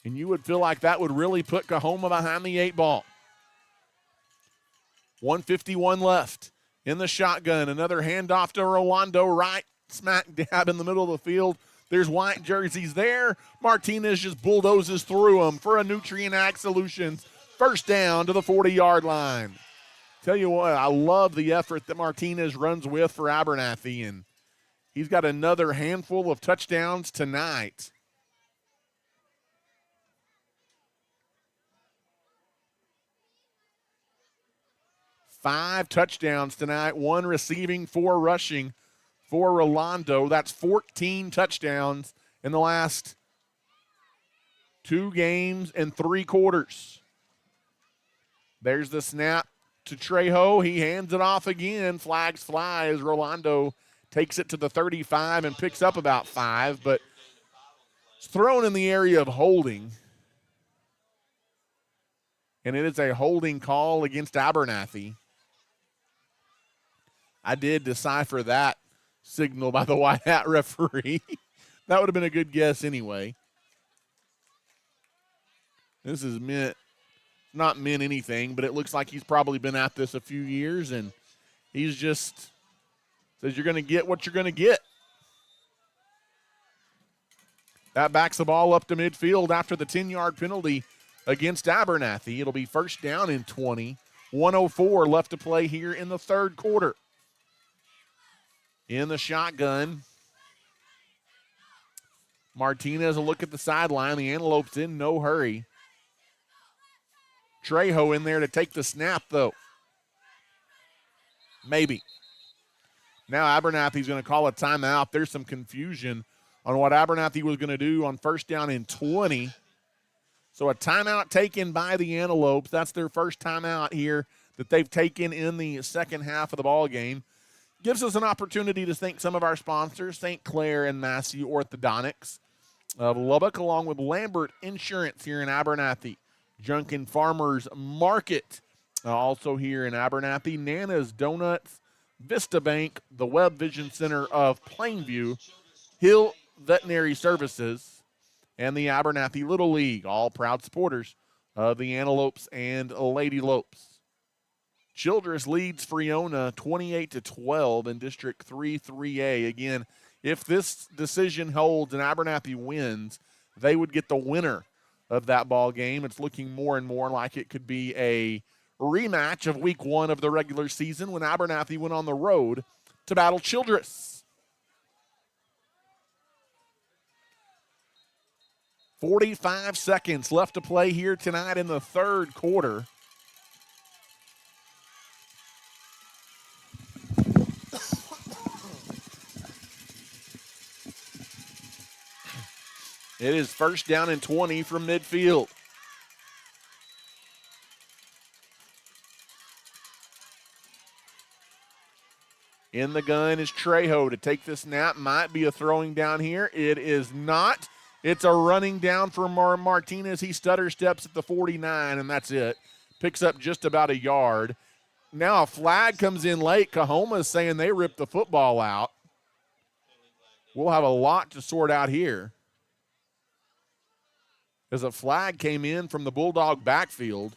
And you would feel like that would really put Coahoma behind the 8 ball. 1:51 left in the shotgun. Another handoff to Rolando right smack dab in the middle of the field. There's white jerseys there. Martinez just bulldozes through them for a Nutrient Ag Solutions. First down to the 40-yard line. Tell you what, I love the effort that Martinez runs with for Abernathy, and he's got another handful of touchdowns tonight. Five touchdowns tonight, 1 receiving, 4 rushing for Rolando. That's 14 touchdowns in the last 2 games and 3 quarters. There's the snap to Trejo. He hands it off again. Flags fly as Rolando takes it to the 35 and picks up about 5, but it's thrown in the area of holding. And it is a holding call against Abernathy. I did decipher that signal by the white hat referee. That would have been a good guess anyway. This is not meant anything, but it looks like he's probably been at this a few years, and he's just says you're going to get what you're going to get. That backs the ball up to midfield after the 10-yard penalty against Abernathy. It'll be first down and 20. 1:04 left to play here in the third quarter. In the shotgun, Martinez will look at the sideline. The Antelopes in no hurry. Trejo in there to take the snap, though. Maybe. Now Abernathy's going to call a timeout. There's some confusion on what Abernathy was going to do on first down and 20. So a timeout taken by the Antelopes. That's their first timeout here that they've taken in the second half of the ball game. Gives us an opportunity to thank some of our sponsors, St. Clair and Massey Orthodontics of Lubbock, along with Lambert Insurance here in Abernathy. Junkin Farmers Market, also here in Abernathy. Nana's Donuts, Vista Bank, the Webb Vision Center of Plainview, Hill Veterinary Services, and the Abernathy Little League, all proud supporters of the Antelopes and Lady Lopes. Childress leads Freona 28-12 in District 3-3A. Again, if this decision holds and Abernathy wins, they would get the winner of that ball game. It's looking more and more like it could be a rematch of week 1 of the regular season when Abernathy went on the road to battle Childress. 45 seconds left to play here tonight in the third quarter. It is first down and 20 from midfield. In the gun is Trejo to take the snap. Might be a throwing down here. It is not. It's a running down for Martinez. He stutter steps at the 49, and that's it. Picks up just about a yard. Now a flag comes in late. Coahoma is saying they ripped the football out. We'll have a lot to sort out here, as a flag came in from the Bulldog backfield.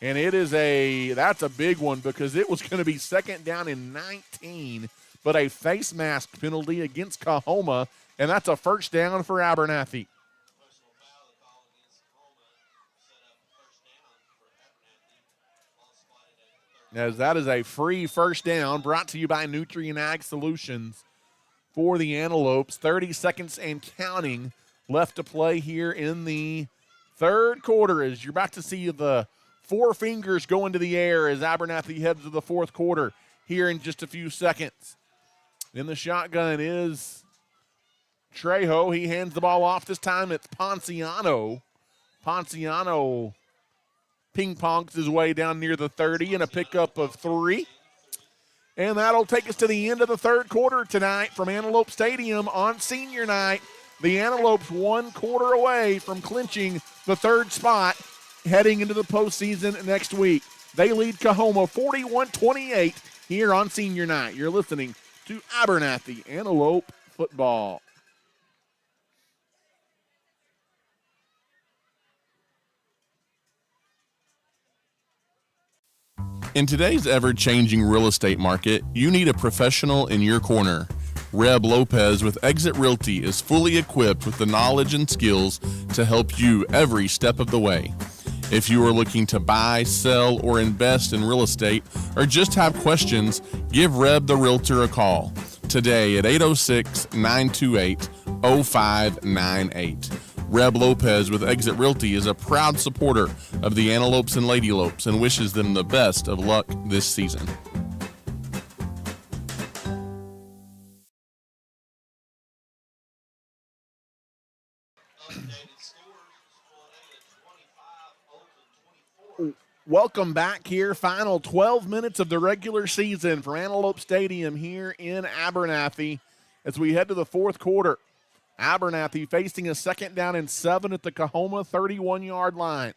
And that's a big one because it was going to be second down and 19, but a face mask penalty against Coahoma, and that's a first down for Abernathy. As that is a free first down brought to you by Nutrient Ag Solutions for the Antelopes. 30 seconds and counting left to play here in the third quarter, as you're about to see the four fingers go into the air as Abernathy heads to the fourth quarter here in just a few seconds. In the shotgun is Trejo. He hands the ball off. This time it's Ponciano. Ponciano ping-pongs his way down near the 30 and a pickup of 3. And that'll take us to the end of the third quarter tonight from Antelope Stadium on senior night. The Antelopes 1 quarter away from clinching the third spot heading into the postseason next week. They lead Coahoma 41-28 here on senior night. You're listening to Abernathy Antelope football. In today's ever-changing real estate market, you need a professional in your corner. Reb Lopes with Exit Realty is fully equipped with the knowledge and skills to help you every step of the way. If you are looking to buy, sell, or invest in real estate, or just have questions, give Reb the Realtor a call today at 806-928-0598. Reb Lopes with Exit Realty is a proud supporter of the Antelopes and Lady Lopes and wishes them the best of luck this season. Welcome back here. Final 12 minutes of the regular season for Antelope Stadium here in Abernathy as we head to the fourth quarter. Abernathy facing a second down and 7 at the Coahoma 31-yard line.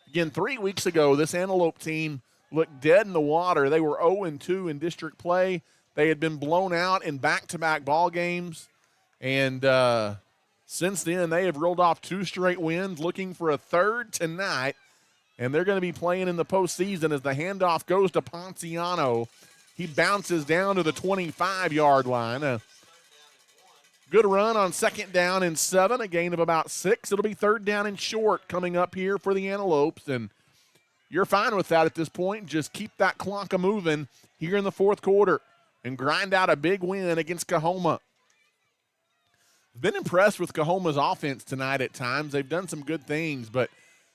Again, 3 weeks ago, this Antelope team looked dead in the water. They were 0-2 in district play. They had been blown out in back-to-back ball games. And since then, they have rolled off 2 straight wins, looking for a third tonight. And they're going to be playing in the postseason as the handoff goes to Ponciano. He bounces down to the 25-yard line. Good run on 2nd down and 7, a gain of about 6. It'll be 3rd down and short coming up here for the Antelopes, and you're fine with that at this point. Just keep that clock a-moving here in the 4th quarter and grind out a big win against Coahoma. Been impressed with Coahoma's offense tonight at times. They've done some good things, but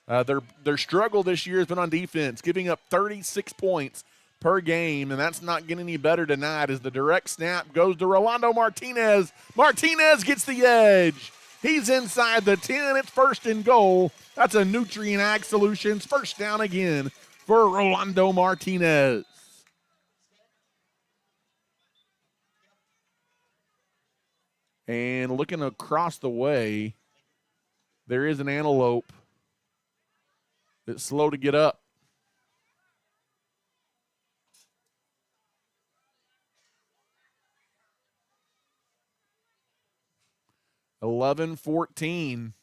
their struggle this year has been on defense, giving up 36 points per game, and that's not getting any better tonight as the direct snap goes to Rolando Martinez. Martinez gets the edge. He's inside the 10. It's 1st and goal. That's a Nutrient Ag Solutions 1st down again for Rolando Martinez. And looking across the way, there is an Antelope that's slow to get up. $11-14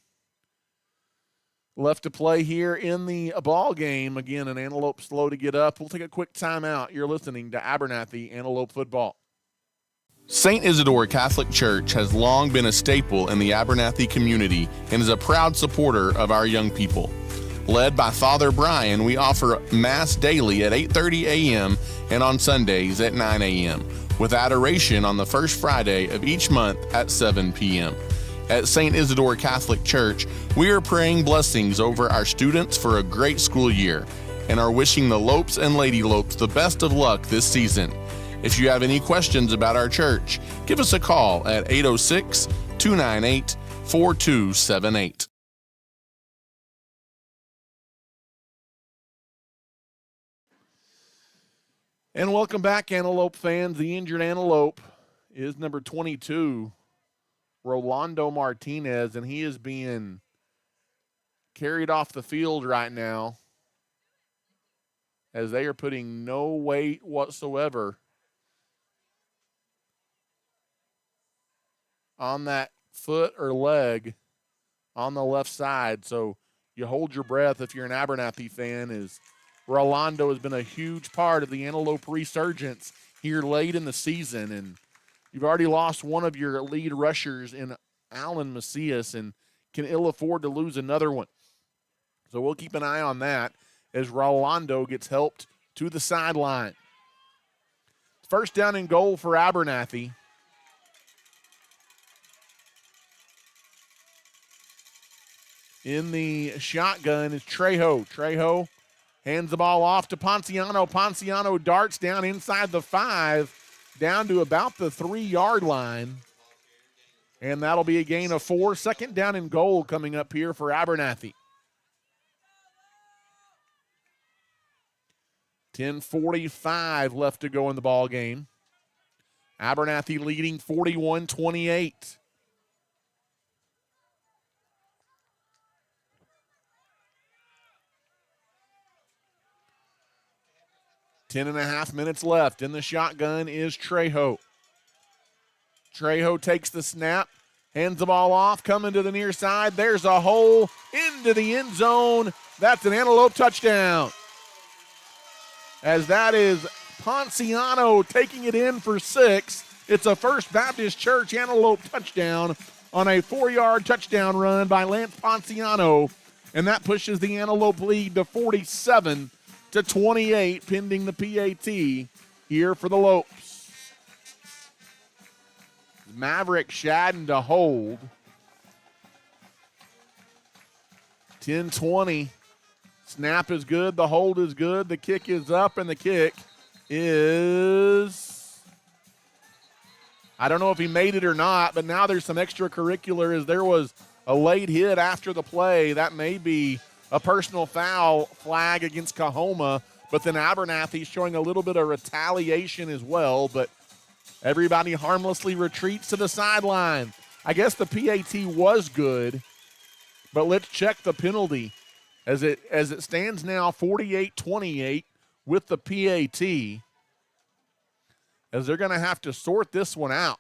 left to play here in the ball game. Again, an Antelope slow to get up. We'll take a quick timeout. You're listening to Abernathy Antelope Football. St. Isidore Catholic Church has long been a staple in the Abernathy community and is a proud supporter of our young people. Led by Father Brian, we offer Mass daily at 8:30 a.m. and on Sundays at 9 a.m., with adoration on the first Friday of each month at 7 p.m. At St. Isidore Catholic Church, we are praying blessings over our students for a great school year and are wishing the Lopes and Lady Lopes the best of luck this season. If you have any questions about our church, give us a call at 806-298-4278. And welcome back, Antelope fans. The injured Antelope is number 22, Rolando Martinez, and he is being carried off the field right now as they are putting no weight whatsoever on that foot or leg on the left side. So you hold your breath if you're an Abernathy fan, as Rolando has been a huge part of the Antelope resurgence here late in the season. And you've already lost one of your lead rushers in Alan Macias and can ill afford to lose another one. So we'll keep an eye on that as Rolando gets helped to the sideline. 1st down and goal for Abernathy. In the shotgun is Trejo. Trejo hands the ball off to Ponciano. Ponciano darts down inside the 5, down to about the 3-yard line. And that'll be a gain of 4. 2nd down and goal coming up here for Abernathy. 10:45 left to go in the ball game. Abernathy leading 41-28. Ten and a half minutes left. In the shotgun is Trejo. Trejo takes the snap, hands the ball off, coming to the near side. There's a hole into the end zone. That's an Antelope touchdown. As that is Ponciano taking it in for 6. It's a First Baptist Church Antelope touchdown on a 4-yard touchdown run by Lance Ponciano. And that pushes the Antelope lead to 47-28, pending the PAT here for the Lopes. Maverick Shadden to hold. 10-20. Snap is good. The hold is good. The kick is up, and the kick is, I don't know if he made it or not, but now there's some extracurricular as there was a late hit after the play. That may be a personal foul flag against Coahoma, but then Abernathy showing a little bit of retaliation as well, but everybody harmlessly retreats to the sideline. I guess the PAT was good, but let's check the penalty. As it stands now 48-28 with the PAT, as they're going to have to sort this one out.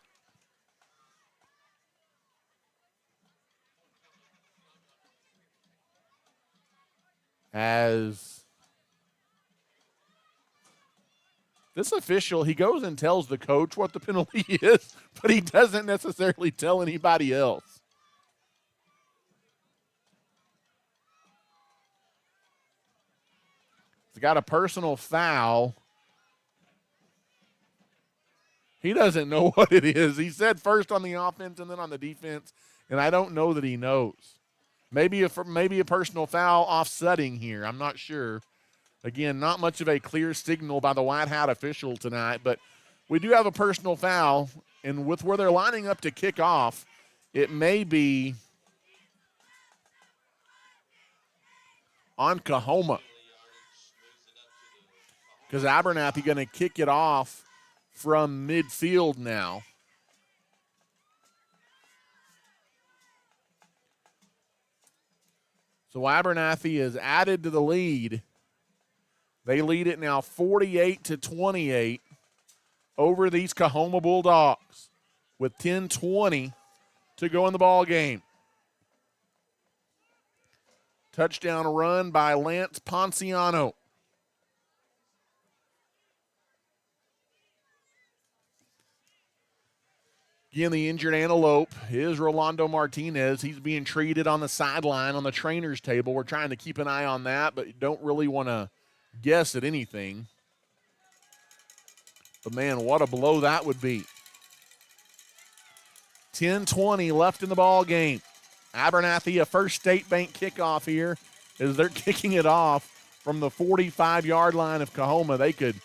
As This official, he goes and tells the coach what the penalty is, but he doesn't necessarily tell anybody else. He's got a personal foul. He doesn't know what it is. He said first on the offense and then on the defense, and I don't know that he knows. Maybe a personal foul offsetting here. I'm not sure. Again, not much of a clear signal by the white hat official tonight, but we do have a personal foul, and with where they're lining up to kick off, it may be on Coahoma, because Abernathy going to kick it off from midfield now. So Abernathy is added to the lead. They lead it now 48-28 over these Coahoma Bulldogs with 10:20 to go in the ball game. Touchdown run by Lance Ponciano. Again, the injured Antelope is Rolando Martinez. He's being treated on the sideline on the trainer's table. We're trying to keep an eye on that, but don't really want to guess at anything. But, man, what a blow that would be. 10:20 left in the ball game. Abernathy, a First State Bank kickoff here as they're kicking it off from the 45-yard line of Coahoma. They could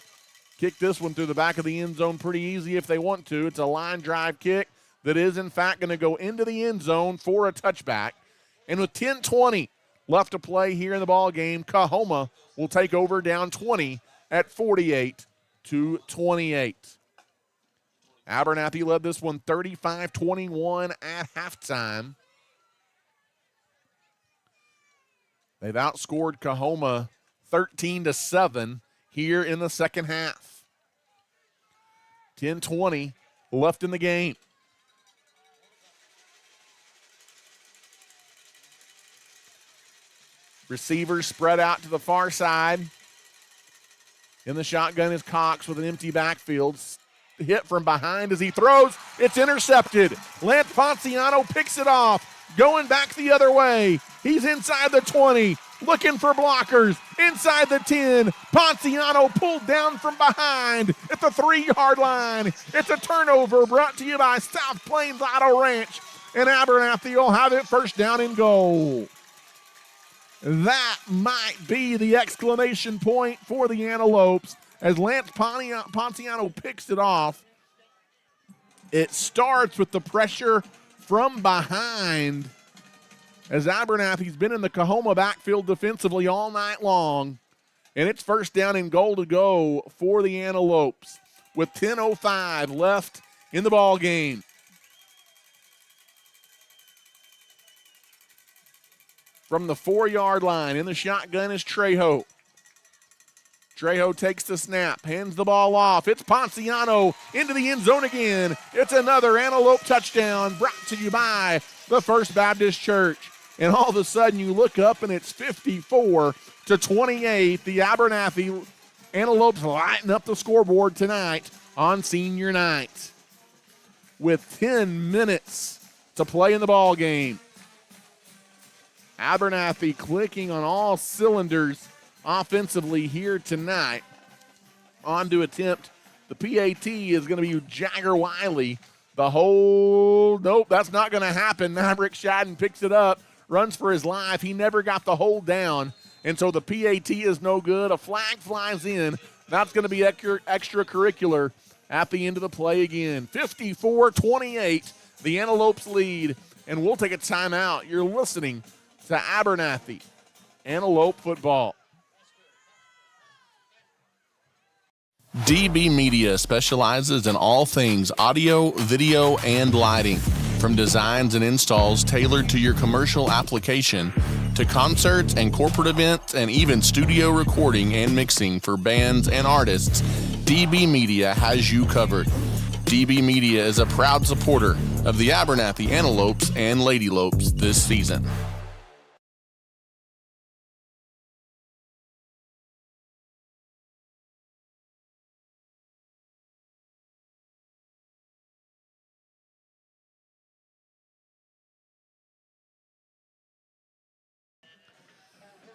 kick this one through the back of the end zone pretty easy if they want to. It's a line drive kick that is, in fact, going to go into the end zone for a touchback. And with 10:20 left to play here in the ball game, Coahoma will take over down 20 at 48-28. Abernathy led this one 35-21 at halftime. They've outscored Coahoma 13-7 here in the second half. 10:20 left in the game. Receivers spread out to the far side. In the shotgun is Cox with an empty backfield. Hit from behind as he throws. It's intercepted. Lance Ponciano picks it off. Going back the other way. He's inside the 20. Looking for blockers. Inside the 10. Ponciano pulled down from behind at the 3-yard line. It's a turnover brought to you by South Plains Auto Ranch. And Abernathy will have it first down and goal. That might be the exclamation point for the Antelopes as Lance Ponciano picks it off. It starts with the pressure from behind as Abernathy's been in the Coahoma backfield defensively all night long. And it's first down and goal to go for the Antelopes with 10:05 left in the ball game. From the 4-yard line, in the shotgun is Trejo. Trejo takes the snap, hands the ball off. It's Ponciano into the end zone again. It's another Antelope touchdown brought to you by the First Baptist Church. And all of a sudden you look up and it's 54-28. The Abernathy Antelopes lighten up the scoreboard tonight on senior night with 10 minutes to play in the ball game. Abernathy clicking on all cylinders offensively here tonight. On to attempt the PAT is going to be Jagger Wiley. The hold, nope, that's not going to happen. Maverick Shadden picks it up, runs for his life. He never got the hold down, and so the PAT is no good. A flag flies in. That's going to be extracurricular at the end of the play again. 54-28, the Antelopes lead, and we'll take a timeout. You're listening to Abernathy Antelope football. DB Media specializes in all things audio, video, and lighting. From designs and installs tailored to your commercial application to concerts and corporate events and even studio recording and mixing for bands and artists, DB Media has you covered. DB Media is a proud supporter of the Abernathy Antelopes and Lady Lopes this season.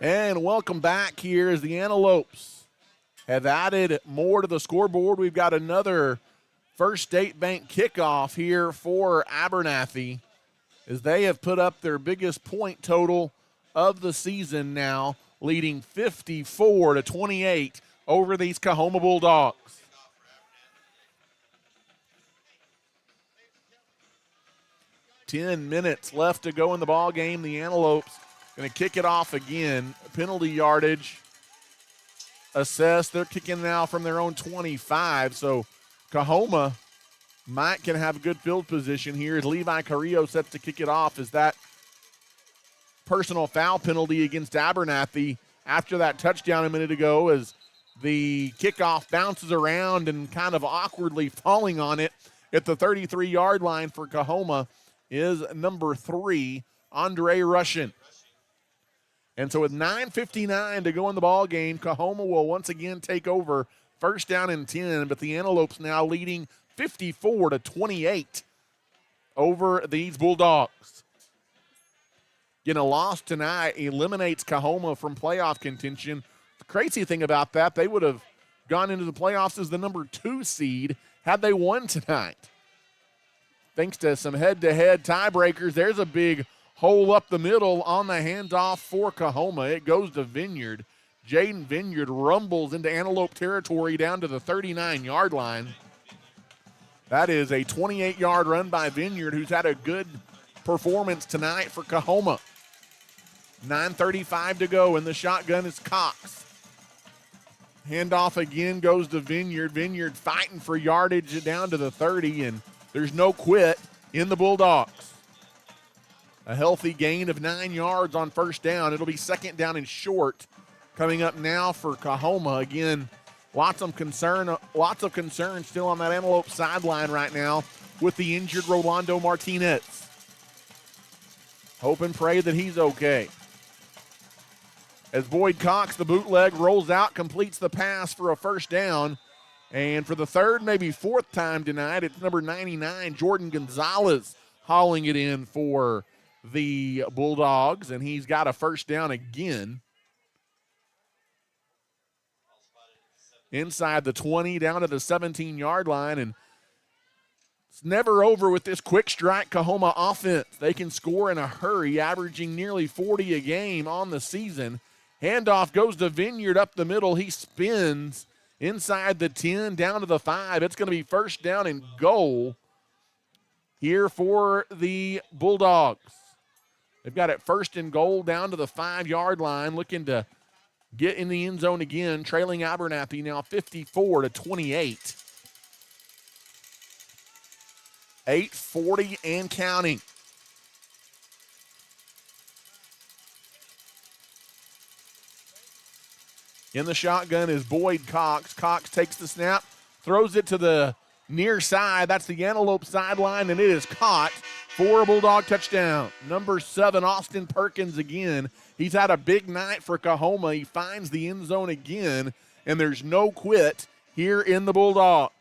And welcome back here as the Antelopes have added more to the scoreboard. We've got another First State Bank kickoff here for Abernathy as they have put up their biggest point total of the season now, leading 54-28 over these Coahoma Bulldogs. Ten minutes left to go in the ball game. The Antelopes going to kick it off again. Penalty yardage assessed. They're kicking now from their own 25. So Coahoma can have a good field position here as Levi Carrillo sets to kick it off. As that personal foul penalty against Abernathy after that touchdown a minute ago, as the kickoff bounces around and kind of awkwardly falling on it at the 33-yard line for Coahoma is number 3, Andre Russian. And so with 9:59 to go in the ball game, Coahoma will once again take over, first down and 10, but the Antelopes now leading 54-28 over these Bulldogs. Getting a loss tonight eliminates Coahoma from playoff contention. The crazy thing about that, they would have gone into the playoffs as the number 2 seed had they won tonight. Thanks to some head-to-head tiebreakers, there's a big hole up the middle on the handoff for Coahoma. It goes to Vineyard. Jaden Vineyard rumbles into Antelope territory down to the 39-yard line. That is a 28-yard run by Vineyard, who's had a good performance tonight for Coahoma. 9:35 to go, and the shotgun is Cox. Handoff again goes to Vineyard. Vineyard fighting for yardage down to the 30, and there's no quit in the Bulldogs. A healthy gain of 9 yards on first down. It'll be second down and short coming up now for Coahoma. Again, lots of concern still on that Antelope sideline right now with the injured Rolando Martinez. Hope and pray that he's okay. As Boyd Cox, the bootleg, rolls out, completes the pass for a first down. And for the third, maybe fourth time tonight, it's number 99, Jordan Gonzalez, hauling it in for the Bulldogs, and he's got a first down again. Inside the 20, down to the 17-yard line, and it's never over with this quick strike Coahoma offense. They can score in a hurry, averaging nearly 40 a game on the season. Handoff goes to Vineyard up the middle. He spins inside the 10, down to the 5. It's going to be first down and goal here for the Bulldogs. They've got it first and goal down to the 5-yard line, looking to get in the end zone again, trailing Abernathy now 54-28. 8:40 and counting. In the shotgun is Boyd Cox. Cox takes the snap, throws it to the near side. That's the Antelope sideline, and it is caught for a Bulldog touchdown. Number 7, Austin Perkins again. He's had a big night for Coahoma. He finds the end zone again, and there's no quit here in the Bulldogs.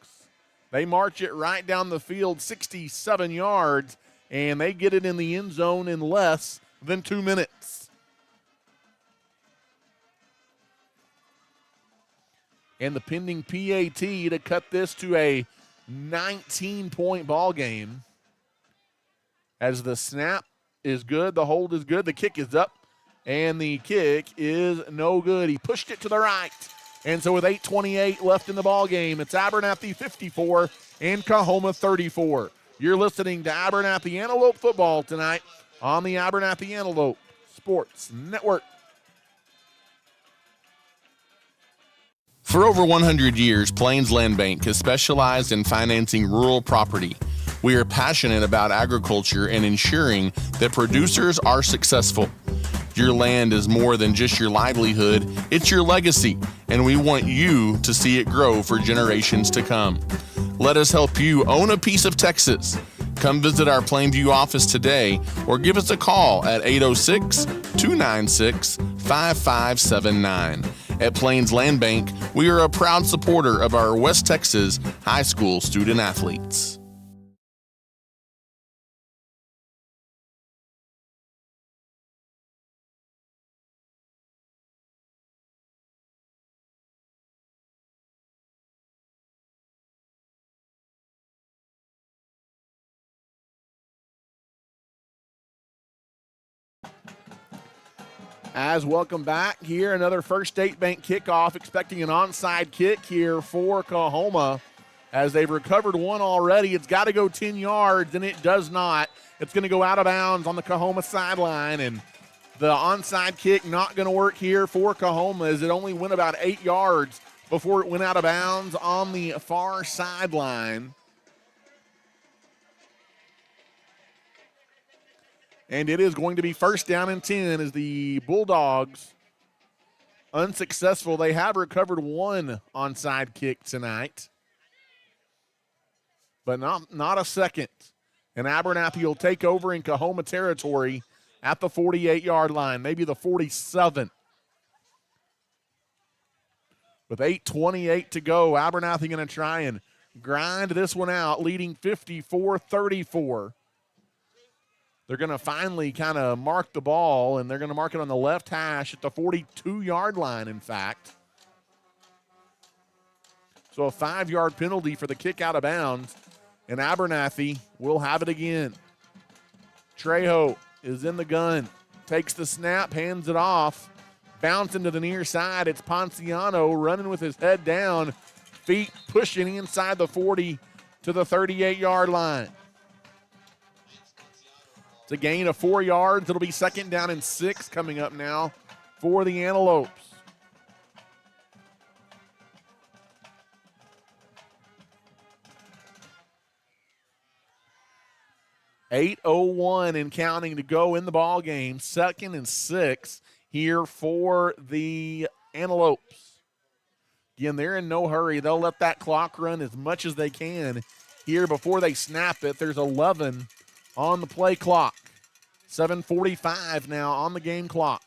They march it right down the field, 67 yards, and they get it in the end zone in less than 2 minutes. And the pending PAT to cut this to a 19-point ball game. As the snap is good, the hold is good, the kick is up, and the kick is no good. He pushed it to the right. And so with 8:28 left in the ball game, it's Abernathy 54 and Coahoma 34. You're listening to Abernathy Antelope football tonight on the Abernathy Antelope Sports Network. For over 100 years, Plains Land Bank has specialized in financing rural property. We are passionate about agriculture and ensuring that producers are successful. Your land is more than just your livelihood, it's your legacy, and we want you to see it grow for generations to come. Let us help you own a piece of Texas. Come visit our Plainview office today or give us a call at 806-296-5579. At Plains Land Bank, we are a proud supporter of our West Texas high school student athletes. As welcome back here, another First State Bank kickoff, expecting an onside kick here for Coahoma as they've recovered one already. It's got to go 10 yards, and it does not. It's going to go out of bounds on the Coahoma sideline, and the onside kick not going to work here for Coahoma as it only went about 8 yards before it went out of bounds on the far sideline. And it is going to be first down and 10 as the Bulldogs unsuccessful. They have recovered one onside kick tonight, but not a second. And Abernathy will take over in Coahoma territory at the 48-yard line, maybe the 47. With 8:28 to go, Abernathy going to try and grind this one out, leading 54-34. They're going to finally kind of mark the ball, and they're going to mark it on the left hash at the 42-yard line, in fact. So a 5-yard penalty for the kick out of bounds, and Abernathy will have it again. Trejo is in the gun, takes the snap, hands it off, bouncing to the near side. It's Ponciano running with his head down, feet pushing inside the 40 to the 38-yard line. It's a gain of 4 yards. It'll be second down and 6 coming up now for the Antelopes. .8:01 and counting to go in the ball game. Second and 6 here for the Antelopes. Again, they're in no hurry. They'll let that clock run as much as they can here before they snap it. There's 11 on the play clock. 7:45 now on the game clock.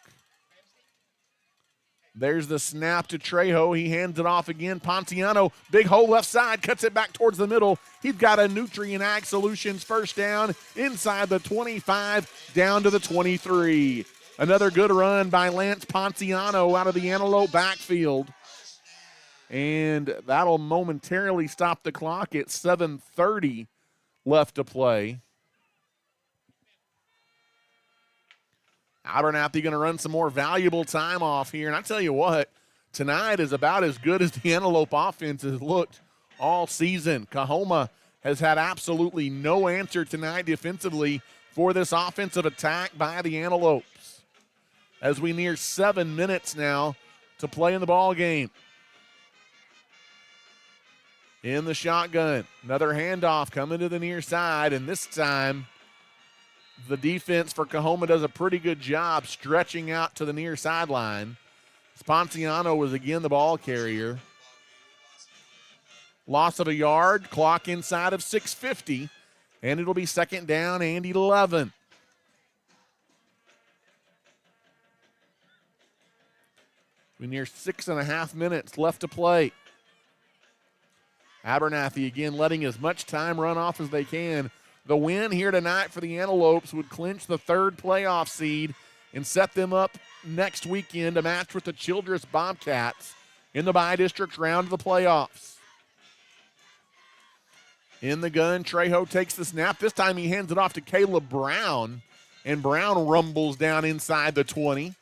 There's the snap to Trejo. He hands it off again. Ponciano, big hole left side, cuts it back towards the middle. He's got a Nutrient Ag Solutions first down inside the 25, down to the 23. Another good run by Lance Ponciano out of the Antelope backfield. And that'll momentarily stop the clock at 7:30 left to play. Abernathy going to run some more valuable time off here. And I tell you what, tonight is about as good as the Antelope offense has looked all season. Coahoma has had absolutely no answer tonight defensively for this offensive attack by the Antelopes. As we near 7 minutes now to play in the ball game. In the shotgun, another handoff coming to the near side, and this time the defense for Coahoma does a pretty good job stretching out to the near sideline. Ponciano was again the ball carrier. Loss of a yard, clock inside of 6:50, and it'll be second down and 11. We're near 6.5 minutes left to play. Abernathy again letting as much time run off as they can. The win here tonight for the Antelopes would clinch the third playoff seed and set them up next weekend to match with the Childress Bobcats in the bi-district round of the playoffs. In the gun, Trejo takes the snap. This time he hands it off to Caleb Brown, and Brown rumbles down inside the 20,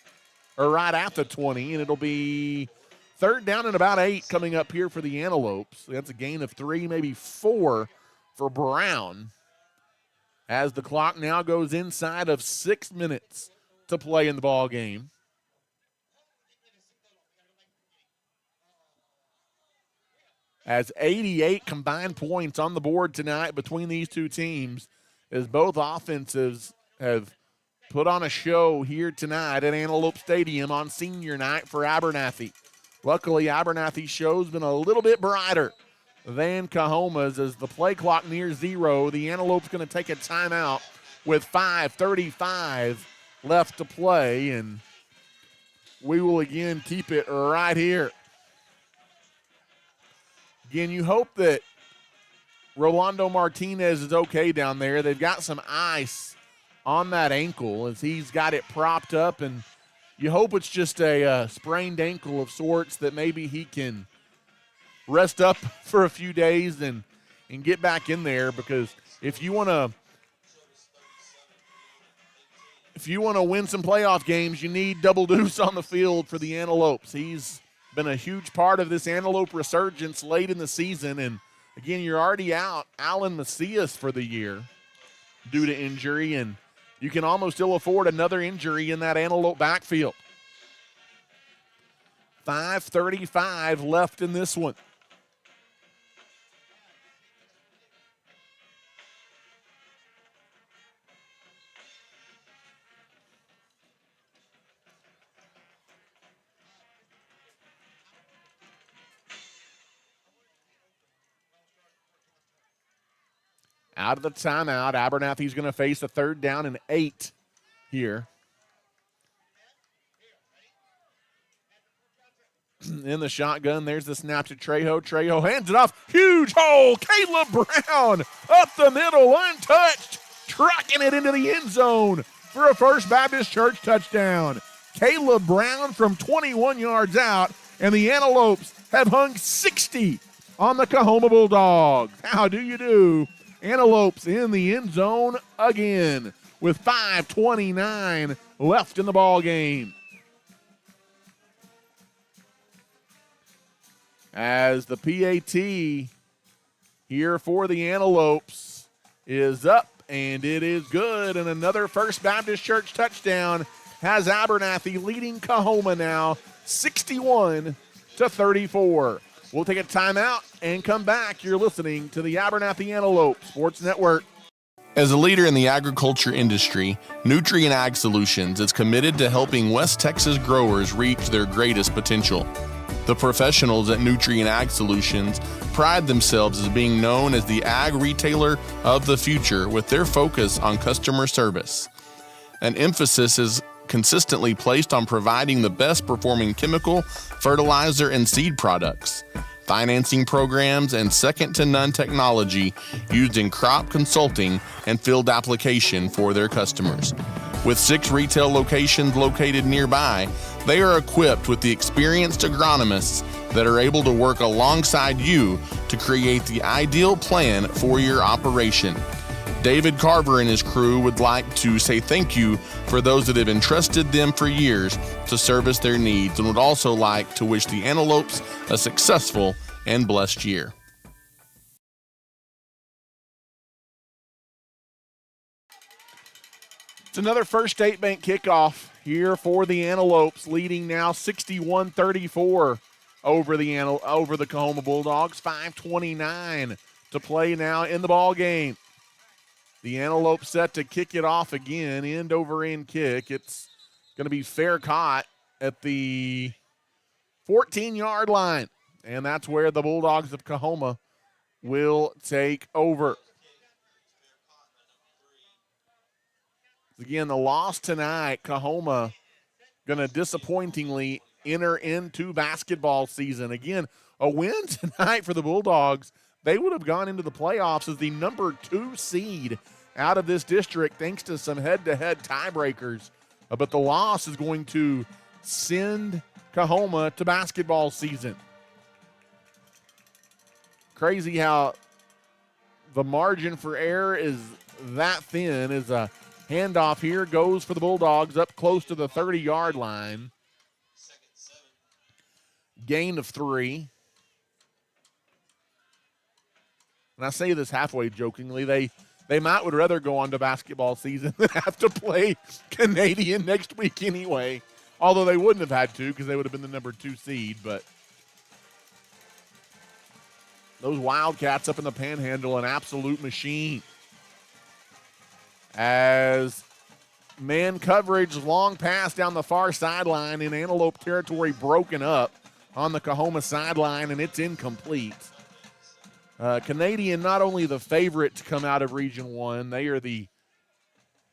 or right at the 20, and it'll be third down and about 8 coming up here for the Antelopes. That's a gain of 3, maybe 4 for Brown, as the clock now goes inside of 6 minutes to play in the ball game. As 88 combined points on the board tonight between these two teams, as both offenses have put on a show here tonight at Antelope Stadium on senior night for Abernathy. Luckily, Abernathy's show's been a little bit brighter than Coahoma's as the play clock nears 0. The Antelope's going to take a timeout with 5:35 left to play, and we will again keep it right here. Again, you hope that Rolando Martinez is okay down there. They've got some ice on that ankle as he's got it propped up, and you hope it's just a sprained ankle of sorts that maybe he can rest up for a few days and get back in there, because if you want if you want to win some playoff games, you need Double Deuce on the field for the Antelopes. He's been a huge part of this Antelope resurgence late in the season. And, again, you're already out Alan Macias for the year due to injury, and you can almost ill afford another injury in that Antelope backfield. 5:35 left in this one. Out of the timeout, Abernathy's going to face a 3rd down and 8 here. In the shotgun, there's the snap to Trejo. Trejo hands it off. Huge hole. Caleb Brown up the middle, untouched, trucking it into the end zone for a First Baptist Church touchdown. Caleb Brown from 21 yards out, and the Antelopes have hung 60 on the Coahoma Bulldogs. How do you do? Antelopes in the end zone again with 5:29 left in the ball game. As the PAT here for the Antelopes is up, and it is good, and another First Baptist Church touchdown has Abernathy leading Coahoma now 61-34. We'll take a timeout and come back. You're listening to the Abernathy Antelope Sports Network. As a leader in the agriculture industry, Nutrien Ag Solutions is committed to helping West Texas growers reach their greatest potential. The professionals at Nutrien Ag Solutions pride themselves as being known as the ag retailer of the future with their focus on customer service. An emphasis is consistently placed on providing the best performing chemical, fertilizer, and seed products, financing programs, and second-to-none technology used in crop consulting and field application for their customers. With 6 retail locations located nearby, they are equipped with the experienced agronomists that are able to work alongside you to create the ideal plan for your operation. David Carver and his crew would like to say thank you for those that have entrusted them for years to service their needs, and would also like to wish the Antelopes a successful and blessed year. It's another First State Bank kickoff here for the Antelopes, leading now 61-34 over the Coahoma Bulldogs. 5:29 to play now in the ball game. The Antelopes set to kick it off again, end over end kick. It's going to be fair caught at the 14-yard line, and that's where the Bulldogs of Coahoma will take over. Again, the loss tonight, Coahoma going to disappointingly enter into basketball season. Again, a win tonight for the Bulldogs. They would have gone into the playoffs as the number 2 seed out of this district thanks to some head-to-head tiebreakers. But the loss is going to send Coahoma to basketball season. Crazy how the margin for error is that thin. As a handoff here goes for the Bulldogs up close to the 30-yard line. Gain of 3. And I say this halfway jokingly, they would rather go on to basketball season than have to play Canadian next week anyway. Although they wouldn't have had to because they would have been the number 2 seed. But those Wildcats up in the Panhandle, an absolute machine. As man coverage, long pass down the far sideline in Antelope territory broken up on the Coahoma sideline, and it's incomplete. Canadian, not only the favorite to come out of Region 1, they are the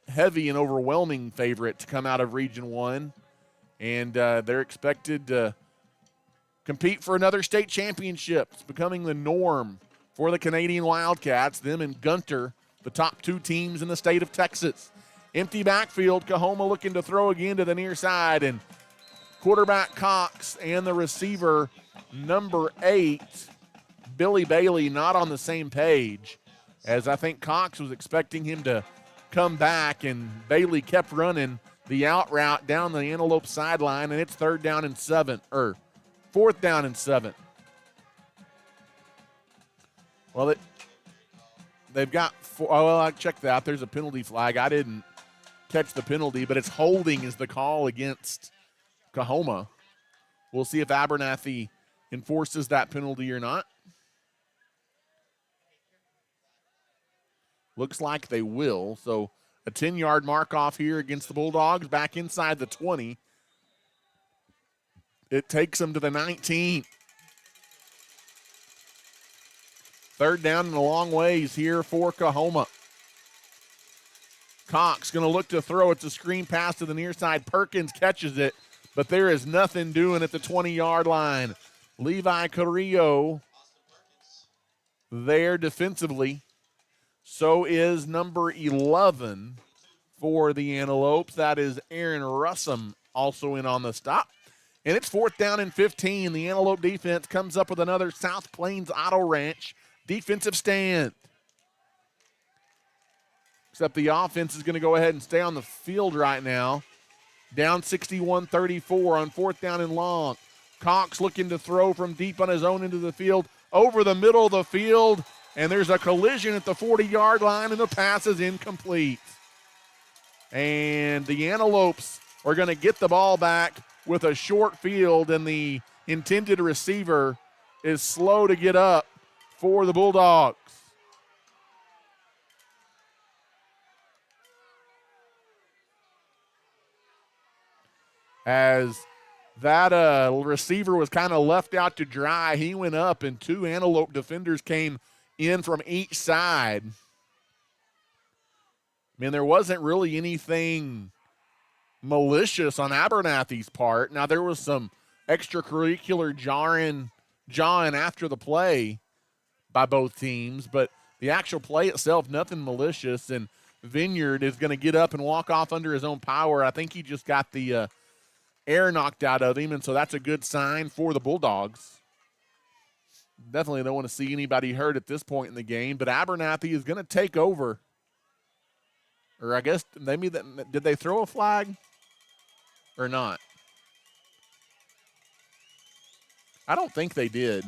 heavy and overwhelming favorite to come out of Region 1. And they're expected to compete for another state championship. It's becoming the norm for the Canadian Wildcats, them and Gunter, the top 2 teams in the state of Texas. Empty backfield, Coahoma looking to throw again to the near side, and quarterback Cox and the receiver number 8, Billy Bailey, not on the same page, as I think Cox was expecting him to come back, and Bailey kept running the out route down the Antelope sideline, and it's 4th down and 7. Well, they've got I checked that. There's a penalty flag. I didn't catch the penalty, but it's holding is the call against Coahoma. We'll see if Abernathy enforces that penalty or not. Looks like they will. So a 10-yard mark off here against the Bulldogs, back inside the 20. It takes them to the 19. 3rd down and a long ways here for Coahoma. Cox going to look to throw. It's a screen pass to the near side. Perkins catches it, but there is nothing doing at the 20-yard line. Levi Carrillo there defensively. So is number 11 for the Antelopes. That is Aaron Russum also in on the stop. And it's 4th down and 15. The Antelope defense comes up with another South Plains Auto Ranch defensive stand. Except the offense is going to go ahead and stay on the field right now. Down 61-34 on 4th down and long. Cox looking to throw from deep on his own into the field, over the middle of the field, and there's a collision at the 40-yard line, and the pass is incomplete. And the Antelopes are going to get the ball back with a short field, and the intended receiver is slow to get up for the Bulldogs. As that receiver was kind of left out to dry, he went up, and 2 Antelope defenders came in from each side. I mean, there wasn't really anything malicious on Abernathy's part. Now, there was some extracurricular jawing after the play by both teams, but the actual play itself, nothing malicious, and Vineyard is going to get up and walk off under his own power. I think he just got the air knocked out of him, and so that's a good sign for the Bulldogs. Definitely don't want to see anybody hurt at this point in the game, but Abernathy is going to take over. Or I guess maybe did they throw a flag or not? I don't think they did.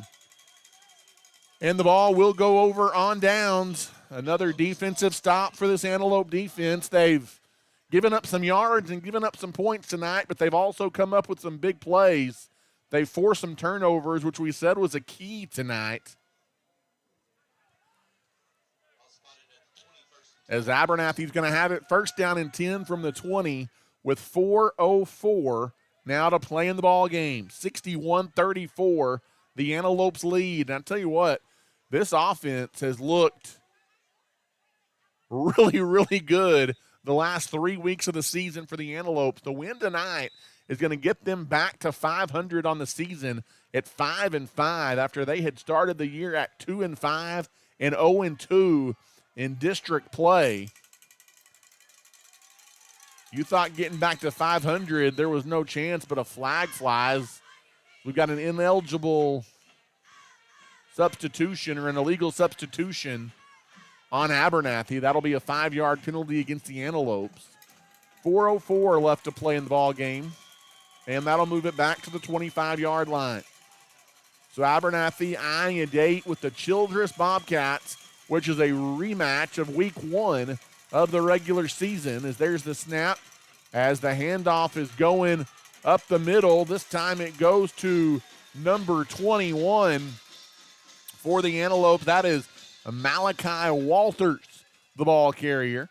And the ball will go over on downs. Another defensive stop for this Antelope defense. They've given up some yards and given up some points tonight, but they've also come up with some big plays. They forced some turnovers, which we said was a key tonight. As Abernathy's going to have it 1st down and 10 from the 20 with 4:04 now to play in the ball game. 61-34, the Antelopes lead. And I'll tell you what, this offense has looked really, really good the last 3 weeks of the season for the Antelopes. The win tonight is going to get them back to 500 on the season at 5-5 after they had started the year at 2-5 and 0-2 in district play. You thought getting back to 500, there was no chance, but a flag flies. We've got an ineligible substitution or an illegal substitution on Abernathy. That'll be a 5-yard penalty against the Antelopes. 4:04 left to play in the ball game, and that'll move it back to the 25-yard line. So Abernathy eyeing a date with the Childress Bobcats, which is a rematch of week 1 of the regular season. As there's the snap, as the handoff is going up the middle. This time it goes to number 21 for the Antelope. That is Malachi Walters, the ball carrier.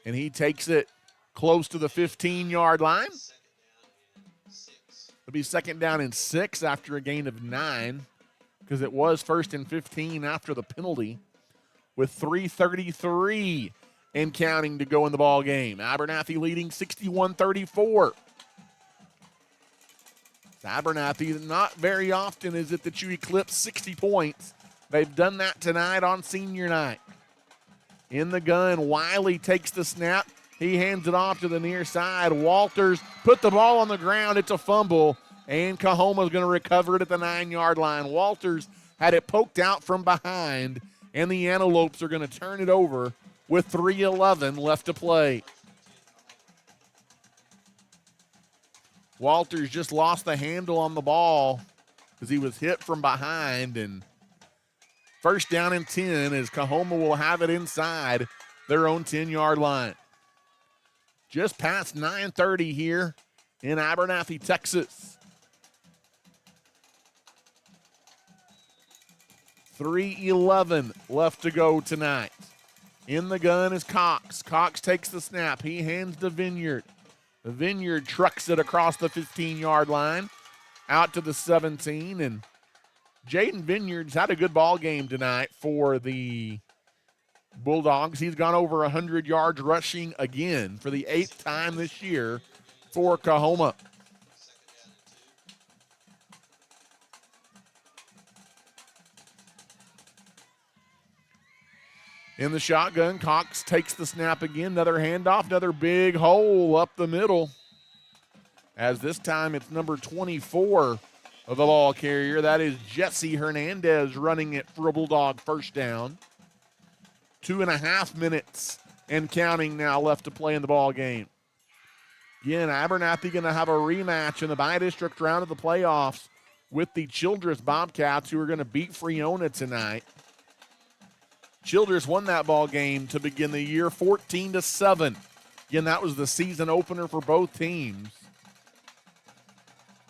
And he takes it close to the 15-yard line. It'll be 2nd down and 6 after a gain of 9. Because it was 1st and 15 after the penalty with 3:33 and counting to go in the ball game. Abernathy leading 61-34. Abernathy, not very often is it that you eclipse 60 points. They've done that tonight on senior night. In the gun, Wiley takes the snap. He hands it off to the near side. Walters put the ball on the ground. It's a fumble. And Coahoma's going to recover it at the 9-yard line. Walters had it poked out from behind, And the Antelopes are going to turn it over with 3:11 left to play. Walters just lost the handle on the ball because he was hit from behind. And first down and 10 as Coahoma will have it inside their own 10-yard line. Just past 9:30 here in Abernathy, Texas. 3:11 left to go tonight. In the gun is Cox. Cox takes the snap. He hands to Vineyard. The Vineyard trucks it across the 15-yard line out to the 17. And Jaden Vineyard's had a good ball game tonight for the Bulldogs. He's gone over 100 yards rushing again for the 8th time this year for Coahoma. In the shotgun, Cox takes the snap again. Another handoff, another big hole up the middle. As this time it's number 24 of the ball carrier. That is Jesse Hernandez running it for a Bulldog first down. 2.5 minutes and counting now left to play in the ball game. Again, Abernathy going to have a rematch in the bi-district round of the playoffs with the Childress Bobcats, who are going to beat Freona tonight. Childress won that ball game to begin the year 14-7. Again, that was the season opener for both teams.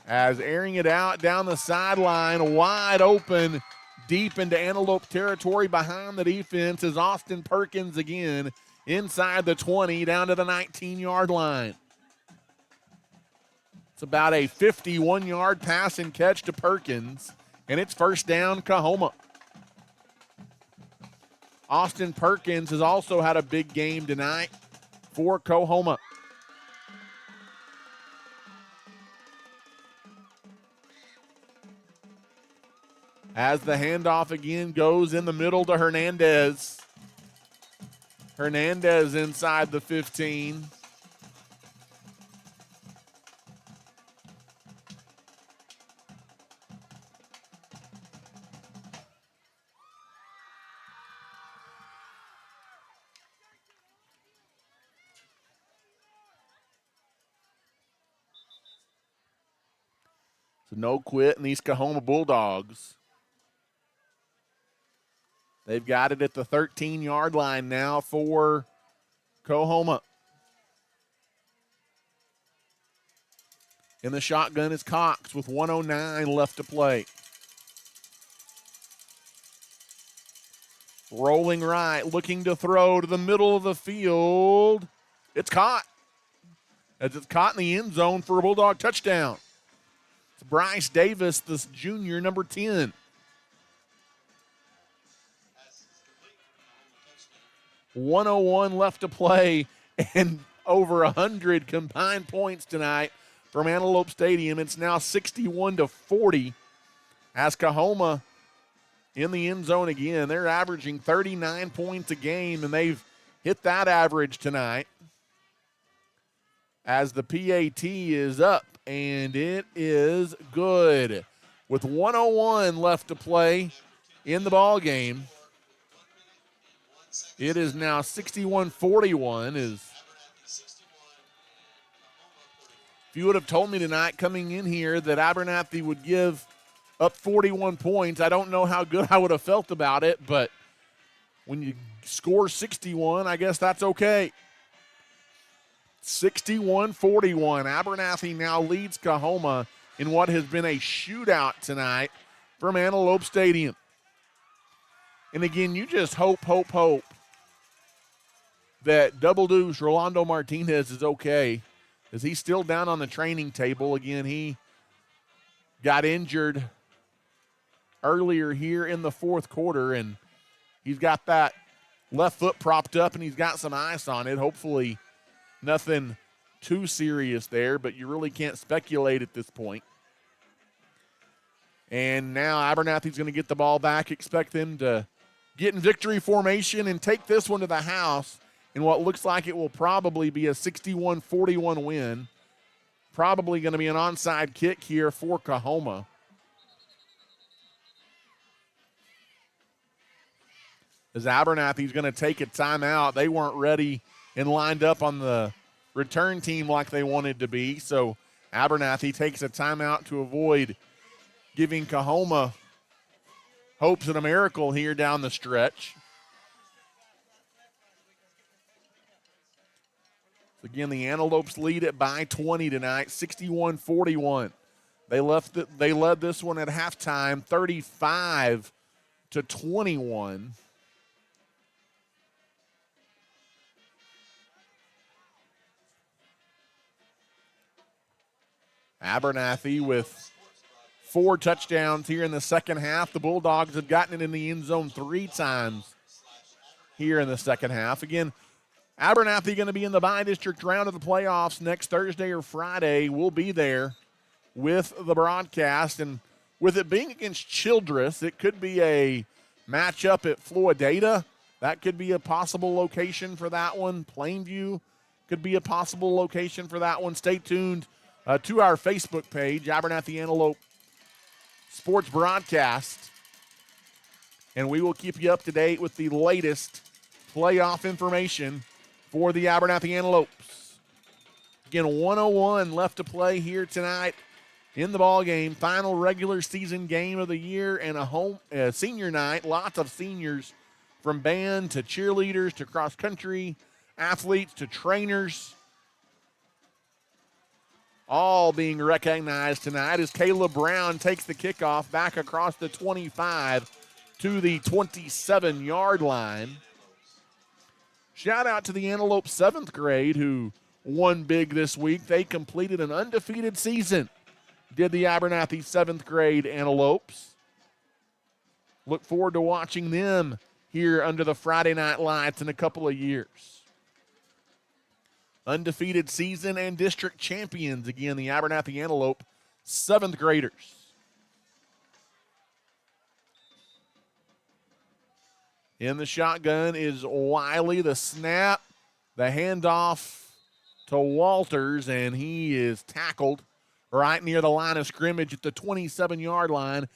As airing it out down the sideline, wide open, deep into Antelope territory behind the defense is Austin Perkins again inside the 20 down to the 19-yard line. It's about a 51-yard pass and catch to Perkins, and it's first down Coahoma. Austin Perkins has also had a big game tonight for Coahoma. As the handoff again goes in the middle to Hernandez. Hernandez inside the 15. So no quit in these Coahoma Bulldogs. They've got it at the 13-yard line now for Coahoma. In the shotgun is Cox with 1:09 left to play. Rolling right, looking to throw to the middle of the field. It's caught. As it's caught in the end zone for a Bulldog touchdown. It's Bryce Davis, this junior, number 10. 1:01 left to play, and over 100 combined points tonight from Antelope Stadium. It's now 61-40 as Coahoma in the end zone again. They're averaging 39 points a game, and they've hit that average tonight. As the PAT is up, and it is good. With 1:01 left to play in the ball game, it is now 61-41. If you would have told me tonight coming in here that Abernathy would give up 41 points, I don't know how good I would have felt about it, but when you score 61, I guess that's okay. 61-41. Abernathy now leads Coahoma in what has been a shootout tonight from Antelope Stadium. And again, you just hope that Double Deuce Rolando Martinez is okay, as he's still down on the training table. Again, he got injured earlier here in the fourth quarter, and he's got that left foot propped up, and he's got some ice on it. Hopefully nothing too serious there, but you really can't speculate at this point. And now Abernathy's going to get the ball back. Expect them to get in victory formation and take this one to the house in what looks like it will probably be a 61-41 win. Probably going to be an onside kick here for Coahoma. as Abernathy's going to take a timeout. They weren't ready and lined up on the return team like they wanted to be, so Abernathy takes a timeout to avoid giving Coahoma hopes and a miracle here down the stretch. Again, the Antelopes lead it by 20 tonight, 61-41. They led this one at halftime, 35-21. Abernathy with 4 touchdowns here in the second half. The Bulldogs have gotten it in the end zone 3 times here in the second half. Again, Abernathy going to be in the bi-district round of the playoffs next Thursday or Friday. We'll be there with the broadcast. And with it being against Childress, it could be a matchup at Floydada. That could be a possible location for that one. Plainview could be a possible location for that one. Stay tuned to our Facebook page, Abernathy Antelope Sports Broadcast, and we will keep you up to date with the latest playoff information for the Abernathy Antelopes. Again, 101 left to play here tonight in the ball game. Final regular season game of the year and a senior night. Lots of seniors, from band to cheerleaders to cross country athletes to trainers, all being recognized tonight as Caleb Brown takes the kickoff back across the 25 to the 27-yard line. Shout out to the Antelope 7th grade who won big this week. They completed an undefeated season, did the Abernathy 7th grade Antelopes. Look forward to watching them here under the Friday night lights in a couple of years. Undefeated season and district champions, again, the Abernathy Antelope 7th graders. In the shotgun is Wiley. The snap, the handoff to Walters, and he is tackled right near the line of scrimmage at the 27-yard line.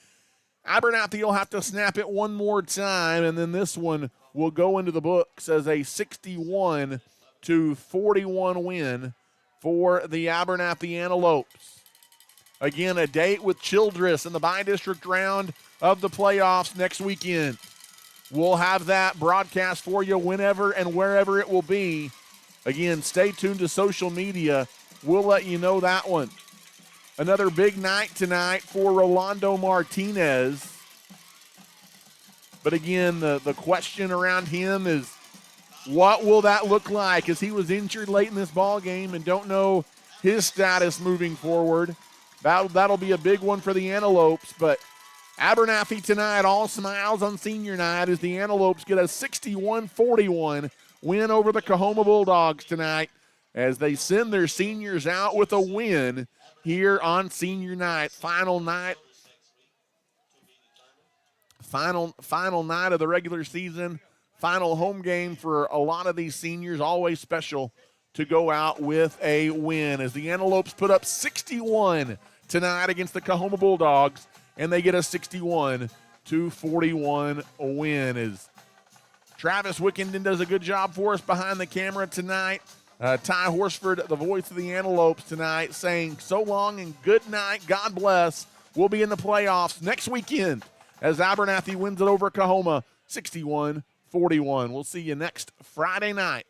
Abernathy will have to snap it one more time, and then this one will go into the books as a 61-41 win for the Abernathy Antelopes. Again, a date with Childress in the bi-district round of the playoffs next weekend. We'll have that broadcast for you whenever and wherever it will be. Again, stay tuned to social media. We'll let you know that one. Another big night tonight for Rolando Martinez. But again, the question around him is, what will that look like, as he was injured late in this ball game and don't know his status moving forward. That'll be a big one for the Antelopes, but Abernathy tonight, all smiles on senior night as the Antelopes get a 61-41 win over the Coahoma Bulldogs tonight as they send their seniors out with a win here on senior night. Final night of the regular season. Final home game for a lot of these seniors. Always special to go out with a win as the Antelopes put up 61 tonight against the Coahoma Bulldogs, and they get a 61-41 win as Travis Wickenden does a good job for us behind the camera tonight. Ty Horsford, the voice of the Antelopes tonight, saying so long and good night. God bless. We'll be in the playoffs next weekend as Abernathy wins it over Coahoma 61-41. We'll see you next Friday night